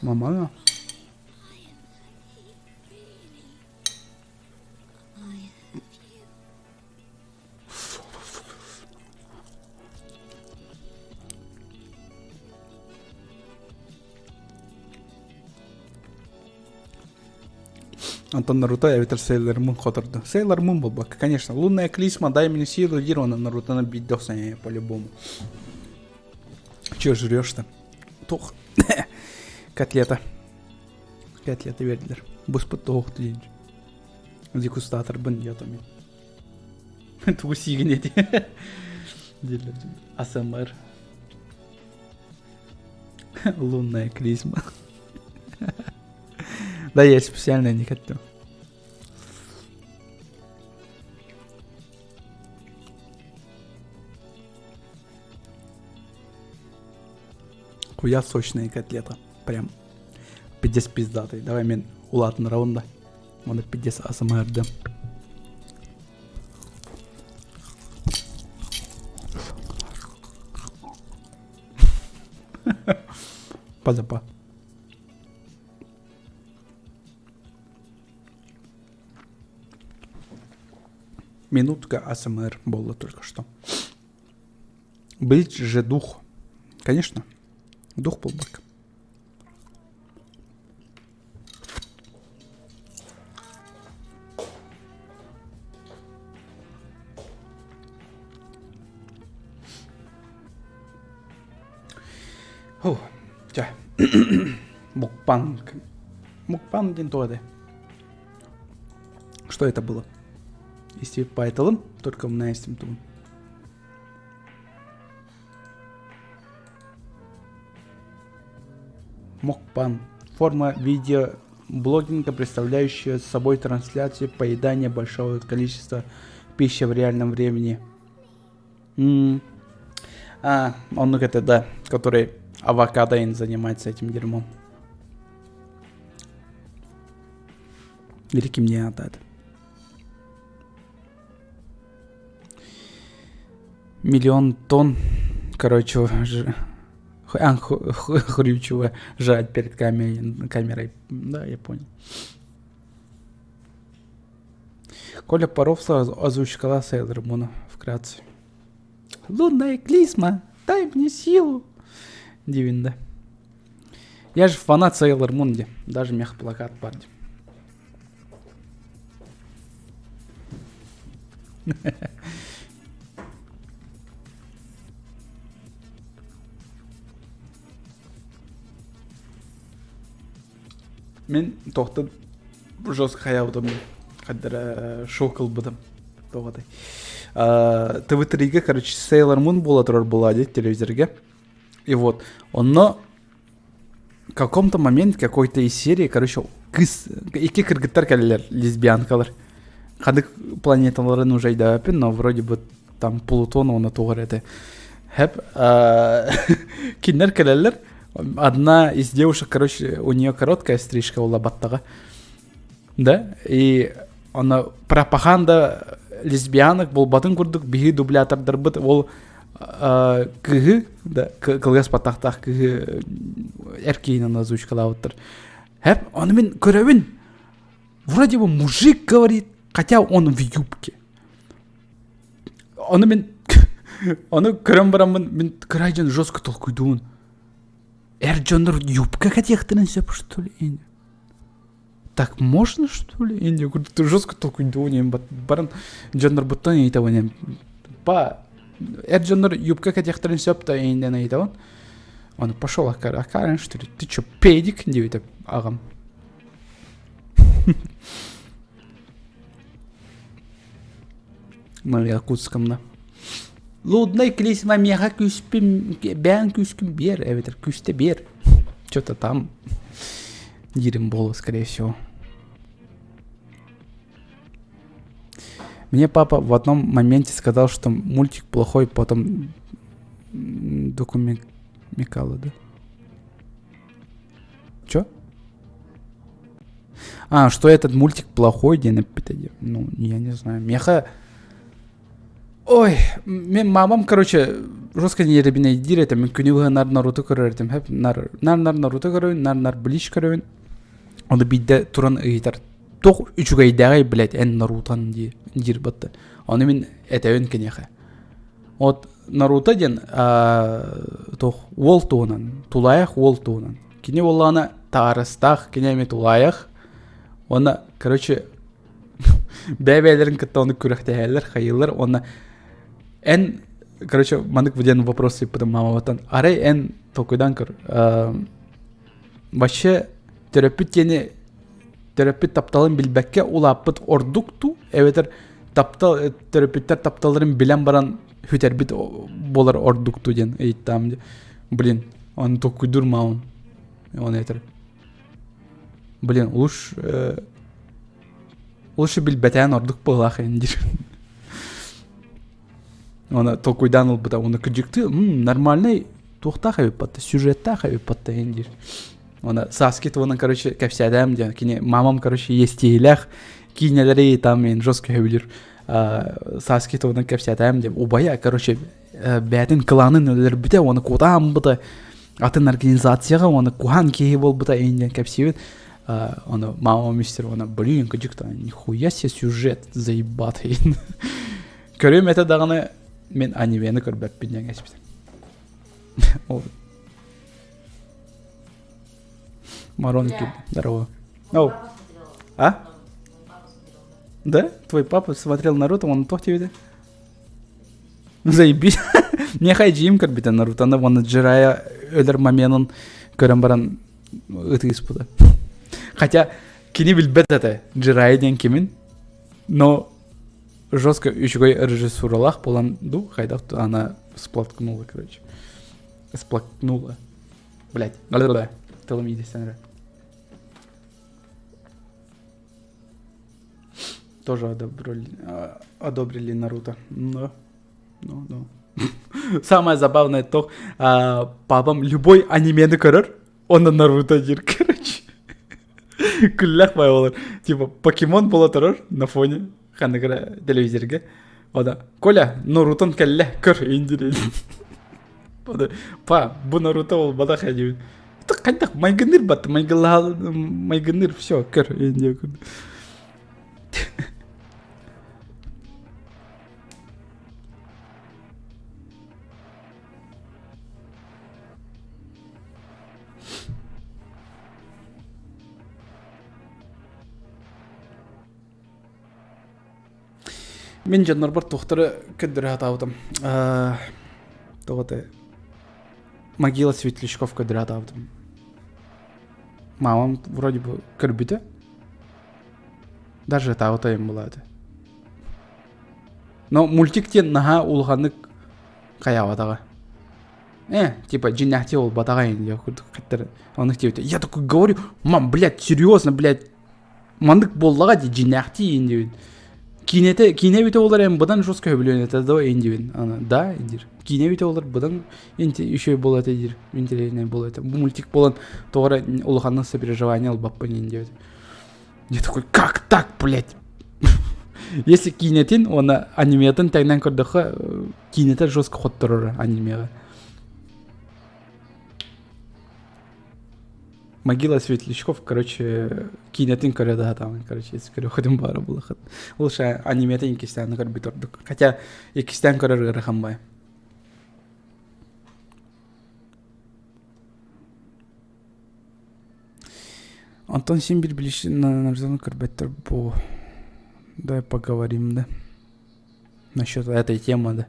Мама. Антон Наруто, я ветер Сейлор Мун хотырды. Сейлор Мун был бы, конечно. Лунная клизма, дай мне силу, Дирона Наруто набить дохся по-любому. Че жрешь-то? Тух. котлета. Котлета бердилер. Буспыт тоқты дейін. Дегустатор бін ятами. Туғы сигін еді. АСМР. Лунная клизма. Да, я специально не хотел. Хуя сочная котлета. Прям пиздец пиздатый. Давай мен улатын раунда. Оны пиздец АСМР'ды. Пазапа. Минутка АСМР было только что. Быть же дух. Конечно. Дух был бак. Ja. Мукбанг. Мукбанг день тоды. Что это было? Если по эталам, только на этим тун. Мукбан. Форма видеоблогинга, представляющая собой трансляцию поедания большого количества пищи в реальном времени. Он это, да, который авокадоин занимается этим дерьмом. Или кем мне отдать. Миллион тонн, короче, хрючего жать перед камерой. Да, я понял. Коля Паровса озвучкала Сейлор Муна вкратце. Лунная клизма, дай мне силу. Дивин, я же фанат Сейлор Мунди. Даже мех-плакат парни. Мен тоқты жестко хаялдым. Қадыр шокыл бұдым. Тоғадай. ТВ3-ге, короче, Сейлор Мун бола тұрар болады телевизорге. И вот, он в каком-то моменте, какой-то из серии, короче, iki кыргыттар кәлелер, лесбиянкалар. Қадық планеталарын уже айдапен, но вроде бы там Плутон оны тоғыр еді. Хэп, кинер кәлелер, одна из девушек, короче, у нее короткая стрижка у лабаттага. Да, и она пропаганда лесбиянок был батын курдук, биги дублятордар быт, ол кыгы, да, кылгас патақтақ кыгы эркейнен озвучкалауыттыр. Хэп, оны мен көрөбін, вроде бы мужик говорит, хотя он в юбке. Оны мен, оны көрім барамын, мен көрайжан жестко толкуйдуын. Эрджондар юбка хотехтырын сөп, что ли? Так можно, что ли? Я говорю, ты жестко толкуйдуын, баран джондар буттан ейтауын, па, Эрджондар юбка хотехтырын сөп, та ейнден ейтауын. Он пошел акарен, что ли? Ты чё, педик? Девит ағам. На якутском. Лудной клизма меха күспім, бән күскім бер, әветір, күсті бер. Чё-то там дирим было, скорее всего. Мне папа в одном моменте сказал, что мультик плохой, потом документикалы, да? Чё? Что этот мультик плохой, ну, я не знаю. Меха... Ой, мен мамам, короче, жестко не ребеней дирет, мен күнігігі Наруто көрердім. Наруто көрерін, нар Блич көрерін. Оны бидді туран ұйтар. Тоқ үшігі айдағай, блядь, ән Нарутан дир бұтты. Оны мен әтәуін кенеқі. От Наруто ден, тоқ, ол туынан, тулаяқ ол туынан. Кене оланы таарыстақ, кене мен тулаяқ. Оны, короче, бәбәлерін күтті оны көріқтәйәлер, қайылыр, оны ән, короче, мандық бұден вопрос еппідім мама ватан. Арай ән толкуйдан көр, Вообще терапит тапталын билбекке улаппыт ордукту. Эветер терапиттер тапталарын билен баран хүтербит болар ордукту ден. Эйттам де. Блин, он только дурмаун. Он этер. Блин, лучше билбетен ордук болах эндир. Она толкуйдан ул бута, оны кыжыкты, нормальный тухта хавипатта, сюжетта хавипатта эндир. Она Саскит, она, короче, капсядам, кине мамам, короче, есть илях, кинелери там мен жестко хавилер. Саскит, она капсядам, убая, короче, бәтин кланын өлер біте, оны кутам бұта, атын организацияға, оны кухан кейі бол бұта, энден капсивет. Оны мама мистер, оны, блин, кыжыкта, нихуя себе сюжет заебатый. Көрем это дағаны, мен анимені көрбәп бінен әспетім. Марон, здорово. Оу. А? Да? Твой папа смотрел Наруто, он тох тебе, да? Заебись. Не хайджим көрбеті Нарутаны, оны джирая өлір моменын көрім баран ұты испуда. Хотя, кені білбет әті джирая ден кемін, но жестко үшігой режиссуралах болан ду, хайдақты она сплаткнула, короче. Сплакнула. Блять. Тылым едестен. Тоже одобрили Наруто. Но. Самое забавное то, папам любой анимены көрір, он на Наруто дир, короче. Күлләк бай олар. Типа, покемон бола тұрыр на фоне. Ханығыра телевизорге. Ода, Коля, Нарутон кәллә көр индирейді. Ода, па, бұ Наруто ол бада қайдеуін. Это қайдақ, майгыныр баты, майгыныр, все, көр индирейді. Мен жаннар бар тоқтары көддірі атауытым. Тоғыты Могила Светлячков көддірі атауытым. Мамам вроде бы көрбіті. Даже атауытайым болады. Но мультиктен наға улғанық қаяуатаға. Типа джиннахте ол батаға енді. Оных тебе. Я такой говорю, мам, блядь, серьезно, блядь. Мандық болдыға де джиннахте енді. Кине бите олар эм бұдан жостқа өбілен әтеді да эндивен. Да, эндир. Кине бите олар бұдан еще болат эдир. Интересный болат. Бұл мультик болан тоғыра улғанның сопереживания албаппын эндивен. Я такой, как так, блядь? Если кинетин, оны аниметін тәгнен көрдіқі кинеті жостқа қот тұрыр анимеға. Могила Светлячков, короче, кинетин көреді атамын, короче, ескері құдым бары бұл ұқыт. Ол ша аниметі екістен көрбет ордық. Хотя, екістен көрір ғырықам бай. Антон, сен бір біліші нарзаны көрбеттір бұл. Давай поговорим, да? Насчет этой темы, да?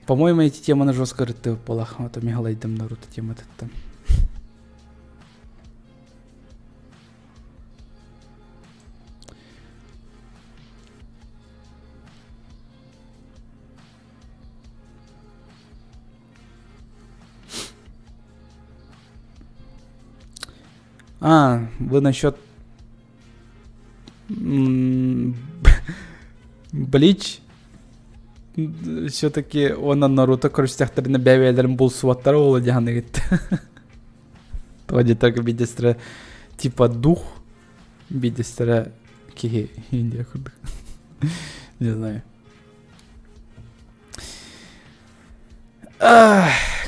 По-моему, эти темы на жестко рыты в полах. Это мегалайдам Наруто тема там. Вы насчет Блич все-таки он на Наруто көрсетектеріне бәвелерін бұл суаттары олы дегені кетті. Тоғады только бидестірі типа дух бидестірі кеге индия күрдік. Не знаю.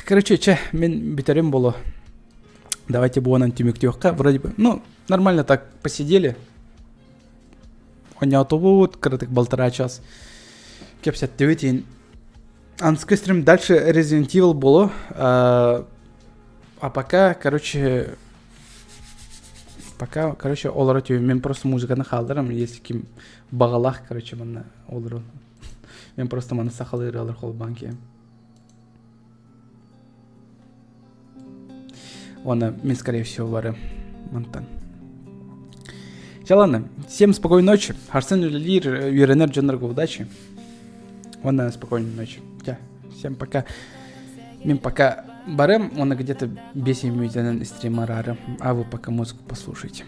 Короче, мен битерем болу. Давайте буонан тюмектёвка. Вроде бы, нормально так посидели. Понятно вот, короток 1,5 час. Кепсят тюитин. Анскестрим дальше Resident Evil было. А пока, короче, оларатю, мен просто музыка на халдерам, если ким багалах, короче, манна олару. Мен просто манна сахалы ралар холбанки. Вон, мен, скорее всего, бары. Монтан. Все, ладно. Всем спокойной ночи. Арсен Лир, Юренер, Дженерго, удачи. Вон, спокойной ночи. Всем пока. Мен пока барем, он где-то 5 минут стрима рары. А вы пока музыку послушайте.